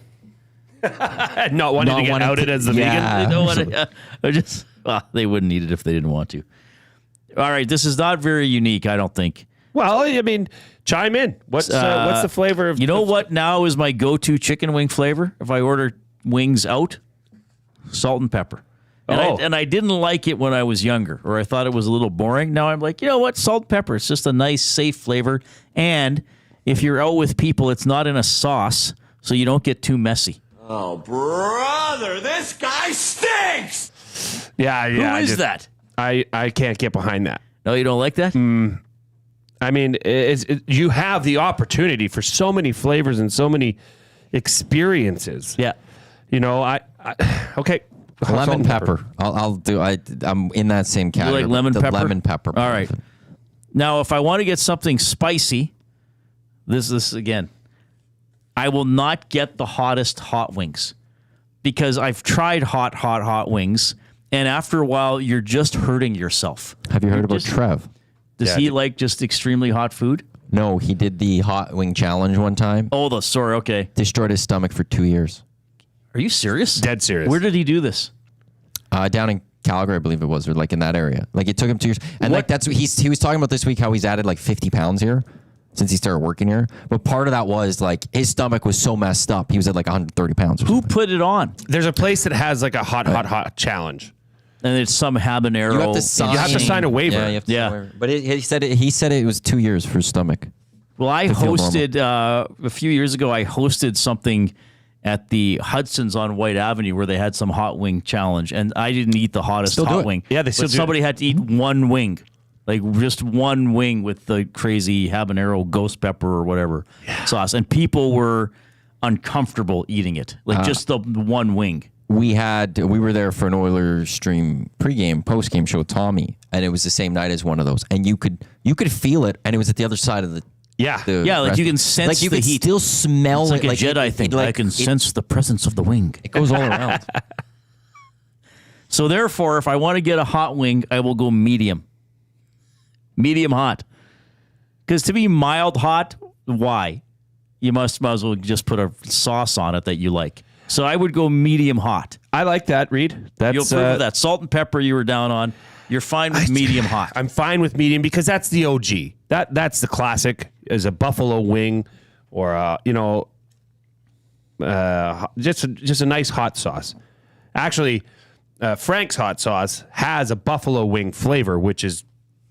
Not wanting to get outed as the vegan.
They don't want to. They wouldn't eat it if they didn't want to. All right, this is not very unique, I don't think.
Well, I mean, chime in. What's the flavor of?
You know what now is my go-to chicken wing flavor? If I order wings out, salt and pepper. And I didn't like it when I was younger, or I thought it was a little boring. Now I'm like, you know what? Salt and pepper. It's just a nice, safe flavor. And if you're out with people, it's not in a sauce, so you don't get too messy.
Oh, brother, this guy stinks!
Yeah.
Who is that?
I can't get behind that.
No, you don't like that?
I mean, you have the opportunity for so many flavors and so many experiences.
Yeah.
Okay.
Lemon pepper. I'm in that same category.
You like lemon pepper?
Lemon pepper.
All right. Now, if I want to get something spicy, this again, I will not get the hottest hot wings because I've tried hot wings, and after a while, you're just hurting yourself.
Have you heard about Trev?
Does he like just extremely hot food?
No, he did the hot wing challenge one time.
Oh, sorry. Okay.
Destroyed his stomach for 2 years.
Are you serious?
Dead serious.
Where did he do this?
Down in Calgary, I believe it was, or like in that area. Like it took him 2 years. And like that's what he was talking about this week, how he's added like 50 pounds here since he started working here. But part of that was like his stomach was so messed up. He was at like 130 pounds.
Who put it on?
There's a place that has like a hot challenge.
And it's some habanero.
You have to sign
a waiver.
Yeah, you have to sign a waiver. But he said it was 2 years for his stomach.
Well, I hosted a few years ago. I hosted something at the Hudson's on White Avenue where they had some hot wing challenge, and I didn't eat the hottest hot wing.
Yeah, they still do.
Somebody had to eat one wing, like just one wing with the crazy habanero ghost pepper or whatever sauce, and people were uncomfortable eating it, like just the one wing.
We were there for an Oilers stream post-game show with Tommy, and it was the same night as one of those, and you could feel it, and it was at the other side of the
Yeah.
Like you can sense
like you
the
can
heat.
still smell
It's like
it.
a Jedi thing. I can sense the presence of the wing.
It goes all around.
So therefore, if I want to get a hot wing, I will go medium. Medium hot. Because to be mild hot, why? You might as well just put a sauce on it that you like. So I would go medium hot.
I like that, Reid.
You'll approve of that. Salt and pepper you were down on. You're fine with medium hot.
I'm fine with medium because that's the OG. That's the classic, is a buffalo wing or just a nice hot sauce. Actually, Frank's hot sauce has a buffalo wing flavor, which is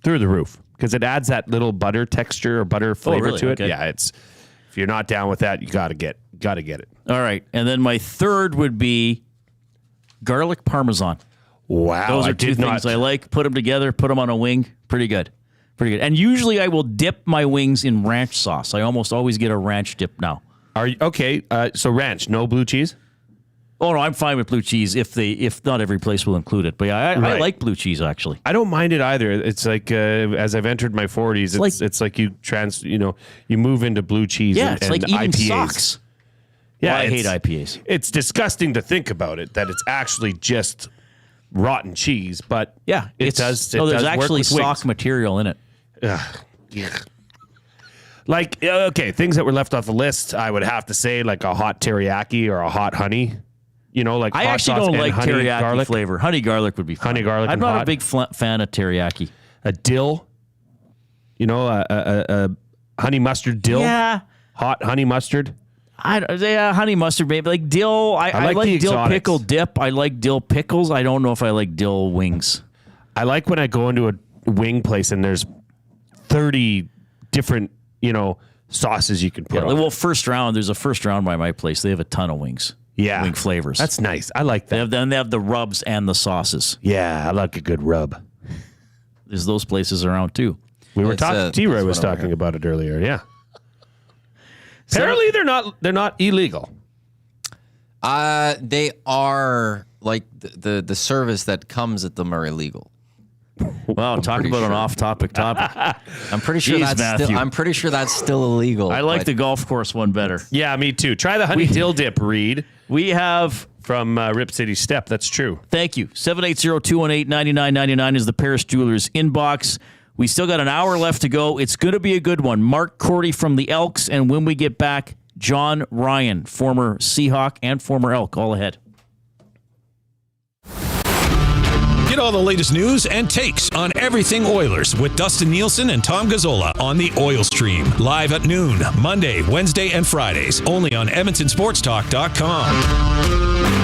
through the roof because it adds that little butter texture or butter flavor to it.
Okay.
Yeah, if you're not down with that, you gotta get it.
All right, and then my third would be garlic parmesan.
Wow,
those are two things I like. Put them together, put them on a wing. Pretty good. And usually I will dip my wings in ranch sauce. I almost always get a ranch dip now.
Are you okay? So ranch, no blue cheese?
Oh no, I'm fine with blue cheese if not every place will include it. But yeah, I like blue cheese actually.
I don't mind it either. It's like as I've entered my 40s, it's like you move into blue cheese.
Yeah,
and,
it's like eating
IPAs.
socks.
Yeah,
I hate IPAs.
It's disgusting to think about it that it's actually just rotten cheese, but
yeah,
it does.
There's actually sock material in it.
Yeah. Like, okay, things that were left off the list, I would have to say like a hot teriyaki or a hot honey. Like
I
hot
actually
sauce
don't
and
like
honey
teriyaki
garlic.
flavor. Honey garlic would be fine.
Honey garlic.
I'm
and
not
hot.
a big fan of teriyaki.
A dill, a honey mustard dill.
Yeah,
hot honey mustard.
Honey mustard, baby. Like dill. I like dill
exotics.
pickle dip. I like dill pickles. I don't know if I like dill wings.
I like when I go into a wing place and there's 30 different, sauces you can put on.
Well, there's a first round by my place. They have a ton of wings.
Yeah.
Wing flavors.
That's nice. I like that.
They have the rubs and the sauces.
Yeah, I like a good rub.
There's those places around too.
We were talking. T-Roy was talking about it earlier. Yeah. Apparently, they're not illegal.
They are like the service that comes at them are illegal.
Wow, talk about an off-topic topic.
I'm pretty sure that's still illegal.
I like the golf course one better.
Yeah, me too. Try the honey dill dip, Reid.
We have
from Rip City Step. That's true.
Thank you. 780-218-9999 is the Paris Jewelers inbox. We still got an hour left to go. It's going to be a good one. Mark Cordy from the Elks, and when we get back, John Ryan, former Seahawk and former Elk, all ahead.
Get all the latest news and takes on everything Oilers with Dustin Nielsen and Tom Gazzola on the Oil Stream. Live at noon, Monday, Wednesday, and Fridays. Only on EdmontonSportsTalk.com.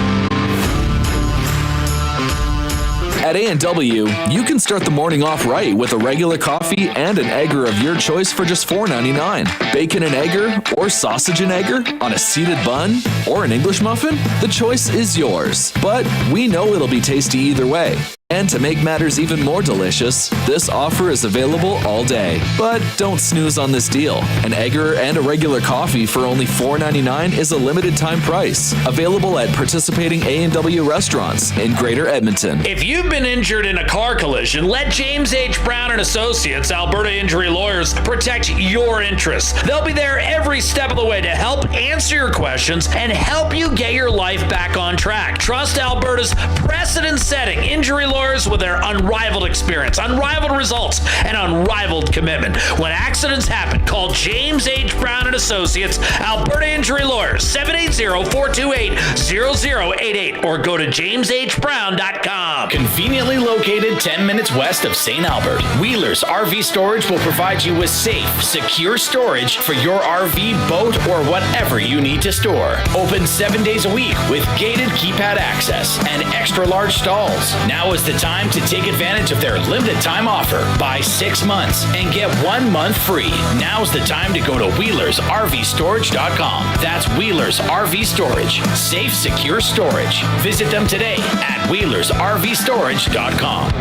At A&W, you can start the morning off right with a regular coffee and an egger of your choice for just $4.99. Bacon and egger or sausage and egger on a seeded bun or an English muffin? The choice is yours, but we know it'll be tasty either way. And to make matters even more delicious, this offer is available all day. But don't snooze on this deal. An egger and a regular coffee for only $4.99 is a limited time price. Available at participating A&W restaurants in Greater Edmonton.
If you've been injured in a car collision, let James H. Brown and Associates, Alberta Injury Lawyers, protect your interests. They'll be there every step of the way to help answer your questions and help you get your life back on track. Trust Alberta's precedent-setting injury lawyers with their unrivaled experience, unrivaled results, and unrivaled commitment. When accidents happen, call James H. Brown and Associates, Alberta Injury Lawyers, 780-428-0088, or go to jameshbrown.com.
Conveniently located 10 minutes west of St. Albert, Wheeler's RV Storage will provide you with safe, secure storage for your RV, boat, or whatever you need to store. Open 7 days a week with gated keypad access and extra large stalls. Now is the time to take advantage of their limited time offer. Buy 6 months and get 1 month free. Now's the time to go to WheelersRVStorage.com. That's Wheeler's RV Storage. Safe, secure storage. Visit them today at WheelersRVStorage.com.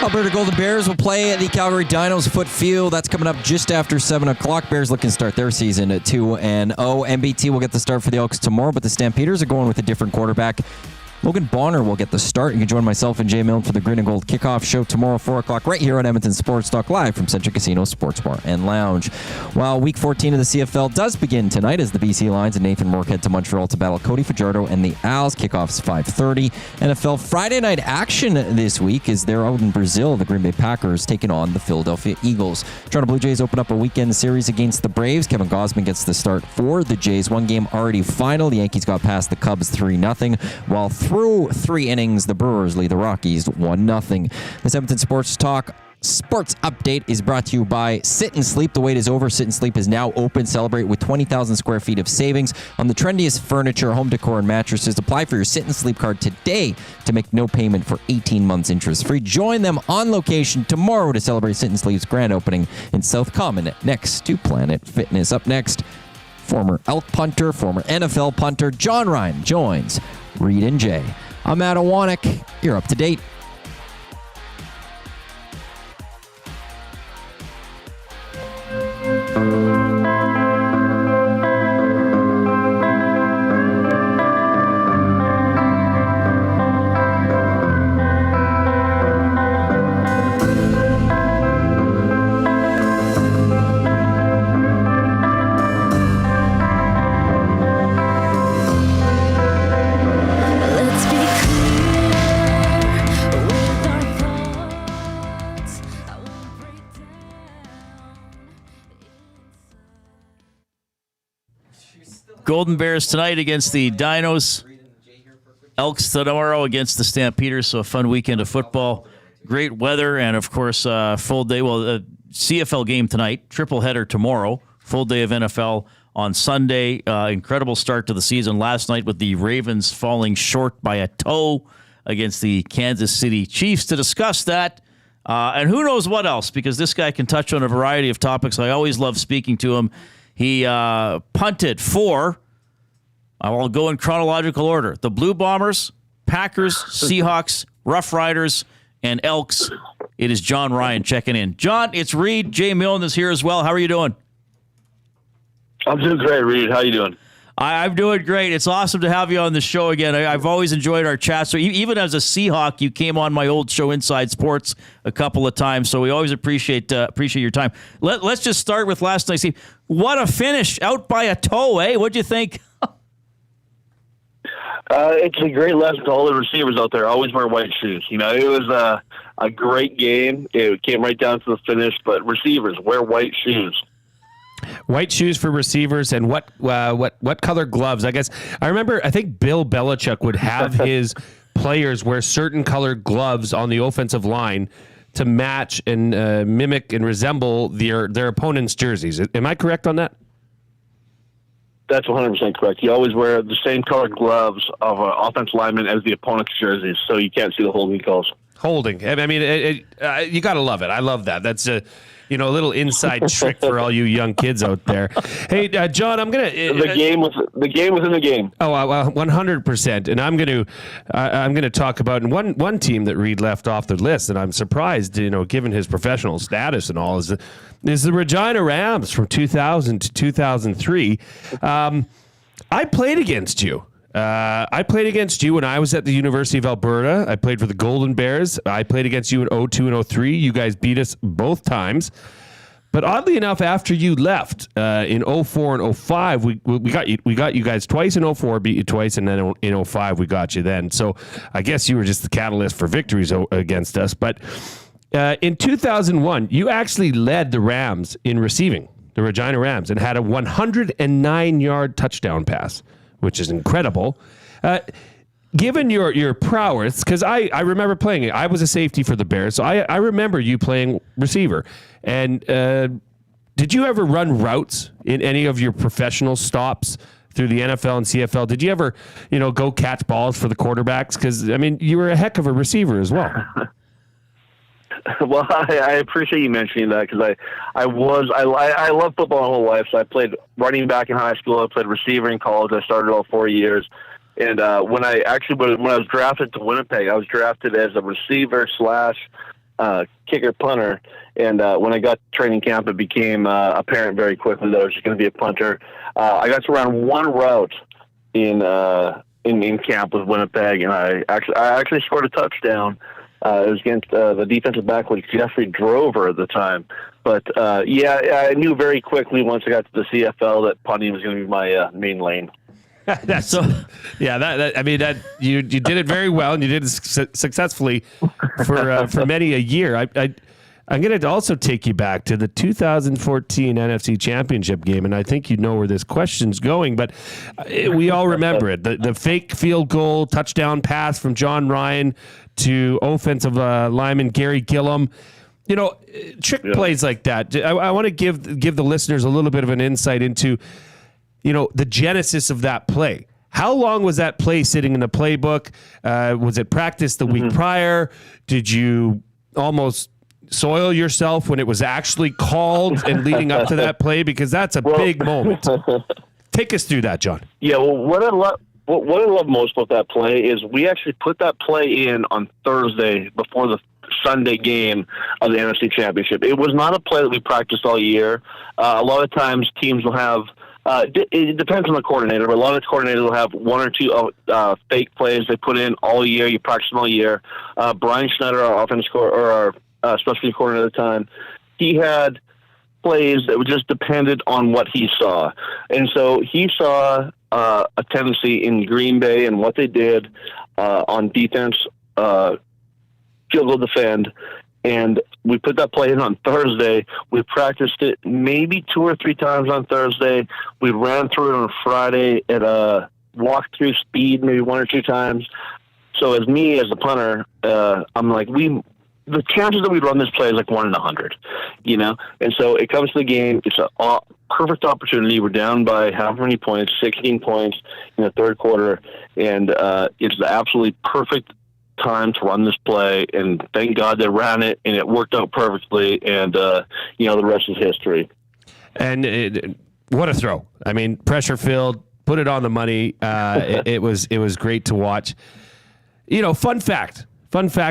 Alberta Golden Bears will play at the Calgary Dinos Foot Field. That's coming up just after 7 o'clock. Bears looking to start their season at 2-0. MBT will get the start for the Elks tomorrow, but the Stampeders are going with a different quarterback. Logan Bonner will get the start. You can join myself and Jay Milne for the Green and Gold Kickoff Show tomorrow, 4 o'clock, right here on Edmonton Sports Talk, live from Century Casino Sports Bar and Lounge. While Week 14 of the CFL does begin tonight as the BC Lions and Nathan Rourke head to Montreal to battle Cody Fajardo and the Als. Kickoff's 5:30. NFL Friday night action this week is there out in Brazil. The Green Bay Packers taking on the Philadelphia Eagles. Toronto Blue Jays open up a weekend series against the Braves. Kevin Gausman gets the start for the Jays. One game already final. The Yankees got past the Cubs 3-0, while through 3 innings, the Brewers lead the Rockies 1-0. This Edmonton Sports Talk Sports Update is brought to you by Sit and Sleep. The wait is over. Sit and Sleep is now open. Celebrate with 20,000 square feet of savings on the trendiest furniture, home decor, and mattresses. Apply for your Sit and Sleep card today to make no payment for 18 months interest-free. Join them on location tomorrow to celebrate Sit and Sleep's grand opening in South Common next to Planet Fitness. Up next, former Elk punter, former NFL punter, John Ryan joins Reid and Jay. I'm Adam Wanek. You're up to date.
Golden Bears tonight against the Dinos. Elks tomorrow against the Stampeders. So a fun weekend of football. Great weather and, of course, full day. Well, CFL game tonight. Triple header tomorrow. Full day of NFL on Sunday. Incredible start to the season last night with the Ravens falling short by a toe against the Kansas City Chiefs. To discuss that and who knows what else, because this guy can touch on a variety of topics. I always love speaking to him. He punted for, I will go in chronological order, the Blue Bombers, Packers, Seahawks, Rough Riders, and Elks. It is John Ryan checking in. John, it's Reid. Jay Milne is here as well. How are you doing?
I'm doing great, Reid. How you doing?
I'm doing great. It's awesome to have you on the show again. I've always enjoyed our chat. So even as a Seahawk, you came on my old show, Inside Sports, a couple of times. So we always appreciate your time. Let's just start with last night's game. What a finish! Out by a toe, eh? What'd you think?
It's a great lesson to all the receivers out there. Always wear white shoes. You know, it was a great game. It came right down to the finish. But receivers, wear white shoes.
White shoes for receivers, and what color gloves? I guess I think Bill Belichick would have his players wear certain colored gloves on the offensive line to match and mimic and resemble their opponent's jerseys. Am I correct on that?
That's 100% correct. You always wear the same colored gloves of an offensive lineman as the opponent's jerseys, so you can't see the holding calls.
Holding. I mean, you got to love it. I love that. That's a little inside trick for all you young kids out there. Hey, John, I'm gonna
the game within the game.
Oh, 100%. And I'm gonna talk about one team that Reid left off the list, and I'm surprised, given his professional status and all, is the Regina Rams from 2000 to 2003. I played against you. I played against you when I was at the University of Alberta. I played for the Golden Bears. I played against you in 2002 and 2003. You guys beat us both times. But oddly enough, after you left in 2004 and 2005, we got you guys twice in 2004, beat you twice, and then in 2005 we got you then. So I guess you were just the catalyst for victories against us. But in 2001, you actually led the Rams in receiving, the Regina Rams, and had a 109-yard touchdown pass, which is incredible. Given your prowess, because I remember playing it. I was a safety for the Bears, so I remember you playing receiver. And did you ever run routes in any of your professional stops through the NFL and CFL? Did you ever, go catch balls for the quarterbacks? Because, I mean, you were a heck of a receiver as well.
Well, I appreciate you mentioning that, because I love football my whole life. So I played running back in high school. I played receiver in college. I started all 4 years. And when I was drafted to Winnipeg, I was drafted as a receiver / kicker punter. And when I got to training camp, it became apparent very quickly that I was just going to be a punter. I got to run one route in in camp with Winnipeg, and I actually scored a touchdown. It was against the defensive back was Jeffrey Drover at the time. But I knew very quickly once I got to the CFL that punting was going to be my main lane.
That's so. Yeah, you did it very well, and you did it successfully for many a year. I'm going to also take you back to the 2014 NFC Championship game, and I think you know where this question's going, but we all remember it. The fake field goal touchdown pass from John Ryan to offensive lineman Gary Gillum. You know, trick plays like that. I want to give the listeners a little bit of an insight into, you know, the genesis of that play. How long was that play sitting in the playbook? Was it practiced the week prior? Did you almost soil yourself when it was actually called and leading up to that play? Because that's a big moment. Take us through that, John.
Yeah, well, what I love most about that play is we actually put that play in on Thursday before the Sunday game of the NFC Championship. It was not a play that we practiced all year. A lot of times teams will have it depends on the coordinator, but a lot of coordinators will have one or two fake plays they put in all year. You practice them all year. Brian Schneider, our offense or our specialty coordinator at the time, he had plays that were just depended on what he saw. And so he saw a tendency in Green Bay and what they did on defense, field goal defend, and we put that play in on Thursday. We practiced it maybe 2 or 3 times on Thursday. We ran through it on Friday at a walk-through speed maybe 1 or 2 times. So as a punter, I'm like, the chances that we run this play is like 1 in 100, you know? And so it comes to the game. It's a perfect opportunity. We're down by however many points, 16 points in the third quarter. And it's the absolutely perfect time to run this play. And thank God they ran it, and it worked out perfectly. And, the rest is history.
And what a throw. I mean, pressure filled, put it on the money. It was great to watch. You know, fun fact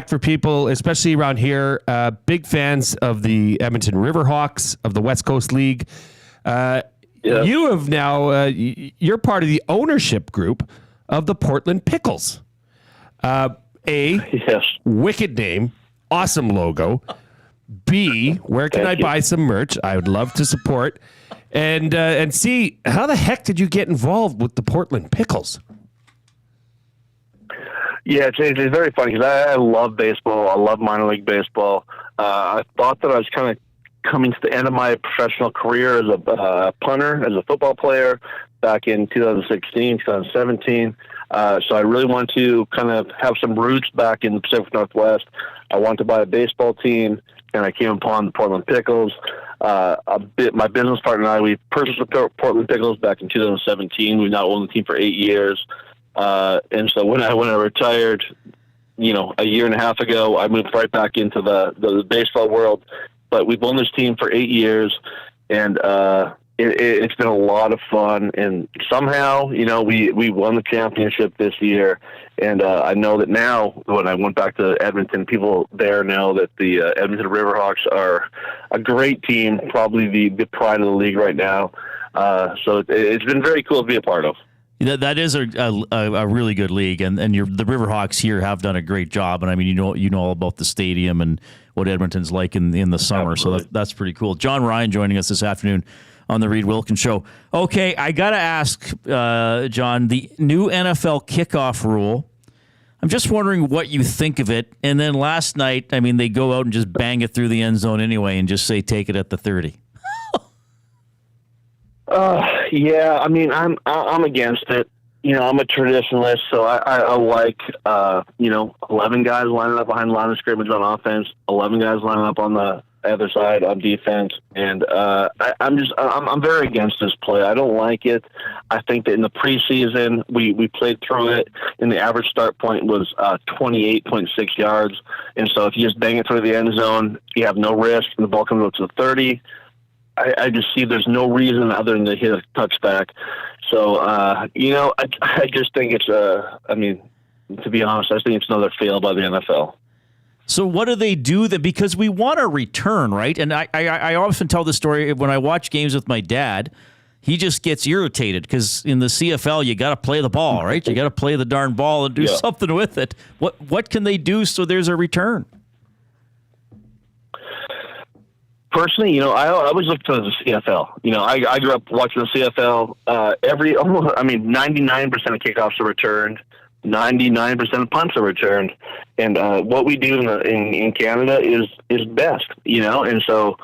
for people, especially around here, big fans of the Edmonton Riverhawks of the West Coast League. You have now, you're part of the ownership group of the Portland Pickles.
Yes.
Wicked name, awesome logo. B, where can I buy some merch? I would love to support. And C, how the heck did you get involved with the Portland Pickles?
Yeah, it's very funny because I love baseball. I love minor league baseball. I thought that I was kind of coming to the end of my professional career as a punter, as a football player back in 2016, 2017. So I really wanted to kind of have some roots back in the Pacific Northwest. I wanted to buy a baseball team, and I came upon the Portland Pickles. My business partner and I, we purchased the Portland Pickles back in 2017. We've now owned the team for 8 years. And so when I retired, a year and a half ago, I moved right back into the baseball world. But we've owned this team for 8 years, and it's been a lot of fun. And somehow, we won the championship this year. And I know that now, when I went back to Edmonton, people there know that the Edmonton Riverhawks are a great team, probably the pride of the league right now. So it's been very cool to be a part of.
That is a really good league, and the Riverhawks here have done a great job. And I mean, you know all about the stadium and what Edmonton's like in the summer, Absolutely. So that's pretty cool. John Ryan joining us this afternoon on the Reid Wilkins Show. Okay, I got to ask, John, the new NFL kickoff rule. I'm just wondering what you think of it. And then last night, I mean, they go out and just bang it through the end zone anyway and just say, take it at the 30.
Yeah, I mean, I'm against it. I'm a traditionalist, so I like 11 guys lining up behind the line of scrimmage on offense, 11 guys lining up on the other side on defense, and I'm very against this play. I don't like it. I think that in the preseason we played through it, and the average start point was 28.6 yards, and so if you just bang it through the end zone, you have no risk, and the ball comes up to the 30. I just see there's no reason other than to hit a touchback. So, I just think it's to be honest, I think it's another fail by the NFL.
So what do they do that? Because we want a return, right? And I often tell this story when I watch games with my dad. he just gets irritated because in the CFL, you got to play the ball, right? You got to play the darn ball and do something with it. What can they do so there's a return?
Personally, I always look to the CFL. I grew up watching the CFL. 99% of kickoffs are returned. 99% of punts are returned. And what we do in Canada is best, And so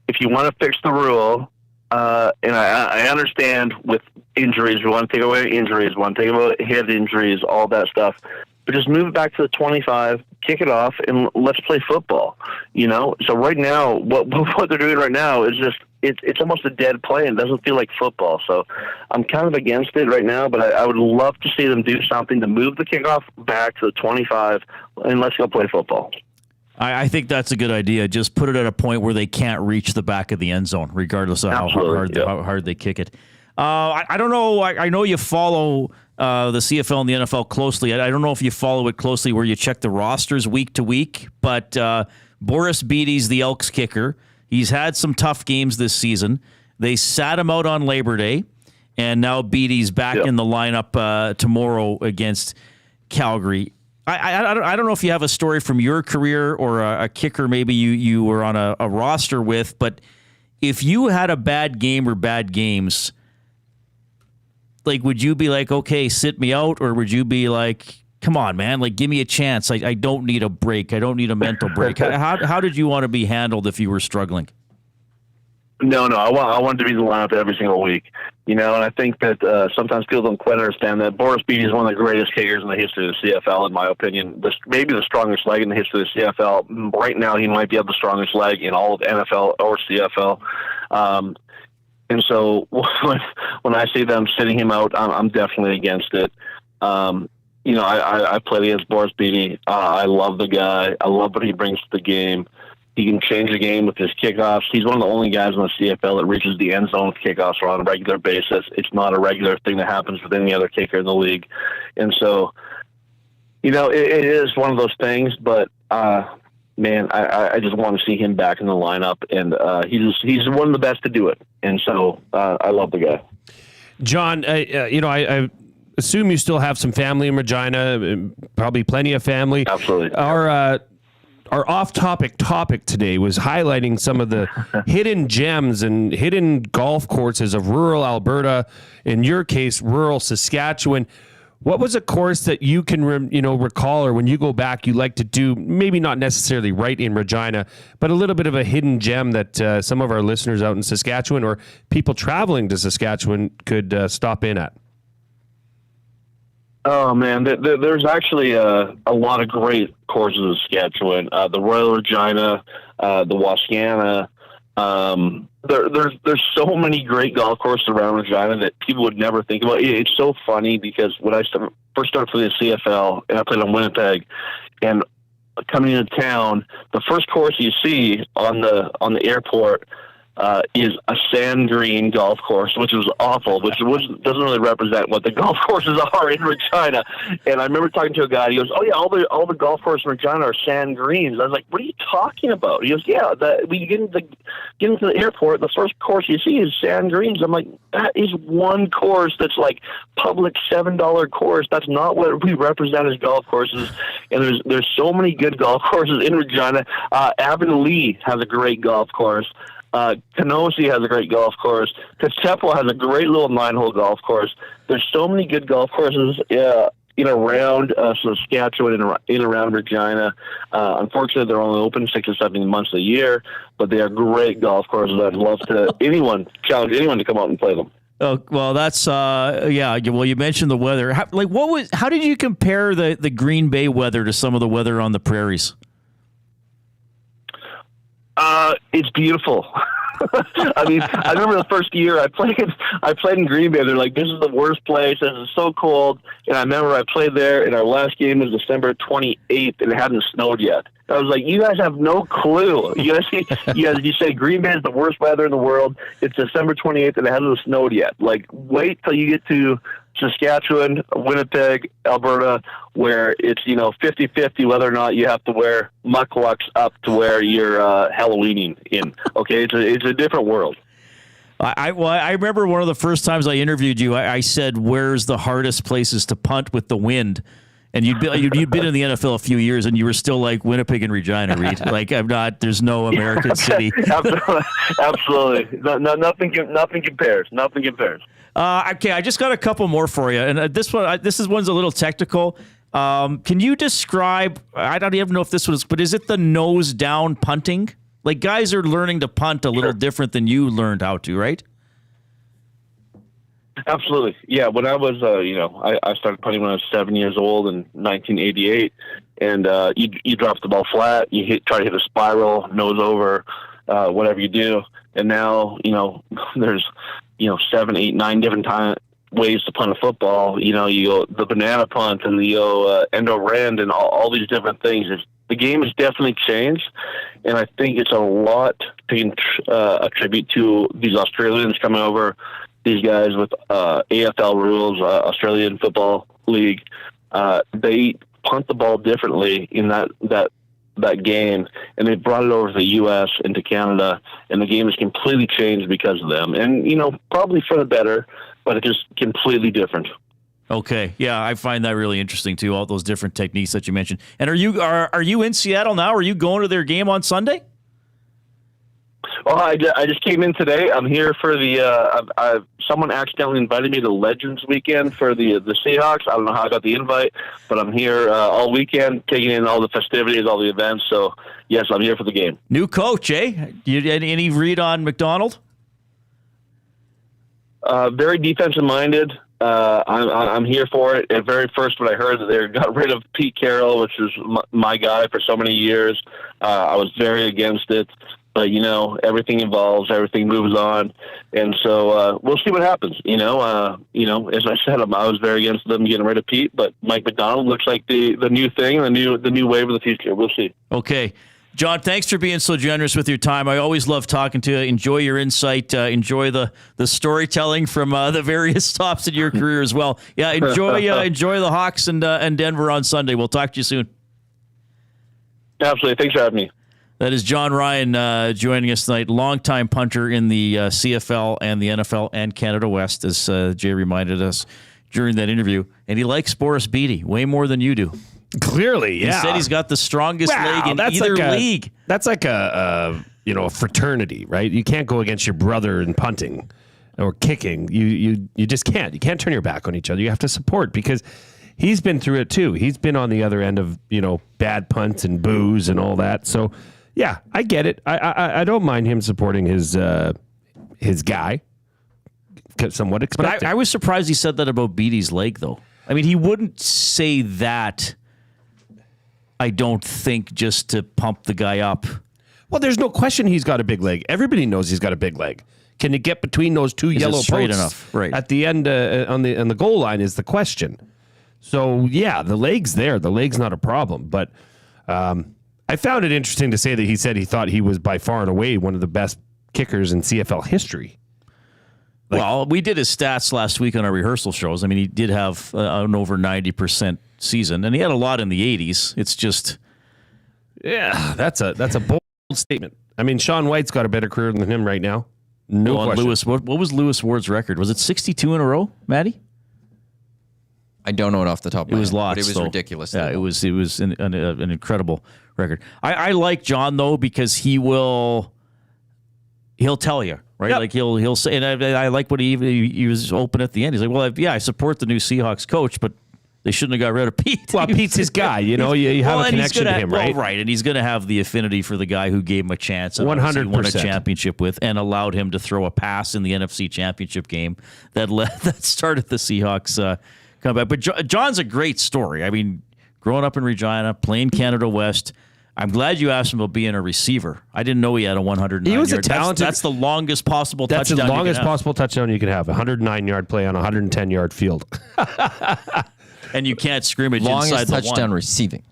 if you want to fix the rule, and I understand with injuries, we want to take away injuries, we want to take away head injuries, all that stuff. But just move it back to the 25, kick it off, and let's play football. So right now, what they're doing right now is just it's almost a dead play and doesn't feel like football. So I'm kind of against it right now, but I would love to see them do something to move the kickoff back to the 25 and let's go play football.
I think that's a good idea. Just put it at a point where they can't reach the back of the end zone, regardless of how hard they kick it. I don't know. I know you follow the CFL and the NFL closely. I don't know if you follow it closely where you check the rosters week to week, but Boris Beatty's the Elks kicker. He's had some tough games this season. They sat him out on Labor Day, and now Beatty's back in the lineup tomorrow against Calgary. I don't know if you have a story from your career or a kicker maybe you were on a roster with, but if you had a bad game or bad games, like, would you be like, okay, sit me out? Or would you be like, come on, man, like, give me a chance. I don't need a break. I don't need a mental break. How did you want to be handled if you were struggling?
No, I want to be in the lineup every single week. And I think that sometimes people don't quite understand that Boris Beatty is one of the greatest kickers in the history of the CFL, in my opinion. Maybe the strongest leg in the history of the CFL. Right now, he might be the strongest leg in all of NFL or CFL. And so when I see them sitting him out, I'm definitely against it. I played against Boris Beatty. I love the guy. I love what he brings to the game. He can change the game with his kickoffs. He's one of the only guys in the CFL that reaches the end zone with kickoffs on a regular basis. It's not a regular thing that happens with any other kicker in the league. And so, it is one of those things, but, man, I just want to see him back in the lineup, and he's one of the best to do it. And so I love the guy.
John, I assume you still have some family in Regina, probably plenty of family.
Absolutely.
Our off-topic topic today was highlighting some of the hidden gems and hidden golf courses of rural Alberta, in your case, rural Saskatchewan. What was a course that you can recall, or when you go back, you like to do, maybe not necessarily right in Regina, but a little bit of a hidden gem that some of our listeners out in Saskatchewan or people traveling to Saskatchewan could stop in at?
Oh, man, there's actually a lot of great courses in Saskatchewan. The Royal Regina, the Wascana. There's so many great golf courses around Regina that people would never think about. It's so funny because when I first started for the CFL and I played on Winnipeg, and coming into town, the first course you see on the airport is a sand green golf course, which was awful, which doesn't really represent what the golf courses are in Regina. And I remember talking to a guy, he goes, "Oh yeah, all the golf courses in Regina are sand greens." I was like, "What are you talking about?" He goes, "Yeah, when you get into the airport, the first course you see is sand greens." I'm like, "That is one course that's like public $7 course. That's not what we represent as golf courses." And there's so many good golf courses in Regina. Avonlea has a great golf course. Kenosha has a great golf course. Kachepo has a great little 9-hole golf course. There's so many good golf courses in around Saskatchewan and in around Regina. Unfortunately, they're only open 6 or 7 months a year, but they are great golf courses. I'd love to challenge anyone to come out and play them.
Oh, well, that's yeah. Well, you mentioned the weather. How did you compare the Green Bay weather to some of the weather on the prairies?
It's beautiful. I mean, I remember the first year I played in Green Bay. They're like, "This is the worst place. This is so cold." And I remember I played there, and our last game was December 28th, and it hadn't snowed yet. I was like, "You guys have no clue. You say Green Bay is the worst weather in the world. It's December 28th, and it hasn't snowed yet. Like, wait till you get to Saskatchewan, Winnipeg, Alberta, where it's 50-50 whether or not you have to wear mucklucks up to where you're Halloweening in." Okay, it's a different world.
I remember one of the first times I interviewed you, I said, where's the hardest places to punt with the wind? And you'd been in the NFL a few years, and you were still like Winnipeg and Regina, Reid. Like, there's no American city.
Absolutely. Nothing compares. Nothing compares.
Okay, I just got a couple more for you. And this one's a little technical. Can you describe, I don't even know if this was, but is it the nose down punting? Like, guys are learning to punt a little different than you learned how to, right?
Absolutely. Yeah. When I was, I started punting when I was 7 years old in 1988, and you drop the ball flat, try to hit a spiral, nose over, whatever you do. And now, there's, 7, 8, 9 different ways to punt a football. You go the banana punt and the endo rend and all these different things. The game has definitely changed, and I think it's a lot to attribute to these Australians coming over. These guys with AFL rules, Australian Football League, they punt the ball differently in that game, and they brought it over to the U.S. and to Canada, and the game has completely changed because of them. And, probably for the better, but it's just completely different.
Okay. Yeah, I find that really interesting, too, all those different techniques that you mentioned. And are you in Seattle now? Are you going to their game on Sunday?
Well, I just came in today. I'm here for the someone accidentally invited me to Legends Weekend for the Seahawks. I don't know how I got the invite, but I'm here all weekend, taking in all the festivities, all the events. So, yes, I'm here for the game.
New coach, eh? Any read on McDonald?
Very defensive-minded. I'm here for it. At very first, when I heard that they got rid of Pete Carroll, which was my guy for so many years, I was very against it. But, everything evolves, everything moves on. And so we'll see what happens. As I said, I was very against them getting rid of Pete, but Mike McDonald looks like the new thing, the new wave of the future. We'll see.
Okay. John, thanks for being so generous with your time. I always love talking to you. Enjoy your insight. Enjoy the storytelling from the various stops in your career as well. Yeah, enjoy the Hawks and Denver on Sunday. We'll talk to you soon.
Absolutely. Thanks for having me.
That is John Ryan joining us tonight, longtime punter in the CFL and the NFL and Canada West, as Jay reminded us during that interview. And he likes Boris Beatty way more than you do.
Clearly, yeah.
He said he's got the strongest leg in either league.
That's like a fraternity, right? You can't go against your brother in punting or kicking. You just can't. You can't turn your back on each other. You have to support, because he's been through it too. He's been on the other end of, bad punts and boos and all that. So, yeah, I get it. I don't mind him supporting his guy. Somewhat expected.
But I was surprised he said that about Beatty's leg, though. I mean, he wouldn't say that, I don't think, just to pump the guy up.
Well, there's no question he's got a big leg. Everybody knows he's got a big leg. Can you get between those two yellow
straight
posts
enough? Right.
At the end on the goal line is the question. So, yeah, the leg's there. The leg's not a problem. But I found it interesting to say that he said he thought he was by far and away one of the best kickers in CFL history.
Well, we did his stats last week on our rehearsal shows. I mean, he did have an over 90% season, and he had a lot in the 80s. It's just,
yeah, that's a bold statement. I mean, Sean White's got a better career than him right now. No question.
What was Lewis Ward's record? Was it 62 in a row, Maddie?
I don't know it off the top of my head.
It was lots,
but it was
though.
ridiculous.
Yeah, it was an incredible record. I like John, though, because he'll tell you. Right, yep. Like he'll say, and I like what he was open at the end. He's like, "Well, I support the new Seahawks coach, but they shouldn't have got rid of Pete."
Well, Pete's his guy, you have a connection to him, right?
Well, right, and he's going to have the affinity for the guy who gave him a chance,
100%,
won a championship with, and allowed him to throw a pass in the NFC Championship game that started the Seahawks comeback. But John's a great story. I mean, growing up in Regina, playing Canada West. I'm glad you asked him about being a receiver. I didn't know he had a 109
He was
yard.
a talented.
That's the longest possible
touchdown.
That's
the longest possible touchdown you can have. 109-yard play on a 110-yard field.
And you can't scrimmage
longest
inside the
touchdown
one.
receiving.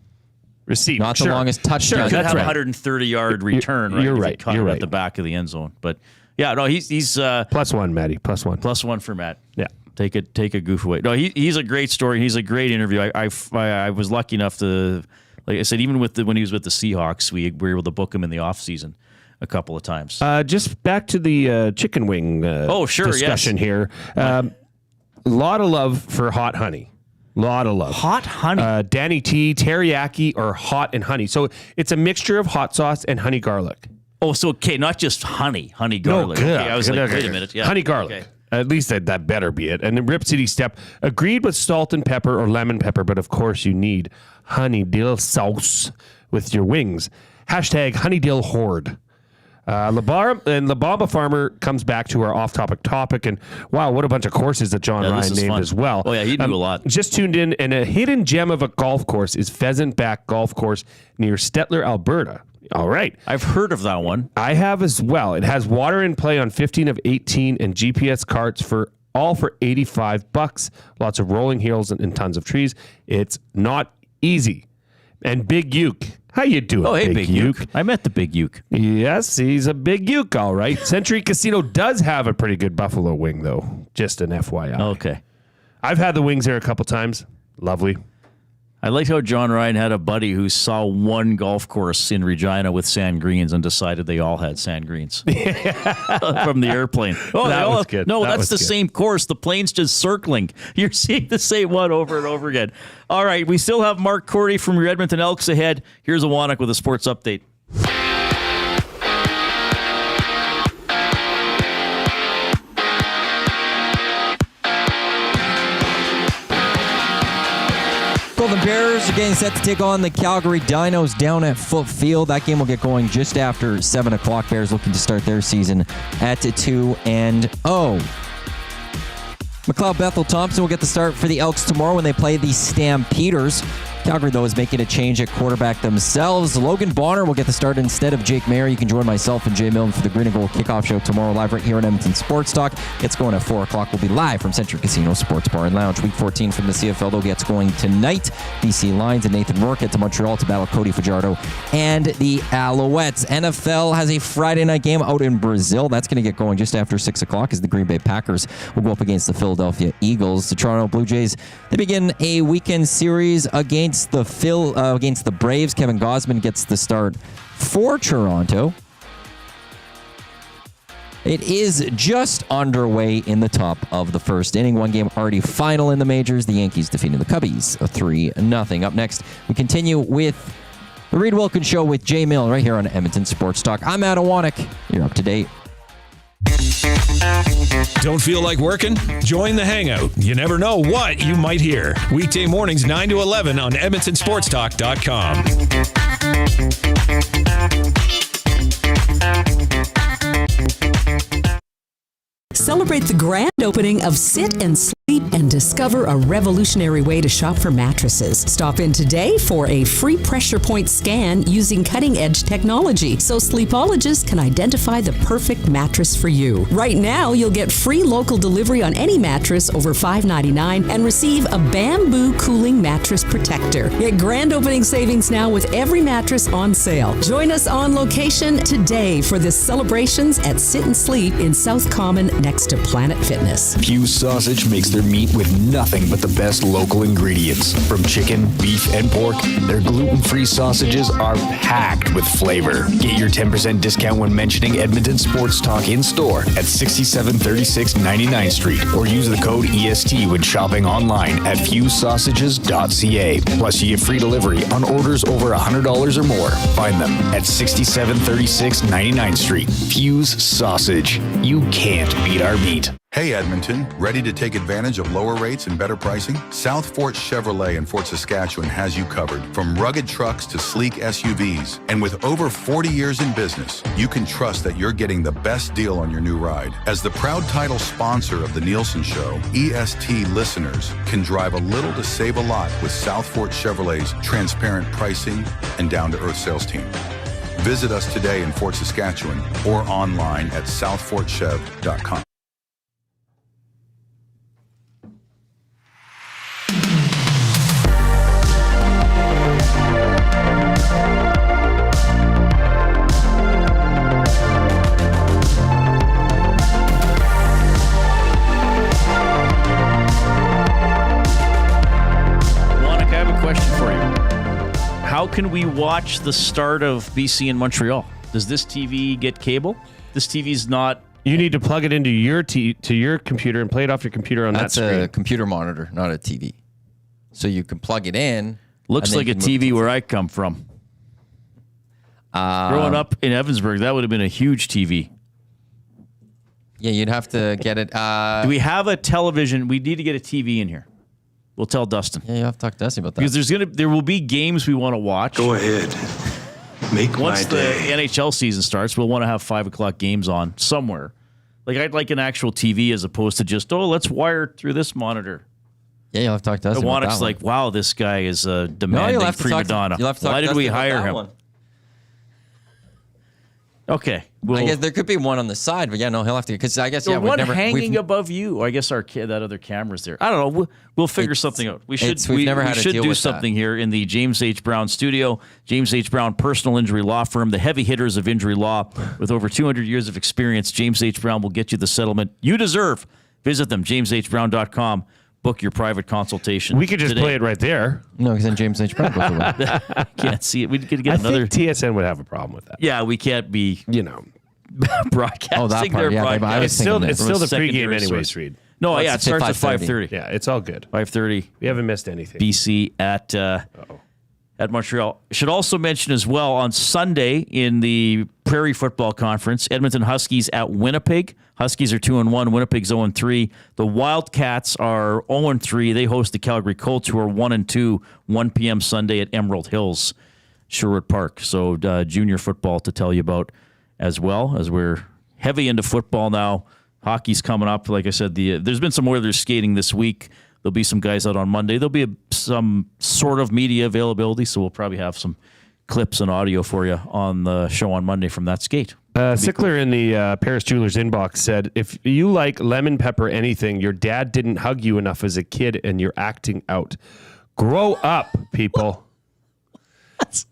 Not
the longest touchdown.
You could have a 130-yard return. Right?
You're right.
You're right. At the back of the end zone. But yeah, no, he's
+1, Maddie. +1.
+1 for Matt.
Yeah.
Take a goof away. No, he's a great story. He's a great interview. I was lucky enough to. Like I said, even when he was with the Seahawks, we were able to book him in the offseason a couple of times.
Just back to the chicken wing discussion here. A lot of love for hot honey. Lot of love.
Hot honey.
Danny T, teriyaki, or hot and honey. So it's a mixture of hot sauce and honey garlic.
Oh, so okay, not just honey garlic.
No,
okay, I was like, wait a minute. Yeah.
Honey garlic.
Okay.
At least that better be it. And then Rip City Step agreed with salt and pepper or lemon pepper, but of course you need honey dill sauce with your wings. Hashtag honey dill horde. La Bamba Farmer comes back to our off-topic topic, and wow, what a bunch of courses that John Ryan named
fun.
as well.
Oh yeah, he knew a lot.
Just tuned in, and a hidden gem of a golf course is Pheasant Back Golf Course near Stettler, Alberta. All right.
I've heard of that one.
I have as well. It has water in play on 15 of 18 and GPS carts for $85. Lots of rolling hills and tons of trees. It's not easy. And Big Uke. How you doing,
Oh, hey, Big Uke. I met the Big Uke.
Yes, he's a Big Uke, all right. Century Casino does have a pretty good buffalo wing, though. Just an FYI.
Okay.
I've had the wings there a couple times. Lovely.
I liked how John Ryan had a buddy who saw one golf course in Regina with sand greens and decided they all had sand greens from the airplane. Oh,
that was good.
No,
That
that's
was
the
good.
same course. The plane's just circling. You're seeing the same one over and over again. All right, we still have Mark Cordy from your Edmonton Elks ahead. Here's a Wannock with a sports update.
Golden Bears are getting set to take on the Calgary Dinos down at Foot Field. That game will get going just after 7 o'clock. Bears looking to start their season at 2-0. McLeod Bethel Thompson will get the start for the Elks tomorrow when they play the Stampeders. Calgary, though, is making a change at quarterback themselves. Logan Bonner will get the start instead of Jake Mayer. You can join myself and Jay Milne for the Green and Gold kickoff show tomorrow live right here on Edmonton Sports Talk. It's going at 4 o'clock. We'll be live from Century Casino Sports Bar and Lounge. Week 14 from the CFL, though, gets going tonight. BC Lions and Nathan Rourke head to Montreal to battle Cody Fajardo and the Alouettes. NFL has a Friday night game out in Brazil. That's going to get going just after 6 o'clock as the Green Bay Packers will go up against the Philadelphia Eagles. The Toronto Blue Jays, they begin a weekend series against the Braves. Kevin Gausman gets the start for Toronto. It is just underway in the top of the first inning. One game already final in the majors. The Yankees defeating the Cubbies 3-0. Up next, we continue with the Reid Wilkins Show with Jay Milne right here on Edmonton Sports Talk. I'm Adam Wannock. You're up to date.
Don't feel like working? Join the Hangout. You never know what you might hear. Weekday mornings 9 to 11 on EdmontonSportsTalk.com.
Celebrate the grand opening of Sit and Sleep and discover a revolutionary way to shop for mattresses. Stop in today for a free pressure point scan using cutting-edge technology so sleepologists can identify the perfect mattress for you. Right now, you'll get free local delivery on any mattress over $5.99 and receive a bamboo cooling mattress protector. Get grand opening savings now with every mattress on sale. Join us on location today for the celebrations at Sit and Sleep in South Common next to Planet Fitness.
Fuse Sausage makes their meat with nothing but the best local ingredients. From chicken, beef, and pork, their gluten-free sausages are packed with flavor. Get your 10% discount when mentioning Edmonton Sports Talk in store at 6736 99th Street or use the code EST when shopping online at fusesausages.ca. Plus, you get free delivery on orders over $100 or more. Find them at 6736 99th Street. Fuse Sausage. You can't beat our meat.
Hey Edmonton, ready to take advantage of lower rates and better pricing? South Fort Chevrolet in Fort Saskatchewan has you covered. From rugged trucks to sleek SUVs. And with over 40 years in business, you can trust that you're getting the best deal on your new ride. As the proud title sponsor of The Nielsen Show, EST listeners can drive a little to save a lot with South Fort Chevrolet's transparent pricing and down-to-earth sales team. Visit us today in Fort Saskatchewan or online at southfortchev.com.
How can we watch the start of BC and Montreal? Does this TV get cable? This TV's not.
You need to plug it into your computer and play it off your computer on that screen.
That's a computer monitor, not a TV. So you can plug it in.
Looks like a TV where I come from. Growing up in Evansburg, that would have been a huge TV.
Yeah, you'd have to get it.
Do we have a television? We need to get a TV in here. We'll tell Dustin.
Yeah, you have to talk to Dustin about that.
Because there will be games we want to watch.
Go ahead.
Once the NHL season starts, we'll want to have 5 o'clock games on somewhere. Like I'd like an actual TV as opposed to just let's wire through this monitor.
Yeah, you'll have to talk to Dustin about that.
Wannick's like, wow, this guy is a demanding prima donna. Why did we hire him? Okay.
I guess there could be one on the side, but he'll have to, because I guess,
one hanging above you. I guess that other camera's there. I don't know. We'll figure something out. We should do something here in the James H. Brown studio. James H. Brown Personal Injury Law Firm, the heavy hitters of injury law. With over 200 years of experience, James H. Brown will get you the settlement you deserve. Visit them, jameshbrown.com. Book your private consultation.
We could just play it right there.
No, because then James H. Brown goes away.
Can't see it. We could get
I
another.
think TSN would have a problem with that.
Yeah, we can't be,
Oh,
broadcasting
that part.
their
Yeah,
broadcast.
I was thinking
It's still the
Secondary
pregame anyways,
source.
Reid.
No, it starts at 5:30.
Yeah, it's all good.
5:30.
We haven't missed anything.
BC at Montreal. Should also mention as well on Sunday in the Prairie Football Conference, Edmonton Huskies at Winnipeg. Huskies are 2-1. Winnipeg's 0-3. The Wildcats are 0-3. They host the Calgary Colts, who are 1-2. 1 p.m. Sunday at Emerald Hills, Sherwood Park. So junior football to tell you about as well, as we're heavy into football now. Hockey's coming up. Like I said, there's been some Oilers skating this week. There'll be some guys out on Monday. There'll be some sort of media availability, so we'll probably have some clips and audio for you on the show on Monday from that skate.
Sickler in the Paris Jewelers inbox said, if you like lemon pepper anything, your dad didn't hug you enough as a kid and you're acting out. Grow up, people.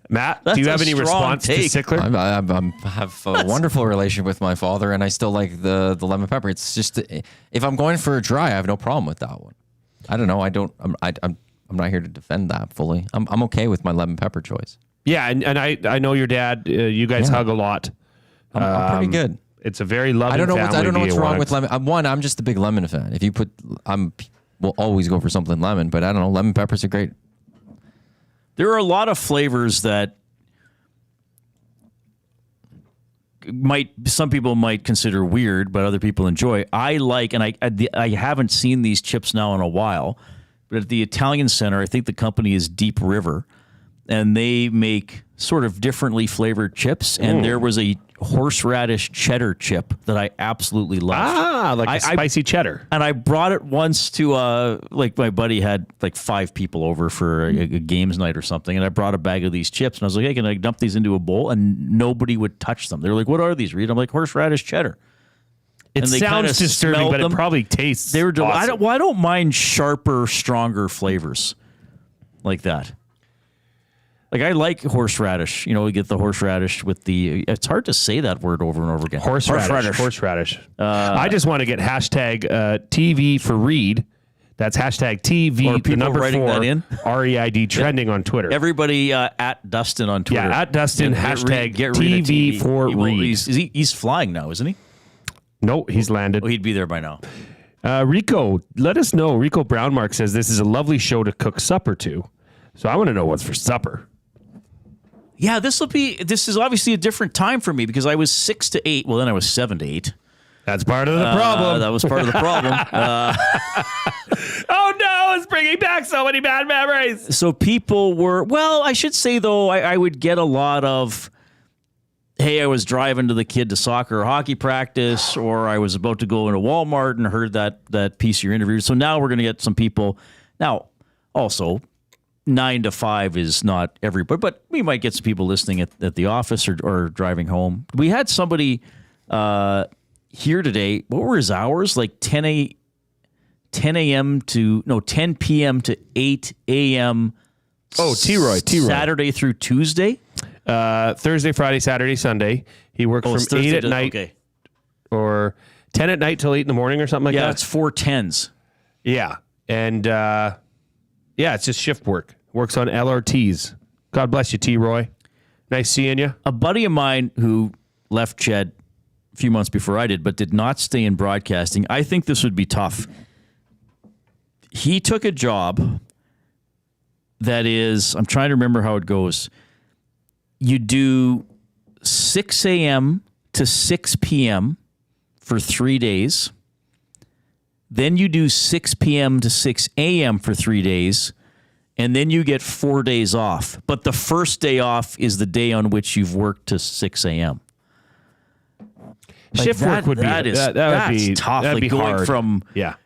Matt, do you have any response to Sickler?
I have a wonderful relationship with my father, and I still like the lemon pepper. It's just, if I'm going for a dry, I have no problem with that one. I don't know. I'm not here to defend that fully. I'm okay with my lemon pepper choice.
Yeah, and I know your dad. You guys hug a lot.
I'm pretty good.
It's a very loving family.
I don't know what's wrong with lemon. I'm just a big lemon fan. If you we'll always go for something lemon, but I don't know. Lemon peppers are great.
There are a lot of flavors that some people might consider weird, but other people enjoy. I like, and I haven't seen these chips now in a while, but at the Italian Center, I think the company is Deep River, and they make sort of differently flavored chips. And there was a horseradish cheddar chip that I absolutely loved.
Like spicy cheddar.
And I brought it once to, like my buddy had like 5 people over for a games night or something. And I brought a bag of these chips and I was like, hey, can I dump these into a bowl? And nobody would touch them. They were like, what are these, Reid? I'm like, horseradish cheddar.
It sounds disturbing, but it probably tastes
They were
awesome.
I don't mind sharper, stronger flavors like that. Like, I like horseradish. You know, we get the horseradish with the... It's hard to say that word over and over again.
Horseradish. I just want to get hashtag TV for Reid. That's hashtag TV, the number 4, that in? REID, trending on Twitter.
Everybody at Dustin on Twitter.
Yeah, at Dustin, hashtag TV for Reid.
He's flying now, isn't he?
No, he's landed.
Oh, he'd be there by now.
Rico, let us know. Rico Brownmark says this is a lovely show to cook supper to. So I want to know what's for supper.
Yeah, this is obviously a different time for me because I was 6 to 8. Well, then I was 7 to 8.
That's part of the problem.
That was part of the problem.
Oh no, it's bringing back so many bad memories.
So people were, well, I should say though, I would get a lot of, hey, I was driving to the kid to soccer or hockey practice, or I was about to go into Walmart and heard that piece of your interview. So now we're going to get some people. Now, also, 9 to 5 is not everybody, but we might get some people listening at the office or driving home. We had somebody here today. What were his hours? Like 10 p.m. to 8 a.m.
Oh, T-Roy.
Saturday through Tuesday?
Thursday, Friday, Saturday, Sunday. He worked from 8 at night or 10 at night till 8 in the morning or something like that.
Yeah, it's 4 10s.
Yeah. And it's just shift work. Works on LRTs. God bless you, T-Roy. Nice seeing you.
A buddy of mine who left Ched a few months before I did, but did not stay in broadcasting. I think this would be tough. He took a job that is, I'm trying to remember how it goes. You do 6 a.m. to 6 p.m. for 3 days. Then you do 6 p.m. to 6 a.m. for 3 days. And then you get 4 days off. But the first day off is the day on which you've worked to 6 a.m.
Shift work would be
tough.
That'd be
going
hard.
from
yeah.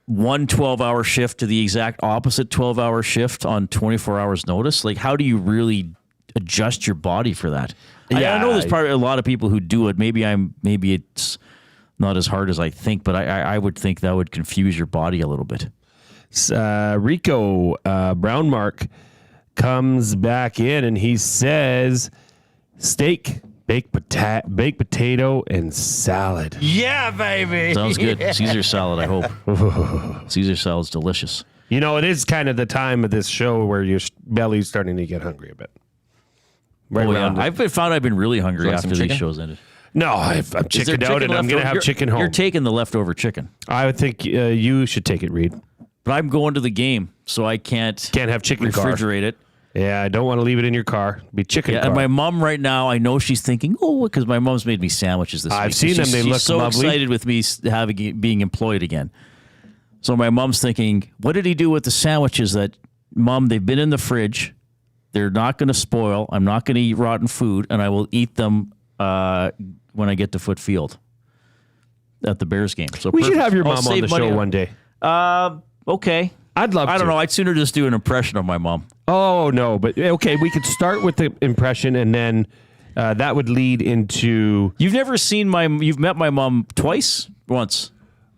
one 12-hour shift to the exact opposite 12-hour shift on 24 hours notice. Like, how do you really adjust your body for that?
Yeah,
I know there's probably a lot of people who do it. Maybe it's not as hard as I think, but I would think that would confuse your body a little bit.
Rico Brownmark comes back in and he says steak, baked potato, and salad.
Yeah, baby.
Sounds good.
Yeah.
Caesar salad, I hope. Caesar salad's delicious.
You know, it is kind of the time of this show where your belly's starting to get hungry a bit. Right around
I've found I've been really hungry
like
after
some
these
chicken?
shows ended.
No, I'm chickened out and I'm going to have chicken home.
You're taking the leftover chicken.
I would think you should take it, Reid.
But I'm going to the game, so I can't
have chicken
refrigerate it.
Yeah, I don't want to leave it in your car. Be chicken car.
And my mom right now, I know she's thinking, because my mom's made me sandwiches this week.
I've seen them. They look
she's so
lovely.
excited with me being employed again. So my mom's thinking, what did he do with the sandwiches that, Mom, they've been in the fridge. They're not going to spoil. I'm not going to eat rotten food, and I will eat them when I get to Foot Field at the Bears game. So
we should have your mom on the show one day.
Okay.
I'd love to.
I don't know. I'd sooner just do an impression of my mom.
Oh, no. But, okay, we could start with the impression, and then that would lead into...
You've met my mom twice? Once?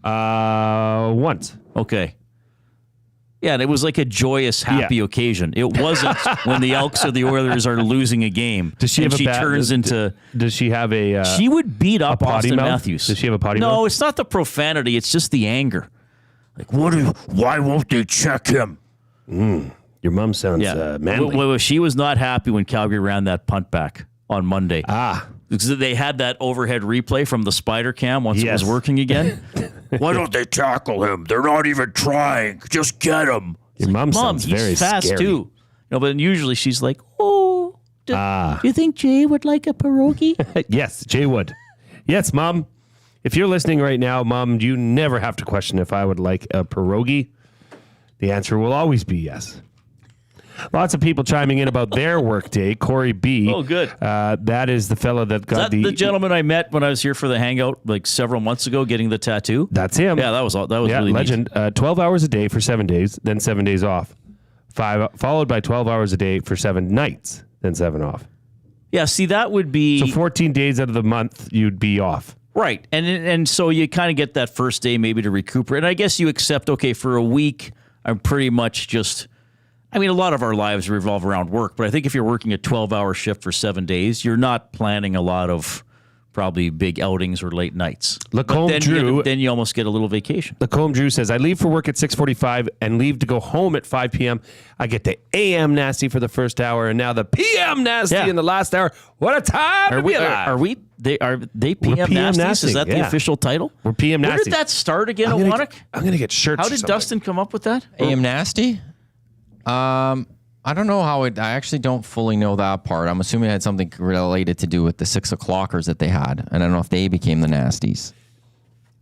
Once.
Okay. Yeah, and it was like a joyous, happy occasion. It wasn't when the Elks or the Oilers are losing a game.
Does she have Does she have a...
she would beat up Austin Matthews.
Does she have a potty mouth?
No, it's not the profanity. It's just the anger. Like, why won't they check him?
Your mom sounds manly.
Well, she was not happy when Calgary ran that punt back on Monday. Because they had that overhead replay from the spider cam once it was working again. Why don't they tackle him? They're not even trying. Just get him.
Your mom sounds
he's
very
fast
scary.
too. But usually she's like, do you think Jay would like a pierogi?
Yes, Jay would. Yes, Mom. If you're listening right now, Mom, you never have to question if I would like a pierogi. The answer will always be yes. Lots of people chiming in about their workday. Corey B.
Oh, good.
That is the fellow that got
the gentleman I met when I was here for the hangout like several months ago getting the tattoo?
That's him.
Yeah, that was really
legend.
Neat.
12 hours a day for 7 days, then 7 days off. Followed by 12 hours a day for 7 nights, then 7 off.
Yeah, see, that would be...
So 14 days out of the month, you'd be off.
Right. And so you kind of get that first day maybe to recuperate. And I guess you accept, okay, for a week, I'm pretty much just... I mean, a lot of our lives revolve around work, but I think if you're working a 12-hour shift for 7 days, you're not planning a lot of probably big outings or late nights.
Lacombe Drew,
then you almost get a little vacation.
Lacombe Drew says, I leave for work at 6:45 and leave to go home at 5 p.m. I get the AM nasty for the first hour and now the PM nasty in the last hour. What a time to be alive.
Are they PM nasties? Is that the official title?
We're PM nasties.
Where did that start again, Awanek?
I'm going to get shirts.
How did Dustin come up with that?
AM nasty? I don't know how I actually don't fully know that part. I'm assuming it had something related to do with the 6 o'clockers that they had. And I don't know if they became the nasties.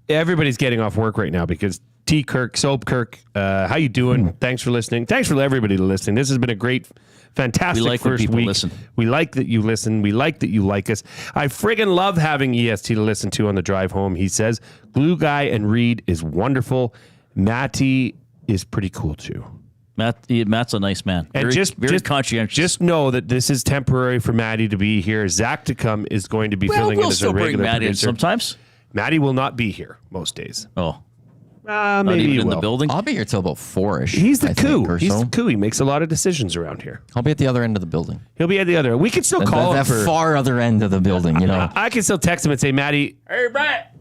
Everybody's getting off work right now because T. Kirk, Soap Kirk, how you doing? Thanks for listening. Thanks for everybody listening. This has been a great, fantastic first week.
Listen.
We like that you listen. We like that you like us. I friggin' love having EST to listen to on the drive home. He says, Glue Guy and Reid is wonderful. Matty is pretty cool too.
Matt's a nice man.
And
very conscientious.
Just know that this is temporary for Matty to be here. Zach to come is going to be filling in as a regular
Matty
producer.
Sometimes.
Matty will not be here most days.
Oh.
Maybe
even
he
in
will.
the building?
I'll be here till about 4-ish.
He's the coup. He's
so.
the coup. He makes a lot of decisions around here.
I'll be at the other end of the building.
He'll be at the other. We can still call him
the far other end of the building, you know.
I can still text him and say, Matty.
Hey, Matt.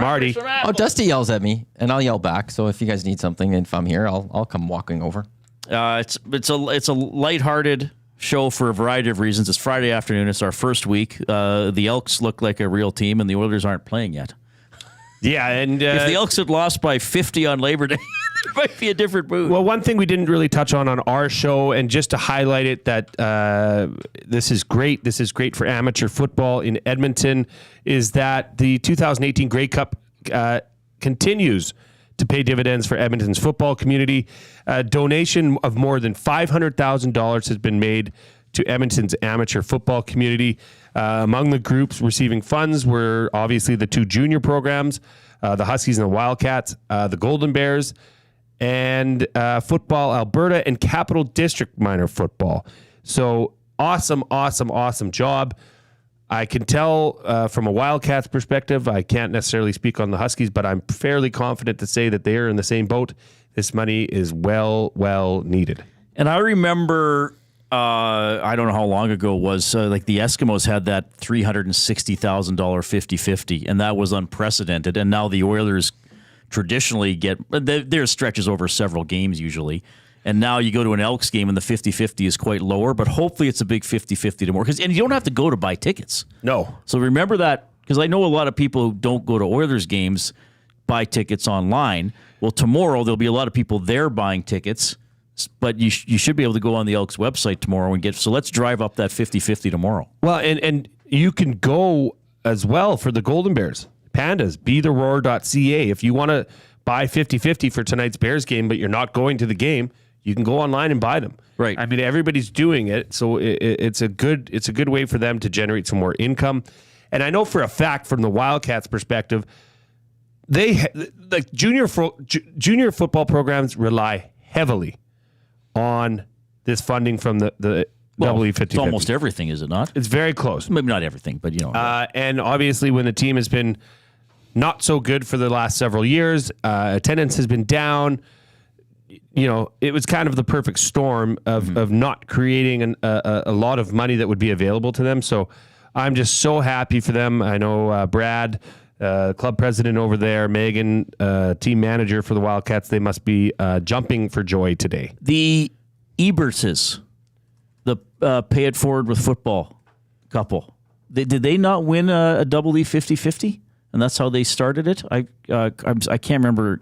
Marty.
Oh, Dusty yells at me, and I'll yell back. So if you guys need something, and if I'm here, I'll come walking over.
It's a lighthearted, show for a variety of reasons. It's Friday afternoon. It's our first week. The Elks look like a real team, and the Oilers aren't playing yet.
Yeah, and
if the Elks had lost by 50 on Labor Day, it might be a different mood.
Well, one thing we didn't really touch on our show, and just to highlight it, that this is great. This is great for amateur football in Edmonton, is that the 2018 Grey Cup continues to pay dividends for Edmonton's football community. A donation of more than $500,000 has been made to Edmonton's amateur football community. Among the groups receiving funds were obviously the 2 junior programs, the Huskies and the Wildcats, the Golden Bears, and Football Alberta and Capital District minor football. So awesome job. I can tell from a Wildcats perspective, I can't necessarily speak on the Huskies, but I'm fairly confident to say that they are in the same boat. This money is well needed.
And I remember, I don't know how long ago it was, like the Eskimos had that $360,000 50-50, and that was unprecedented. And now the Oilers traditionally get, their stretches over several games usually. And now you go to an Elks game and the 50-50 is quite lower, but hopefully it's a big 50-50 tomorrow. And you don't have to go to buy tickets.
No.
So remember that, because I know a lot of people who don't go to Oilers games buy tickets online. Well, tomorrow there'll be a lot of people there buying tickets, but you should be able to go on the Elks website tomorrow and get, so let's drive up that 50-50 tomorrow.
Well, and you can go as well for the Golden Bears. Pandas, betheroar.ca. If you want to buy 50-50 for tonight's Bears game, but you're not going to the game, you can go online and buy them.
Right.
I mean, everybody's doing it, so it's a good way for them to generate some more income. And I know for a fact, from the Wildcats' perspective, they like junior football programs rely heavily on this funding from the WE50.
It's almost everything, is it not?
It's very close.
Maybe not everything, but you know.
And obviously, when the team has been not so good for the last several years, attendance has been down. You know, it was kind of the perfect storm of not creating a lot of money that would be available to them. So I'm just so happy for them. I know Brad, club president over there, Megan, team manager for the Wildcats, they must be jumping for joy today.
The Ebertses, the Pay It Forward with Football couple, did they not win a double E 50-50? And that's how they started it? I can't remember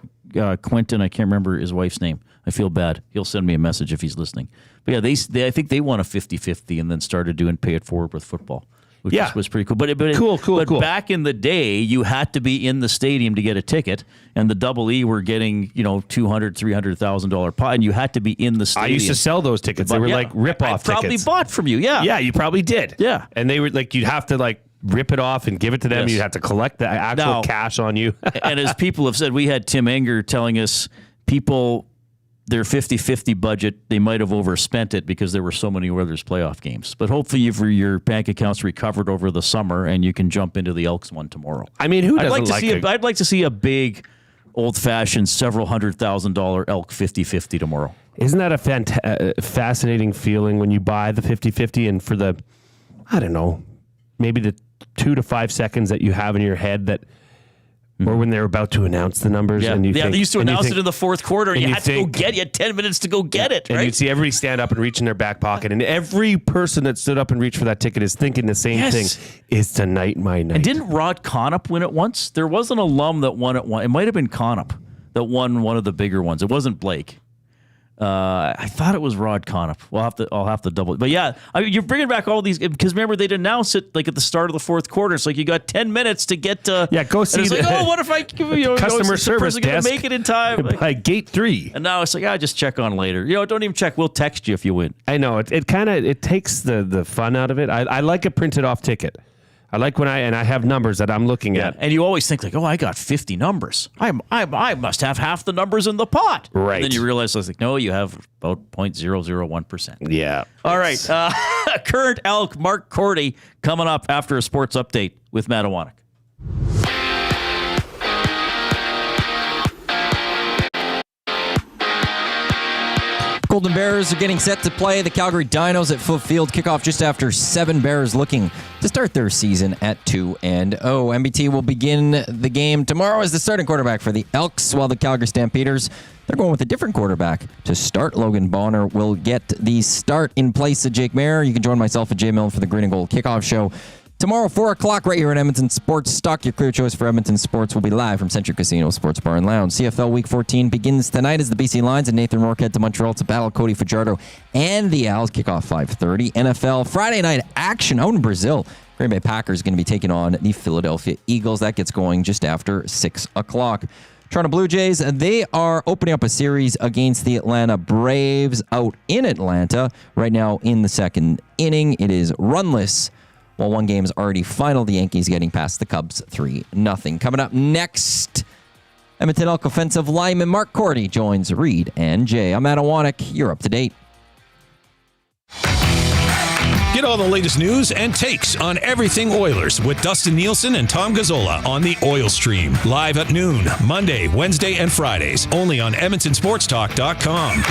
Quentin. I can't remember his wife's name. I feel bad. He'll send me a message if he's listening. But yeah, I think they won a 50-50 and then started doing Pay It Forward with Football, which was pretty cool. But cool. Back in the day, you had to be in the stadium to get a ticket, and the Double E were getting $200,000, $300,000 pot, and you had to be in the stadium.
I used to sell those tickets. They were like rip-off tickets.
I probably bought from you. Yeah.
Yeah, you probably did.
Yeah.
And they were like, you'd have to like rip it off and give it to them. Yes. You'd have to collect the actual cash on you.
And as people have said, we had Tim Enger telling us their 50-50 budget, they might have overspent it because there were so many Oilers playoff games. But hopefully your bank account's recovered over the summer and you can jump into the Elks one tomorrow.
I mean, who doesn't
I'd like to see a big, old-fashioned, several $100,000 Elk 50-50 tomorrow.
Isn't that a fascinating feeling when you buy the 50-50 and for the, I don't know, maybe the 2 to 5 seconds that you have in your head that, or when they're about to announce the numbers.
Yeah,
and you think,
they used to announce it in the fourth quarter, and you had to go get it. You had 10 minutes to go get it,
and
right?
you'd see everybody stand up and reach in their back pocket, and every person that stood up and reached for that ticket is thinking the same thing. Is tonight my night?
And didn't Rod Conop win it once? There was an alum that won it once. It might have been Conop that won one of the bigger ones. It wasn't Blake. I thought it was Rod Conop. I'll have to double. But yeah, you're bringing back all these because remember they'd announce it like at the start of the fourth quarter. It's like you got 10 minutes to get to.
Yeah, go see.
It's like, what if I
customer service desk
make it in time
by gate 3?
And now it's like, just check on later. Don't even check. We'll text you if you win.
I know it kind of takes the fun out of it. I like a printed off ticket. I like when I have numbers that I'm looking at.
And you always think like, I got 50 numbers. I must have half the numbers in the pot.
Right.
And then you realize, like, no, you have about 0.001%.
Yeah.
All right. Current Elk Mark Cordy coming up after a sports update with Matt Iwanek.
Golden Bears are getting set to play the Calgary Dinos at full field. Kickoff just after 7. Bears looking to start their season at 2-0. MBT will begin the game tomorrow as the starting quarterback for the Elks, while the Calgary Stampeders, they're going with a different quarterback to start. Logan Bonner will get the start in place of Jake Mayer. You can join myself and Jay Milne for the Green and Gold Kickoff Show tomorrow, 4 o'clock, right here at Edmonton Sports Stock. Your clear choice for Edmonton Sports will be live from Century Casino Sports Bar and Lounge. CFL Week 14 begins tonight as the BC Lions and Nathan Rourke head to Montreal to battle Cody Fajardo and the Owls. Kickoff 5:30. NFL Friday night action out in Brazil. Green Bay Packers going to be taking on the Philadelphia Eagles. That gets going just after 6 o'clock. Toronto Blue Jays, they are opening up a series against the Atlanta Braves out in Atlanta. Right now in the second inning, it is runless. Well, one game is already final. The Yankees getting past the Cubs 3-0. Coming up next, Edmonton Elk offensive lineman Mark Cordy joins Reid and Jay. I'm Adam Wanek. You're up to date.
Get all the latest news and takes on everything Oilers with Dustin Nielsen and Tom Gazzola on the Oil Stream. Live at noon, Monday, Wednesday, and Fridays. Only on EdmontonSportsTalk.com.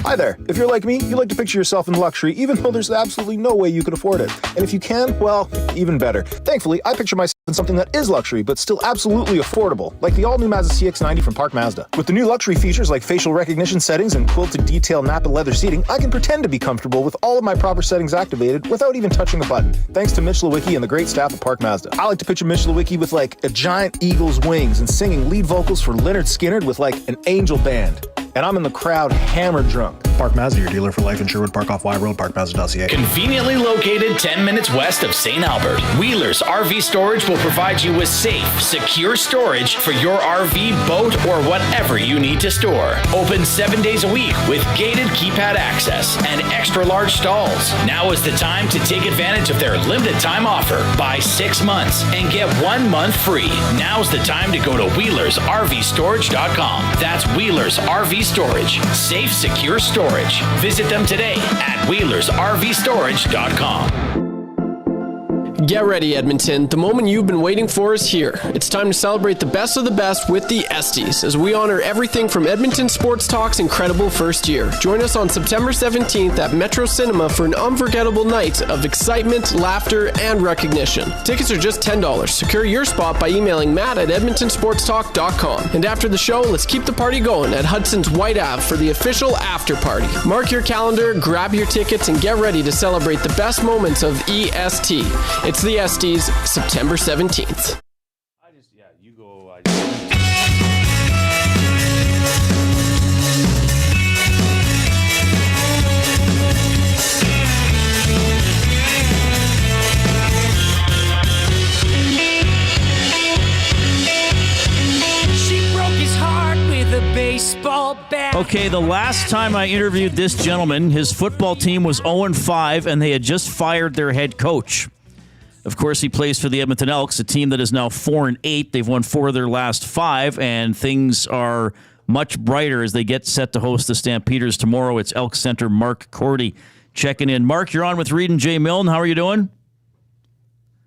Hi there. If you're like me, you like to picture yourself in luxury, even though there's absolutely no way you could afford it. And if you can, well, even better. Thankfully, I picture myself in something that is luxury, but still absolutely affordable, like the all-new Mazda CX-90 from Park Mazda. With the new luxury features like facial recognition settings and quilted detail Napa leather seating, I can pretend to be comfortable with all of my proper settings activated without even touching a button, thanks to Mitch Lewicki and the great staff at Park Mazda. I like to picture Mitch Lewicki with like a giant eagle's wings and singing lead vocals for Lynyrd Skynyrd with like an angel band. And I'm in the crowd hammered drunk.
Park Mazda, your dealer for life in Sherwood Park off Y Road, parkmazda.ca.
Conveniently located 10 minutes west of St. Albert, Wheeler's RV Storage will provide you with safe, secure storage for your RV, boat, or whatever you need to store. Open 7 days a week with gated keypad access and extra large stalls. Now is the time to take advantage of their limited time offer. Buy 6 months and get 1 month free. Now's the time to go to WheelersRVStorage.com. That's Wheeler's RV Storage. Safe, secure storage. Visit them today at WheelersRVStorage.com.
Get ready, Edmonton. The moment you've been waiting for is here. It's time to celebrate the best of the best with the Esties, as we honor everything from Edmonton Sports Talk's incredible first year. Join us on September 17th at Metro Cinema for an unforgettable night of excitement, laughter, and recognition. Tickets are just $10. Secure your spot by emailing matt@edmontonsportstalk.com. And after the show, let's keep the party going at Hudson's White Ave for the official after party. Mark your calendar, grab your tickets, and get ready to celebrate the best moments of EST. It's the Esties, September 17th.
Baseball bat. Okay, the last time I interviewed this gentleman, his football team was 0-5, and they had just fired their head coach. Of course, he plays for the Edmonton Elks, a team that is now 4-8. They've won 4 of their last 5, and things are much brighter as they get set to host the Stampeders tomorrow. It's Elks center Mark Cordy checking in. Mark, you're on with Reid and Jay Milne. How are you doing?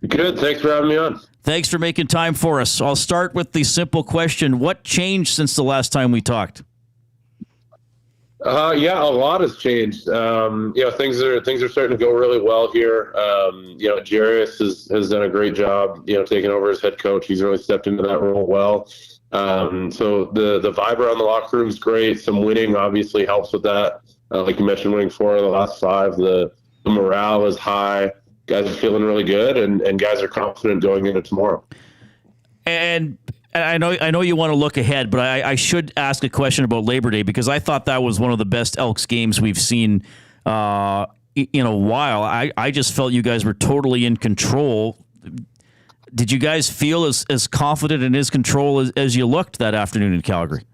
Good. Thanks for having me on.
Thanks for making time for us. I'll start with the simple question. What changed since the last time we talked?
Yeah, a lot has changed. Things are starting to go really well here. Jarius has done a great job, taking over as head coach. He's really stepped into that role well. So the vibe around the locker room is great. Some winning obviously helps with that. Like you mentioned, winning 4 of the last 5. The morale is high. Guys are feeling really good, and guys are confident going into tomorrow.
And I know you want to look ahead, but I should ask a question about Labor Day, because I thought that was one of the best Elks games we've seen in a while. I just felt you guys were totally in control. Did you guys feel as confident and as control as you looked that afternoon in Calgary?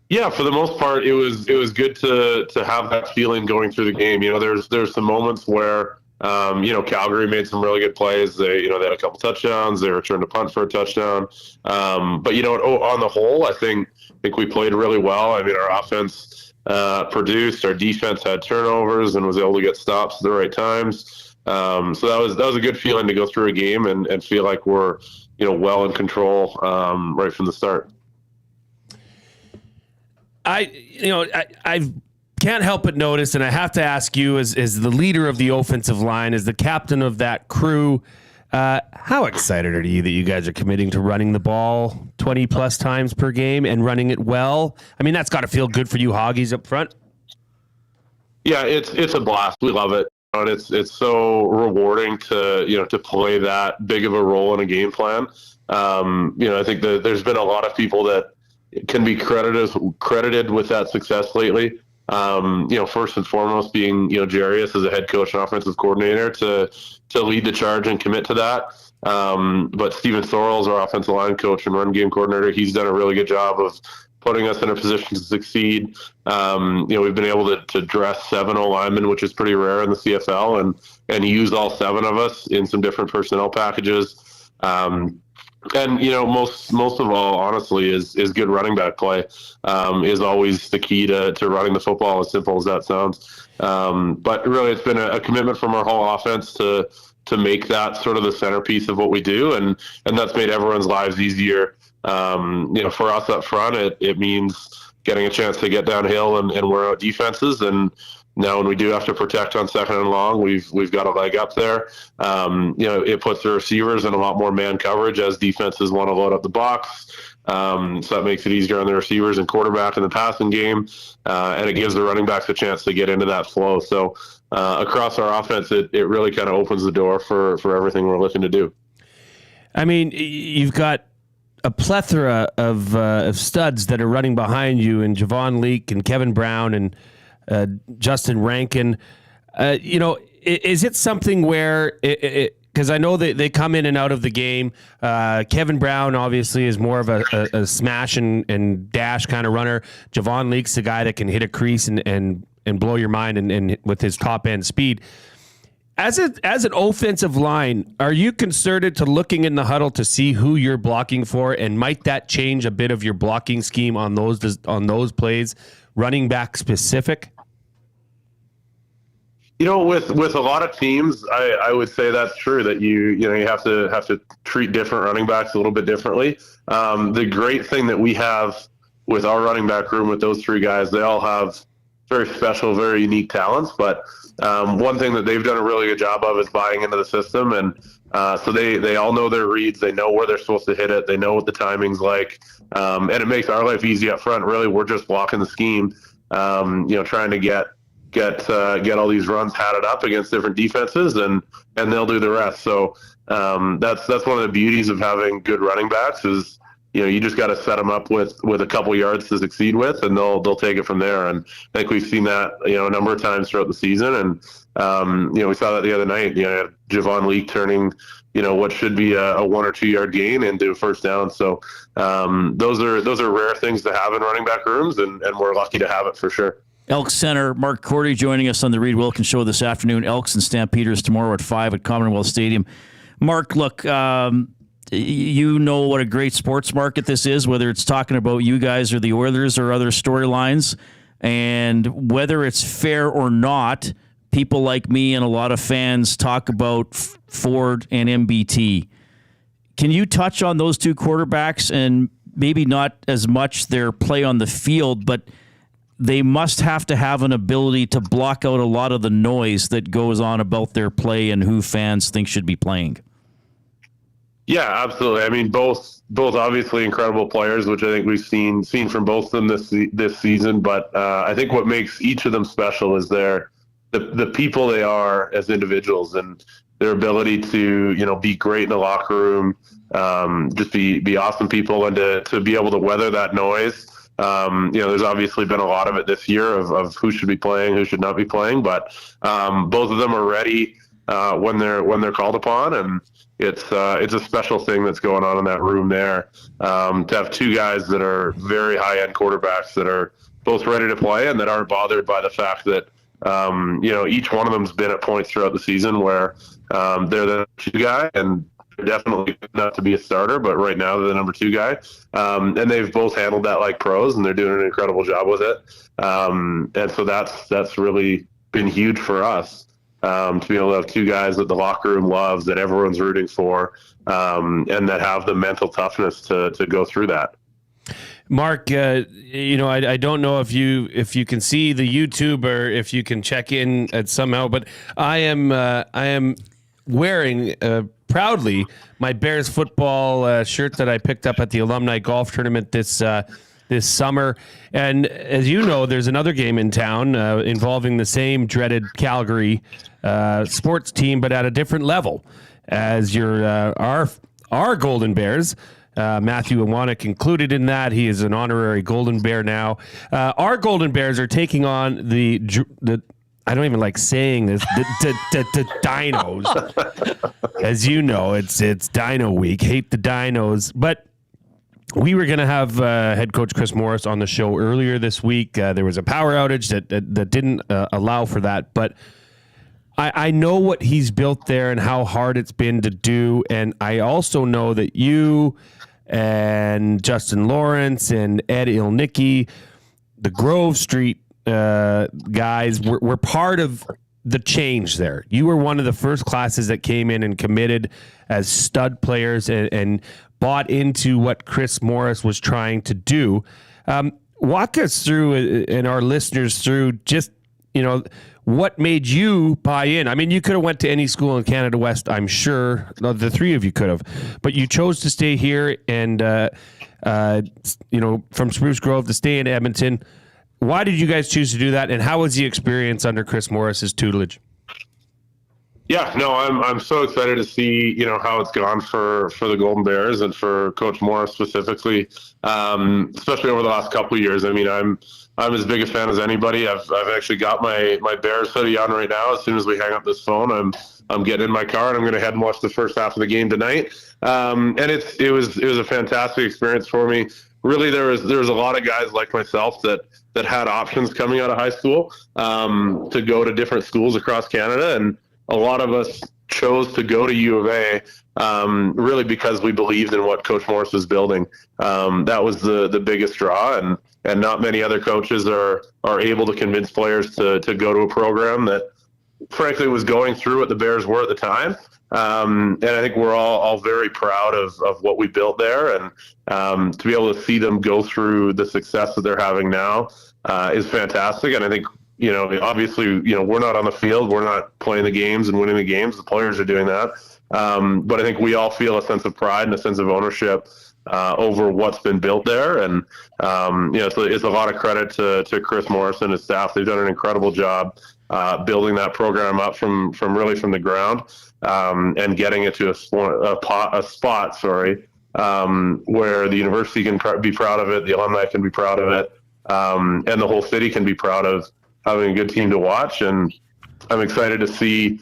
Yeah, for the most part, it was good to have that feeling going through the game. There's some moments where Calgary made some really good plays. They had a couple touchdowns. They returned a punt for a touchdown. But on the whole, I think we played really well. I mean, our offense produced. Our defense had turnovers and was able to get stops at the right times. So that was a good feeling to go through a game and feel like we're well in control right from the start.
I can't help but notice, and I have to ask you, as the leader of the offensive line, as the captain of that crew, how excited are you that you guys are committing to running the ball 20 plus times per game and running it well? I mean, that's got to feel good for you Hoggies up front.
Yeah, it's a blast. We love it. And it's so rewarding to play that big of a role in a game plan. I think that there's been a lot of people that can be credited with that success lately. First and foremost being, Jarius as a head coach and offensive coordinator to lead the charge and commit to that. But Steven Sorrells, our offensive line coach and run game coordinator, he's done a really good job of putting us in a position to succeed. We've been able to dress 7 O-linemen, which is pretty rare in the CFL, and use all 7 of us in some different personnel packages. Most of all, honestly, is good running back play is always the key to running the football, as simple as that sounds. But really, it's been a commitment from our whole offense to make that sort of the centerpiece of what we do, and that's made everyone's lives easier. For us up front, it means getting a chance to get downhill and wear out defenses. And now when we do have to protect on 2nd and long, we've got a leg up there. It puts the receivers in a lot more man coverage as defenses want to load up the box. So that makes it easier on the receivers and quarterback in the passing game. And it gives the running backs a chance to get into that flow. So across our offense, it really kind of opens the door for everything we're looking to do.
I mean, you've got a plethora of studs that are running behind you, and Javon Leake and Kevin Brown and Justin Rankin. Is it something where because I know they come in and out of the game. Kevin Brown obviously is more of a smash and dash kind of runner. Javon Leake's the guy that can hit a crease and blow your mind and with his top end speed. As an offensive line, are you concerted to looking in the huddle to see who you're blocking for, and might that change a bit of your blocking scheme on those plays, running back specific?
With a lot of teams, I would say that's true, that you have to treat different running backs a little bit differently. The great thing that we have with our running back room with those 3 guys, they all have very special, very unique talents. But one thing that they've done a really good job of is buying into the system. And so they all know their reads. They know where they're supposed to hit it. They know what the timing's like. And it makes our life easy up front. Really, we're just blocking the scheme, trying to get all these runs hatted up against different defenses, and they'll do the rest. So that's one of the beauties of having good running backs is, you just got to set them up with a couple yards to succeed with, and they'll take it from there. And I think we've seen that, a number of times throughout the season. And, we saw that the other night, Javon Leake turning, what should be a 1 or 2 yard gain into a first down. So those are rare things to have in running back rooms, and we're lucky to have it for sure.
Elks center Mark Cordy joining us on the Reid Wilkins Show this afternoon. Elks and Stampeders tomorrow at 5 at Commonwealth Stadium. Mark, look, you know what a great sports market this is, whether it's talking about you guys or the Oilers or other storylines. And whether it's fair or not, people like me and a lot of fans talk about Ford and MBT. Can you touch on those 2 quarterbacks, and maybe not as much their play on the field, but they must have to have an ability to block out a lot of the noise that goes on about their play and who fans think should be playing?
Yeah, absolutely. I mean, both obviously incredible players, which I think we've seen from both of them this season. But I think what makes each of them special is the people they are as individuals, and their ability to be great in the locker room, just be awesome people, and to be able to weather that noise. There's obviously been a lot of it this year of who should be playing, who should not be playing, but both of them are ready when they're called upon, and it's a special thing that's going on in that room there. To have 2 guys that are very high-end quarterbacks that are both ready to play and that aren't bothered by the fact that each one of them's been at points throughout the season where they're the 2 guy, and they're definitely good enough to be a starter, but right now they're the number 2 guy. And they've both handled that like pros, and they're doing an incredible job with it. And so that's really been huge for us, to be able to have 2 guys that the locker room loves, that everyone's rooting for, and that have the mental toughness to go through that.
Mark, I don't know if you can see the YouTube or if you can check in at somehow, but I am wearing proudly my Bears football shirt that I picked up at the alumni golf tournament this summer. And as you know, there's another game in town involving the same dreaded Calgary sports team, but at a different level. As our Golden Bears. Matthew Iwanek included in that. He is an honorary Golden Bear now. Our Golden Bears are taking on the I don't even like saying this, the Dinos. As you know, it's Dino Week. Hate the Dinos. But we were going to have head coach Chris Morris on the show earlier this week. There was a power outage that didn't allow for that. But I know what he's built there and how hard it's been to do. And I also know that you and Justin Lawrence and Ed Ilnicki, the Grove Street guys, were part of the change there. You were one of the first classes that came in and committed as stud players and bought into what Chris Morris was trying to do. Walk us through and our listeners through just, what made you buy in? I mean, you could have went to any school in Canada West, I'm sure. The three of you could have. But you chose to stay here and, from Spruce Grove to stay in Edmonton. Why did you guys choose to do that? And how was the experience under Chris Morris's tutelage?
Yeah, no, I'm so excited to see, how it's gone for the Golden Bears and for Coach Morris specifically, especially over the last couple of years. I mean, I'm as big a fan as anybody. I've actually got my Bears hoodie on right now. As soon as we hang up this phone, I'm getting in my car and I'm going to head and watch the first half of the game tonight. And it was a fantastic experience for me. Really, there was a lot of guys like myself that had options coming out of high school to go to different schools across Canada, and a lot of us chose to go to U of A really because we believed in what Coach Morris was building. That was the biggest draw, and not many other coaches are able to convince players to go to a program that, frankly, was going through what the Bears were at the time. And I think we're all very proud of what we built there, and to be able to see them go through the success that they're having now is fantastic. And I think, obviously, we're not on the field. We're not playing the games and winning the games. The players are doing that. But I think we all feel a sense of pride and a sense of ownership over what's been built there. And, it's a lot of credit to Chris Morris and his staff. They've done an incredible job building that program up from the ground and getting it to a spot, where the university can be proud of it, the alumni can be proud of it, and the whole city can be proud of having a good team to watch. And I'm excited to see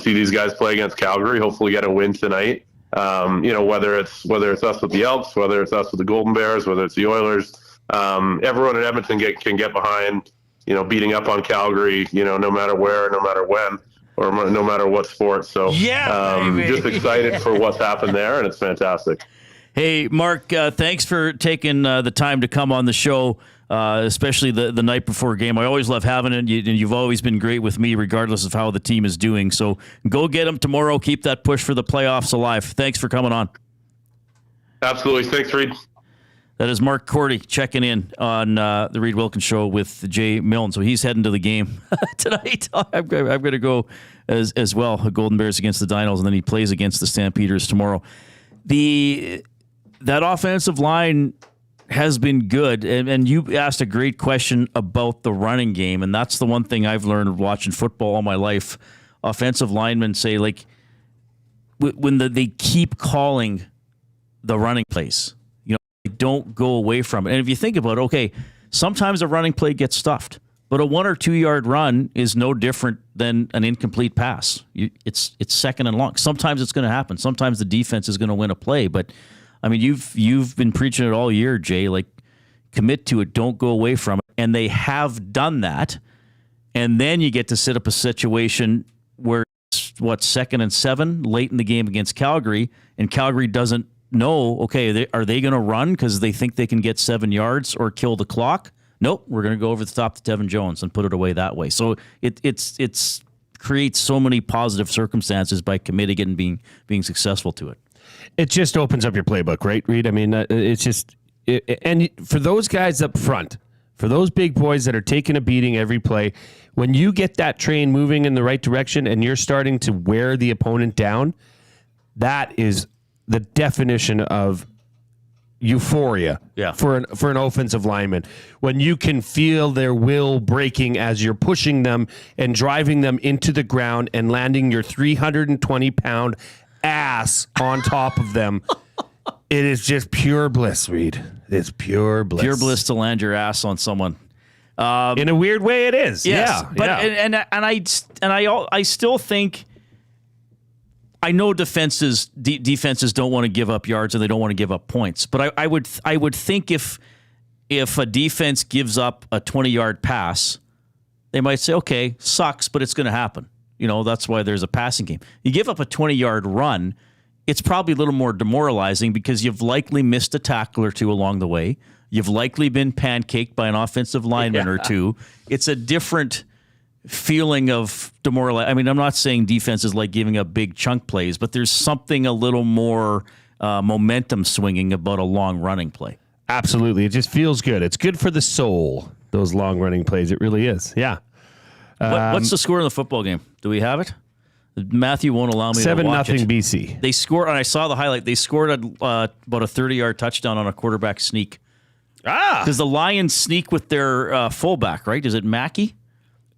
these guys play against Calgary, hopefully get a win tonight. Whether it's us with the Elks, whether it's us with the Golden Bears, whether it's the Oilers, everyone in Edmonton can get behind, beating up on Calgary, no matter where, no matter when, or no matter what sport. So just excited for what's happened there, and it's fantastic.
Hey, Mark, thanks for taking the time to come on the show, especially the night before a game. I always love having it, and you've always been great with me regardless of how the team is doing. So go get them tomorrow. Keep that push for the playoffs alive. Thanks for coming on.
Absolutely. Thanks, Reid.
That is Mark Cordy checking in on the Reid Wilkins Show with Jay Milne. So he's heading to the game tonight. I'm going to go as well. Golden Bears against the Dinos, and then he plays against the Stampeders tomorrow. That offensive line has been good, and you asked a great question about the running game, and that's the one thing I've learned watching football all my life. Offensive linemen say, like, when they keep calling the running plays, don't go away from it. And if you think about it, okay, sometimes a running play gets stuffed, but a 1 or 2 yard run is no different than an incomplete pass. It's second and long. Sometimes it's going to happen. Sometimes the defense is going to win a play, but I mean, you've been preaching it all year, Jay. Like, commit to it. Don't go away from it. And they have done that. And then you get to set up a situation where it's, 2nd and 7 late in the game against Calgary, and Calgary doesn't know, okay, are they going to run because they think they can get 7 yards or kill the clock? Nope, we're going to go over the top to Tevin Jones and put it away that way. So it's creates so many positive circumstances by committing it and being successful to it.
It just opens up your playbook, right, Reid? I mean, it's just and for those guys up front, for those big boys that are taking a beating every play, when you get that train moving in the right direction and you're starting to wear the opponent down, that is the definition of euphoria for an offensive lineman. When you can feel their will breaking as you're pushing them and driving them into the ground and landing your 320-pound ass on top of them. It is just pure bliss, Reid. It's pure bliss.
Pure bliss to land your ass on someone.
In a weird way, it is.
Yes,
Yeah,
but
yeah.
I still think. I know defenses don't want to give up yards and they don't want to give up points, but I would think if a defense gives up a 20-yard pass, they might say, okay, sucks, but it's going to happen. That's why there's a passing game. You give up a 20-yard run, it's probably a little more demoralizing because you've likely missed a tackle or two along the way. You've likely been pancaked by an offensive lineman or two. It's a different feeling of demoralization. I mean, I'm not saying defense is like giving up big chunk plays, but there's something a little more momentum swinging about a long running play.
Absolutely. It just feels good. It's good for the soul, those long running plays. It really is. Yeah.
What's the score in the football game? Do we have it? Matthew won't allow me to watch it.
7-0 BC.
They scored, and I saw the highlight. They scored about a 30-yard touchdown on a quarterback sneak. Because the Lions sneak with their fullback, right? Is it Mackey?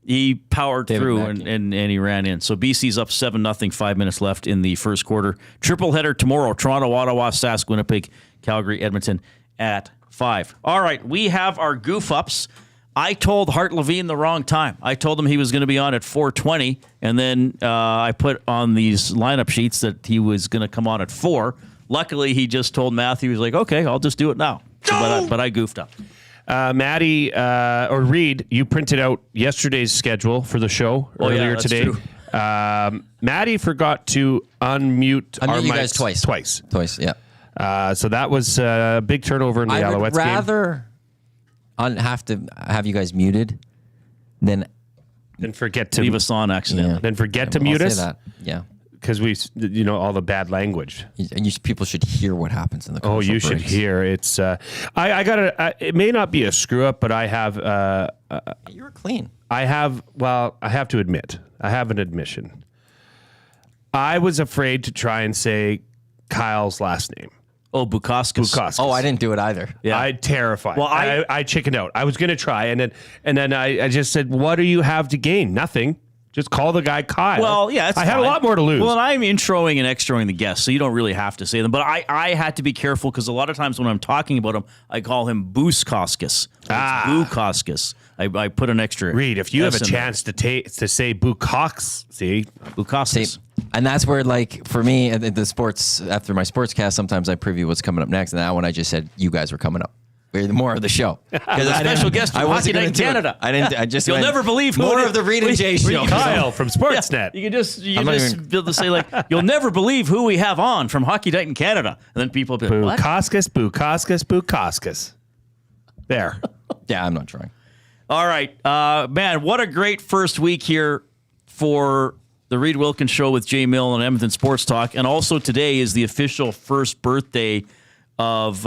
He powered through and he ran in. So BC's up 7-0, 5 minutes left in the first quarter. Triple header tomorrow. Toronto, Ottawa, Sask, Winnipeg, Calgary, Edmonton at 5. All right, we have our goof ups. I told Hart Levine the wrong time. I told him he was going to be on at 4:20, and then I put on these lineup sheets that he was going to come on at 4. Luckily, he just told Matthew, he was like, okay, I'll just do it now. So, but I goofed up.
Maddie or Reid, you printed out yesterday's schedule for the show earlier today.
True.
Maddie forgot to unmute our
you
mics
guys twice. Yeah.
So that was a big turnover in the Alouettes game.
I would rather have to have you guys muted than
forget to
leave us on accidentally.
Yeah. Then forget to mute us.
Say that. Yeah.
Because all the bad language,
and people should hear what happens in the commercial
you should
breaks.
hear. It's I got it may not be a screw up, but I have
you were clean.
I have to admit, I have an admission. I was afraid to try and say Kyle's last name.
Oh, Bukauskas.
Oh, I didn't do it either.
Yeah, I terrified.
Well,
I chickened out. I was going to try, and then I just said, "What do you have to gain? Nothing. Just call the guy Kyle."
Well, yeah,
I had a lot more to lose.
Well, I'm introing and extroing the guests, so you don't really have to say them. But I had to be careful because a lot of times when I'm talking about him, I call him Bukauskas. Bukauskas. I put an extra.
Reid, if you have a chance to say
Bukauskas.
And that's where, like, for me, the sports, after my sportscast, sometimes I preview what's coming up next. And that one I just said, you guys were coming up. We're more of the show.
Because a special guest from Hockey Night in Canada. You'll never believe who
more of the Reid and Jay show.
Kyle from Sportsnet.
Yeah, you can just be able to say, like, you'll never believe who we have on from Hockey Night in Canada. And then people will be like, what?
Bukauskas. There.
Yeah, I'm not trying.
All right. Man, what a great first week here for the Reid Wilkins Show with Jay Milne on Edmonton Sports Talk. And also today is the official first birthday of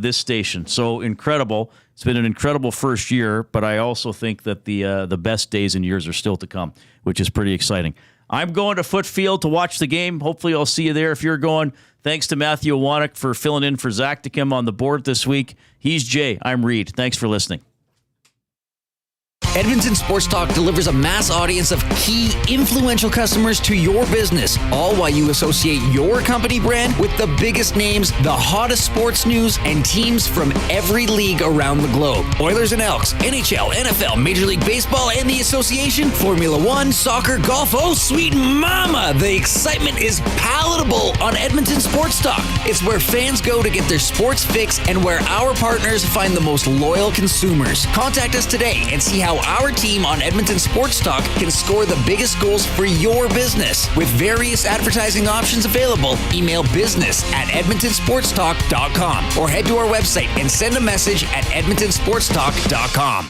this station. So incredible. It's been an incredible first year, but I also think that the best days and years are still to come, which is pretty exciting. I'm going to Footfield to watch the game. Hopefully I'll see you there if you're going. Thanks to Matthew Wannick for filling in for Zach Dickham on the board this week. He's Jay. I'm Reid. Thanks for listening.
Edmonton Sports Talk delivers a mass audience of key, influential customers to your business, all while you associate your company brand with the biggest names, the hottest sports news, and teams from every league around the globe. Oilers and Elks, NHL, NFL, Major League Baseball, and the association, Formula One, soccer, golf, oh sweet mama! The excitement is palatable on Edmonton Sports Talk. It's where fans go to get their sports fix and where our partners find the most loyal consumers. Contact us today and see how our team on Edmonton Sports Talk can score the biggest goals for your business. With various advertising options available, email business@edmontonsportstalk.com or head to our website and send a message at edmontonsportstalk.com.